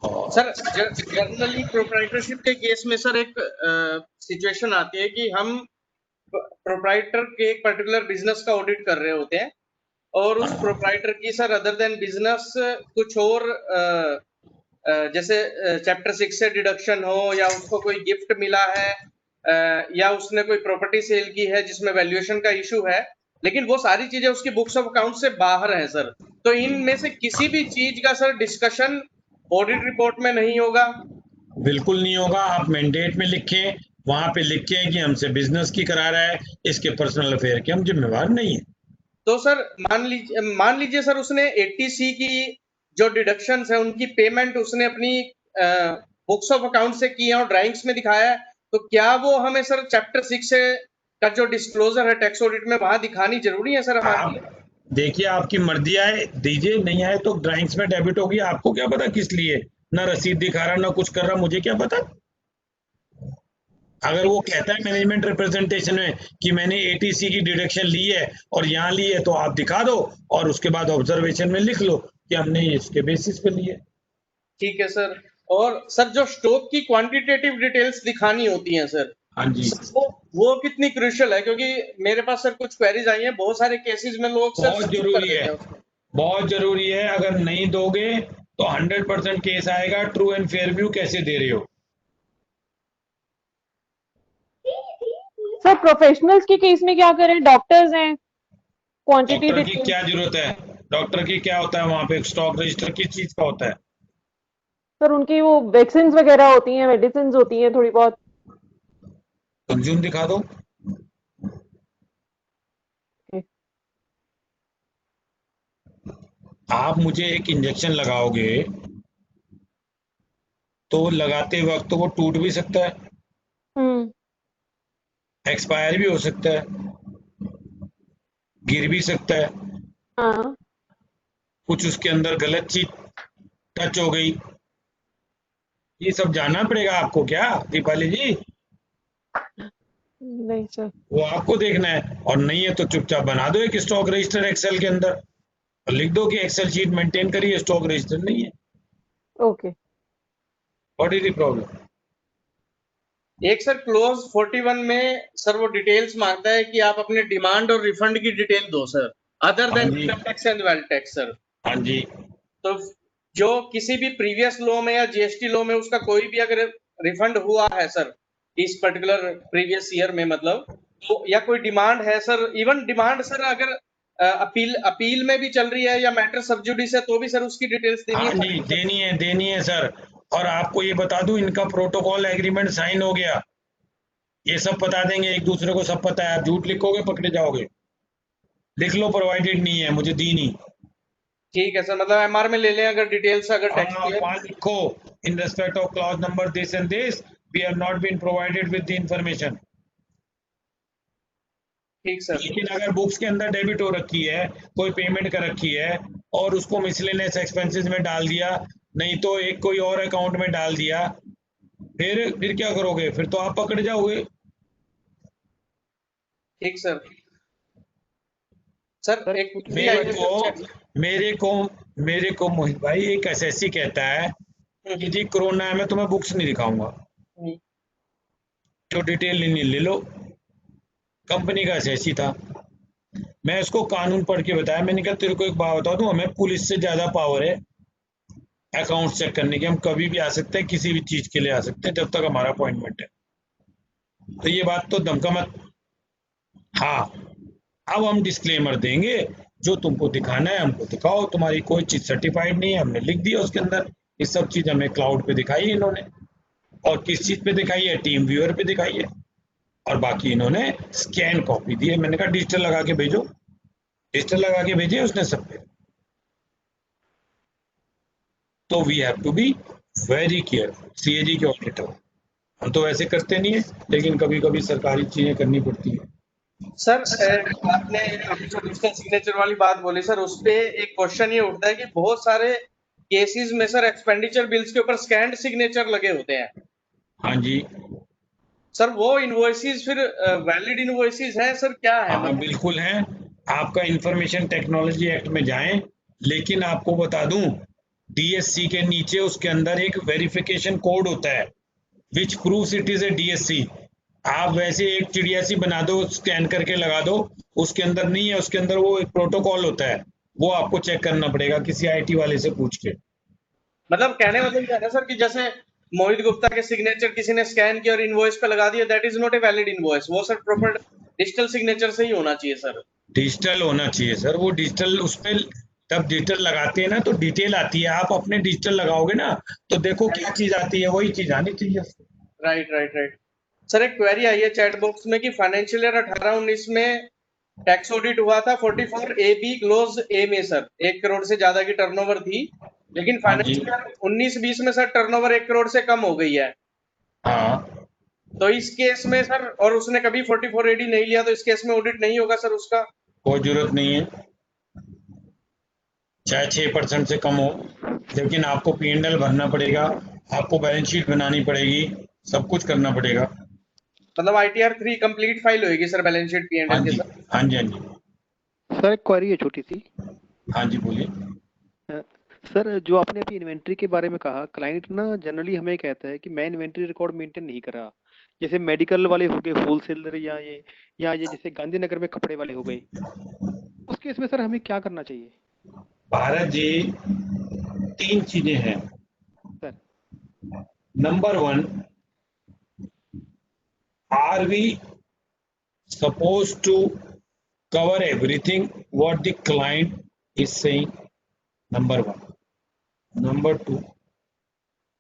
और सर जनरली प्रोप्राइटरशिप के केस में सर एक सिचुएशन आती है कि हम प्रोप्राइटर के एक पर्टिकुलर बिजनेस का ऑडिट कर रहे होते हैं, और उस प्रोप्राइटर की सर अदर देन बिजनेस कुछ और जैसे चैप्टर 6 से डिडक्शन हो, या उसको कोई गिफ्ट मिला है, या उसने कोई प्रॉपर्टी सेल की है जिसमें वैल्यूएशन का इशू है, लेकिन वो सारी चीजें उसकी बुक्स ऑफ अकाउंट से बाहर है सर। तो इनमें से किसी भी चीज का सर डिस्कशन ऑडिट रिपोर्ट में नहीं होगा? बिल्कुल नहीं होगा। आप मैंडेट में लिखें, वहां पे लिखें कि हमसे बिजनेस की करा रहा है, इसके पर्सनल अफेयर के हम जिम्मेवार नहीं है। तो सर मान लीजिए सर उसने 80C की जो डिडक्शंस है उनकी पेमेंट उसने अपनी बुक्स ऑफ अकाउंट से की है और ड्राइंग्स में दिखाया है, तो क्या वो हमें सर चैप्टर 6 से का जो डिस्क्लोजर है टैक्स ऑडिट में वहां दिखानी जरूरी है सर हमारी? आप देखिए, आपकी मर्जी आए दीजिए, नहीं आए तो ड्राइंग्स में डेबिट होगी। आपको क्या पता किस लिए, ना रसीद दिखा रहा ना कुछ कर रहा, मुझे क्या पता। अगर वो कहता है मैनेजमेंट रिप्रेजेंटेशन में कि मैंने एटीसी की डिडक्शन ली है और यहाँ ली है, तो आप दिखा दो, और उसके बाद ऑब्जर्वेशन में लिख लो कि हमने इसके बेसिस पे ली है। ठीक है सर। और सर जो स्टॉक की क्वांटिटेटिव डिटेल्स दिखानी होती हैं सर, हाँ जी, वो कितनी क्रूशियल है? क्योंकि मेरे पास सर कुछ क्वेरीज आई हैं, बहुत सारे केसेस में लोग सर बहुत स्किप कर जरूरी देते है, हैं उसको। बहुत जरूरी है। अगर नहीं दोगे तो 100% केस आएगा, ट्रू एंड फेयर व्यू कैसे दे रहे हो। सर प्रोफेशनल्स के केस में क्या करें? डॉक्टर्स हैं, क्वांटिटी डॉक्टर की डिटेल। क्या जरूरत है? डॉक्टर की क्या होता है वहां पे? स्टॉक रजिस्टर किस चीज का होता है? सर उनकी वो वैक्सीन वगैरह होती हैं, मेडिसिन होती हैं थोड़ी बहुत। कंज्यूम दिखा दो। आप मुझे एक इंजेक्शन लगाओगे तो लगाते वक्त तो वो टूट भी सकता है, हम्म। एक्सपायर भी हो सकता है, गिर भी सकता है, हाँ। कुछ उसके अंदर गलत चीज टच हो गई। ये सब जानना पड़ेगा आपको क्या दीपाली जी? नहीं सर। वो आपको देखना है, और नहीं है तो चुपचाप बना दो एक स्टॉक रजिस्टर एक्सेल के अंदर और लिख दो कि एक्सेल शीट मेंटेन करिए, स्टॉक रजिस्टर नहीं है। Okay. What is the problem? एक सर क्लोज 41 में सर वो डिटेल्स मांगता है कि आप अपने डिमांड और रिफंड की डिटेल दो सर, अदर हाँ देन जी, income tax and wealth tax sir. हाँ जी, तो जो किसी भी प्रीवियस लॉ में या जीएसटी लॉ में उसका कोई भी अगर रिफंड हुआ है सर इस पर्टिकुलर प्रीवियस ईयर में, मतलब तो या कोई डिमांड है सर, इवन डिमांड सर अगर अपील में भी चल रही है या मैटर सब जुडिस है तो भी सर उसकी डिटेल्स देनी हाँ है जी, सर। देनी है सर। और आपको ये बता दूं, इनका प्रोटोकॉल एग्रीमेंट साइन हो गया, ये सब बता देंगे एक दूसरे को, सब पता है। आप झूठ लिखोगे पकड़े जाओगे। लिख लो प्रोवाइडेड नहीं है, मुझे दी नहीं। ठीक है सर, मतलब एमआर में ले लें अगर डिटेल्स अगर टैक्स हाँ, की है। वहां लिखो in respect of clause number this and this we have not been provided with the information. ठीक सर। लेकिन अगर बुक्स के अंदर डेबिट हो रखी है, कोई पेमेंट कर रखी है और उसको मिसलेनियस एक्सपेंसेस में डाल दिया, नहीं तो एक कोई और अकाउंट में डाल दिया, फिर क्या करोगे? फिर तो आप पकड़े जाओगे। ठीक सर। सर एक क्वेरी आई मेरे है को सर chat में। मेरे को मेरे को मोहित भाई एक एसएससी कहता है कि जी कोरोना है, मैं तुम्हें बुक्स नहीं दिखाऊंगा, हम्म, जो डिटेल लेनी ले लो। कंपनी का एसएससी था, मैं उसको कानून पढ़ के बताया। मैंने कहा तेरे को एक बात बता दूं, हमें पुलिस से ज्यादा पावर है अकाउंट चेक करने की। हम कभी भी आ सकते हैं, किसी भी चीज के लिए आ सकते हैं, जब तक हमारा अपॉइंटमेंट है। तो ये बात तो धमका मत। हाँ, अब हम डिस्क्लेमर देंगे, जो तुमको दिखाना है हमको दिखाओ, तुम्हारी कोई चीज सर्टिफाइड नहीं है, हमने लिख दिया उसके अंदर। ये सब चीज हमें क्लाउड पे दिखाई है इन्होंने, और किस चीज पे दिखाई है? टीम व्यूअर पे दिखाई है। और बाकी इन्होंने स्कैन कॉपी दी है। मैंने कहा डिजिटल लगा के भेजो, डिजिटल लगा के भेजे उसने सब पे। तो we have to be very careful. CAG के ऑडिटर हम तो वैसे करते नहीं है, लेकिन कभी कभी सरकारी चीजें करनी पड़ती है। सर आपने अभी जो डिजिटल सिग्नेचर वाली बात बोली सर, उस पे एक क्वेश्चन ये उठता है कि बहुत सारे केसेस में सर एक्सपेंडिचर बिल्स के ऊपर स्कैन्ड सिग्नेचर लगे होते हैं हाँ जी, सर, वो इनवॉइसेस फिर वैलिड इनवॉइसेस हैं सर, क्या है हाँ मतलब? बिल्कुल है। आपका इंफॉर्मेशन टेक्नोलॉजी एक्ट में जाएं, लेकिन आपको बता दूं, डीएससी के नीचे उसके अंदर एक वेरिफिकेशन कोड होता है which proves it is a DSC. आप वैसे एक चिड़िया सी बना दो, स्कैन करके लगा दो, उसके अंदर नहीं है, उसके अंदर वो एक प्रोटोकॉल होता है, वो आपको चेक करना पड़ेगा किसी आईटी वाले से पूछ के। मतलब कहने मतलब ये है ना सर कि जैसे मोहित गुप्ता के सिग्नेचर किसी ने स्कैन किया और इनवॉइस पे लगा दिया, that is not a valid invoice, वो सर प्रॉपर डिजिटल सिग्नेचर से ही होना चाहिए सर। डिजिटल होना चाहिए सर, वो डिजिटल उस पे तब डिजिटल लगाते हैं ना तो डिटेल आती है। आप अपने डिजिटल लगाओगे ना तो देखो क्या चीज आती है, वही चीज आनी चाहिए। Right right right. सर एक क्वेरी आई है चैट बॉक्स में कि फाइनेंशियल ईयर 18-19 में टैक्स ऑडिट हुआ था 44 ए बी क्लोज ए में सर, 1 करोड़ से ज्यादा की टर्नओवर थी, लेकिन हाँ जी, फाइनेंशियल ईयर 19-20 में सर टर्नओवर 1 करोड़ से कम हो गई है। हाँ, तो इस केस में सर, और उसने कभी 44 एडी नहीं लिया, तो इस केस में ऑडिट नहीं होगा सर उसका? कोई जरूरत नहीं है, चाहे 6% से कम हो, लेकिन आपको पीएनएल भरना पड़ेगा, आपको बैलेंस शीट बनानी पड़ेगी, सब कुछ करना पड़ेगा। मतलब ITR 3 कंप्लीट फाइल होगी सर बैलेंस शीट हाँ P&L के जी, साथ? हाँ जी, हाँ जी, सर एक क्वेरी है छोटी सी। हाँ जी, बोलिए। सर जो आपने अभी इन्वेंट्री के बारे में कहा, क्लाइंट ना जनरली हमें कहता है कि मैं इन्वेंट्री रिकॉर्ड मेंटेन नहीं कर रहा, जैसे मेडिकल वाले हो गए, होलसेलर, या ये जैसे गांधीनगर में कपड़े वाले हो गए, उस केस में सर हमें क्या करना चाहिए? भारत जी, 3 चीजें हैं। Sir number 1, are we supposed to cover everything what the client is saying? Number one. Number two,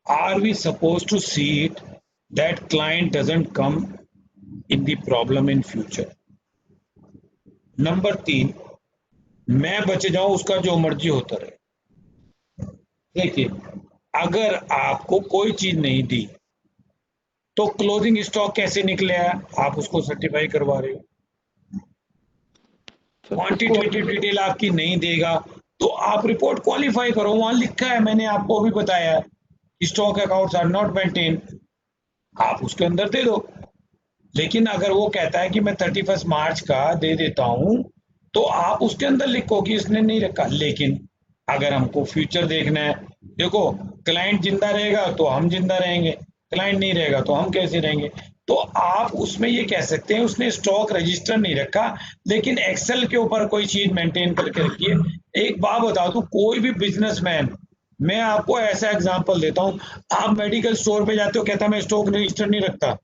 are we supposed to see it that client doesn't come in the problem in future? Number 3, मैं बच जाऊं उसका जो मर्जी होता रहे। देखिए, अगर आपको कोई चीज नहीं दी तो क्लोजिंग स्टॉक कैसे निकले, आप उसको सर्टिफाई करवा रहे हो। क्वांटिटेटिव डिटेल आपकी नहीं देगा तो आप रिपोर्ट क्वालिफाई करो, वहां लिखा है, मैंने आपको अभी बताया, stock accounts are not maintain, आप उसके अंदर दे दो। लेकिन अगर वो कहता है कि मैं 31 मार्च का दे देता हूं तो आप उसके अंदर लिखो कि इसने नहीं रखा। लेकिन अगर हमको फ्यूचर देखना है, देखो क्लाइंट जिंदा रहेगा तो हम जिंदा रहेंगे, क्लाइंट नहीं रहेगा तो हम कैसे रहेंगे। तो आप उसमें ये कह सकते हैं उसने स्टॉक रजिस्टर नहीं रखा लेकिन एक्सेल के ऊपर कोई चीज मेंटेन करके रखी है। एक बात बता दूं, कोई भी बिजनेसमैन, मैं आपको ऐसा एग्जांपल देता हूं, आप मेडिकल स्टोर पे जाते हो, कहता मैं स्टॉक रजिस्टर नहीं रखता।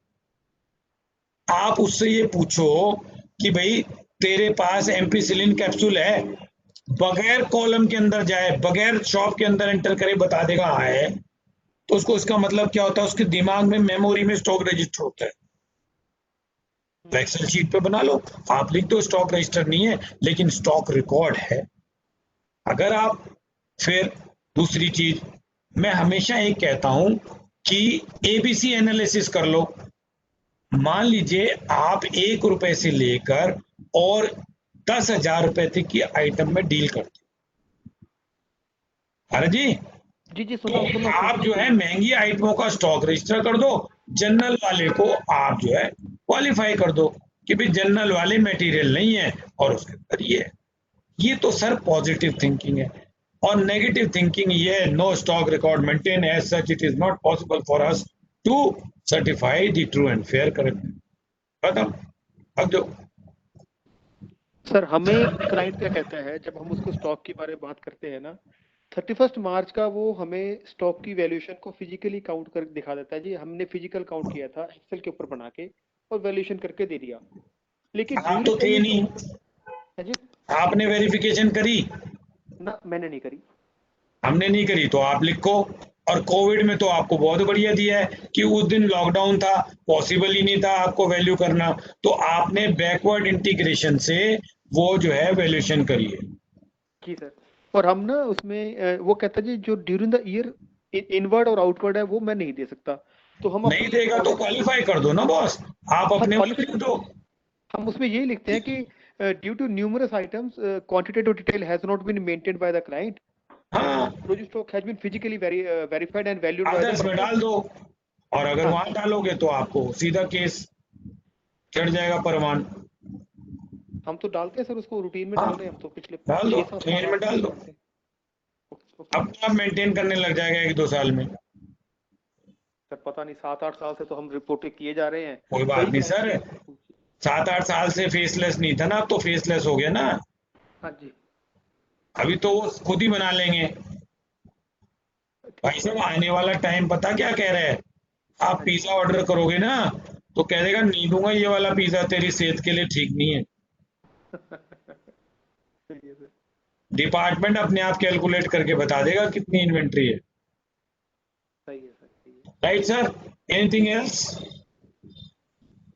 आप उससे ये पूछो कि भाई तेरे पास एम्पिसिलिन कैप्सूल है, बगैर कॉलम के अंदर जाए, बगैर शॉप के अंदर एंटर करे बता देगा हाँ है, तो उसको इसका मतलब क्या होता है, उसके दिमाग में मेमोरी में स्टॉक रजिस्टर होता है। तो एक्सेल शीट पे बना लो, आप लिख दो स्टॉक रजिस्टर नहीं है लेकिन स्टॉक रिकॉर्ड है। अगर आप फिर दूसरी चीज, मैं हमेशा एक कहता हूं कि एबीसी एनालिसिस कर लो। मान लीजिए आप 1 रुपए से लेकर और 10,000 रुपए तक की आइटम में डील करते हो। अरे जी, जी तो आप जो है महंगी आइटमों का स्टॉक रजिस्टर कर दो, जनरल वाले को आप जो है क्वालिफाई कर दो कि भाई जनरल वाले मटेरियल नहीं है और उसके अंदर ये तो सर पॉजिटिव थिंकिंग है। और नेगेटिव थिंकिंग ये है, no stock record maintain, as such it is not possible for us to certify the true and fair correct. खत्म। अब जो सर हमें क्लाइंट क्या कहता है जब हम उसको स्टॉक के बारे में बात करते हैं ना, 31 मार्च का वो हमें स्टॉक की वैल्यूएशन को फिजिकली काउंट कर दिखा देता है, जी हमने फिजिकल काउंट किया था एक्सेल के ऊपर बना के और वैल्यूएशन करके दे दिया। लेकिन आप तो थे नहीं, जी आपने वेरिफिकेशन करी ना, मैंने नहीं करी। हमने नहीं करी तो आप लिखो। और कोविड में तो आपको बहुत बढ़िया दिया है कि उस दिन लॉकडाउन था, पॉसिबल ही नहीं था आपको वैल्यू करना, तो आपने बैकवर्ड इंटीग्रेशन से वो जो है वैल्यूएशन करी है। जी सर, और हम ना उसमें वो कहता है जी जो ड्यूरिंग द ईयर इनवर्ड और आउटवर्ड है वो मैं नहीं दे सकता, तो हम नहीं देगा तो क्वालिफाई कर दो ना बॉस, आप अपने में लिख दो। हम उसमें यही लिखते हैं कि due to numerous items quantitative detail has not been maintained by the client, हाँ, produce stock has been physically verified and valued by others में डाल दो, और अगर हाँ। वहां डालोगे तो आपको सीधा केस चढ़ जाएगा परवान। हम तो डालते हैं सर, उसको रूटीन में हाँ, डाल रहे हैं हम तो पिछले डाल दो, 6-7 ट्रेन में डाल दो, अपने आप मेंटेन करने लग जाएगा 1-2 साल में। सर पता नहीं 7-8 साल से तो हम रिपोर्टिंग किए जा रहे हैं। कोई बात नहीं सर, 7-8 साल से फेसलेस नहीं था ना, अब तो फेसलेस हो गया ना। हाँ जी, अभी तो वो खुद ही बना लेंगे। भाई साहब आने वाला टाइम पता क्या कह रहा है, आप पिज्जा ऑर्डर करोगे ना तो कह देगा नहीं दूंगा ये वाला पिज्जा, तेरी सेहत के लिए ठीक नहीं है। सही है सर, डिपार्टमेंट अपने आप कैलकुलेट करके बता देगा कितनी इन्वेंट्री है। सही है सर, सही है। Right sir, anything else?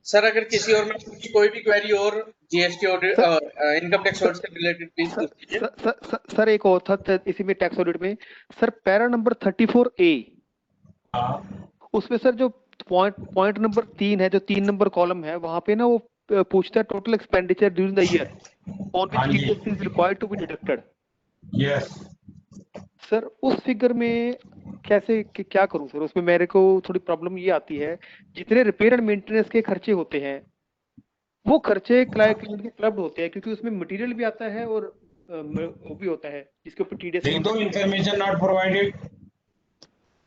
Sir अगर किसी और में कोई भी क्वेरी और GST audit income tax audit से रिलेटेड प्लीज पूछ लीजिए। सर एक और था इसी में टैक्स ऑडिट में, सर पैरा नंबर 34A, उसमें सर जो पॉइंट नंबर 3 है, जो 3 नंबर कॉलम है वहां पे ना वो पूछता है total expenditure during the year on which TDS is required to be deducted. Yes sir उस फिगर में कैसे क्या करूं सर, उसमें मेरे को थोड़ी प्रॉब्लम ये आती है, जितने रिपेयर एंड मेंटेनेंस के खर्चे होते हैं वो खर्चे क्लाइंट के क्लब्ड होते हैं, क्योंकि उसमें मटेरियल भी आता है और वो भी होता है जिसके ऊपर टीडीएस लिख दो इंफॉर्मेशन नॉट प्रोवाइडेड।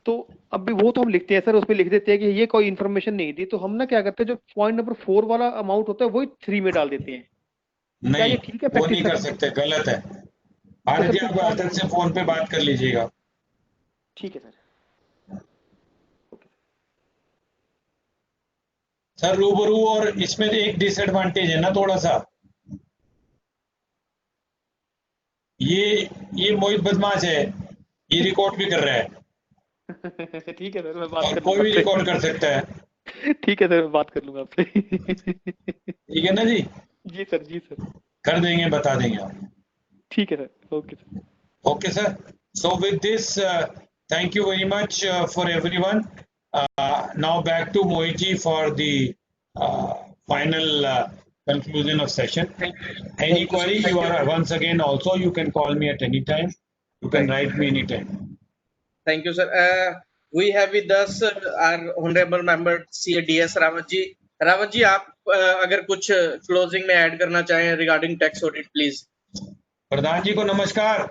तो अब भी वो तो हम लिखते हैं सर, उसमें लिख देते हैं कि ये कोई इन्फॉर्मेशन नहीं दी, तो हम ना क्या करते हैं जो पॉइंट नंबर 4 वाला अमाउंट होता है वही 3 में डाल देते हैं। क्या नहीं, ये ठीक है वो प्रैक्टिस नहीं कर सर? सकते, गलत है। आनंद जी आप अर्थक से फोन पे बात कर लीजिएगा। ठीक है सर। सर रूबरू, और इसमें एक डिसएडवांटेज है ना थोड़ा सा, ये मोहित बदमाश है, ये रिकॉर्ड भी कर रहा है ठीक है सर, मैं बात और कर कोई लूंगा भी आपसे। रिकॉर्ड कर सकता है। ठीक है सर, मैं बात कर लूंगा आपसे। ठीक है ना जी, जी सर, जी सर। कर देंगे, बता देंगे आप। ठीक है sir, okay sir. Okay, sir. So with this, thank you very much for everyone. Now back to Mohitji for the final conclusion of session. Any query, you are once again also, you can call me at any time. You can write me anytime. Thank you, sir. We have with us our honorable member CS Rawat ji. Rawat ji, आप अगर कुछ closing में add करना चाहें regarding tax audit, please. प्रधान जी को नमस्कार।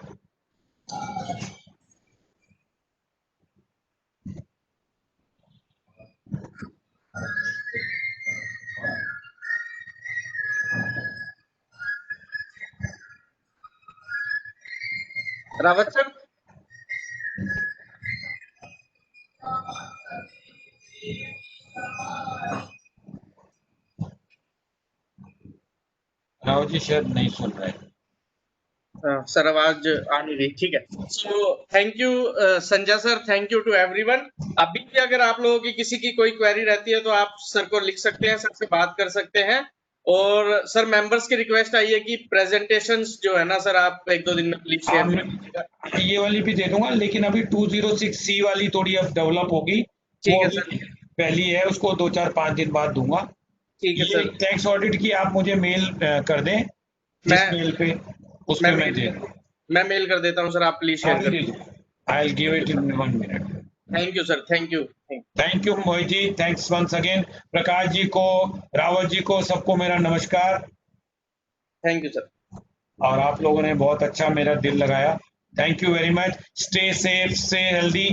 Rawat sir, Rao ji शायद नहीं सुन रहे। सर आवाज आ नहीं रही, ठीक है। So thank you Sanjay sir, thank you to everyone. अभी भी अगर आप लोगों की किसी की कोई क्वेरी रहती है तो आप सर को लिख सकते हैं, सर से बात कर सकते हैं। और सर मेंबर्स की रिक्वेस्ट आई है कि प्रेजेंटेशंस जो है ना सर, आप 1-2 दिन में प्लीज शेयर कर दीजिएगा। ये वाली भी दे दूंगा, लेकिन अभी 206C वाली थोड़ी अब डेवलप होगी, ठीक वो है अभी सर, पहली है, उसको 2-4-5 दिन बाद दूंगा। ठीक है ये सर। टैक्स ऑडिट की आप मुझे मेल कर दें, जिस मैं मेल पे, उस पे मैं दे दूं। मैं मेल कर देता हूं सर, आप प्लीज शेयर कर दीजिए। I will give it in 1 minute. Thank you sir, thank you. Thank you Mohit ji, thanks once again. Prakash ji को, रावत जी को, सबको मेरा नमस्कार। Thank you sir. और आप लोगों ने बहुत अच्छा मेरा दिल लगाया, thank you very much. Stay safe, stay healthy.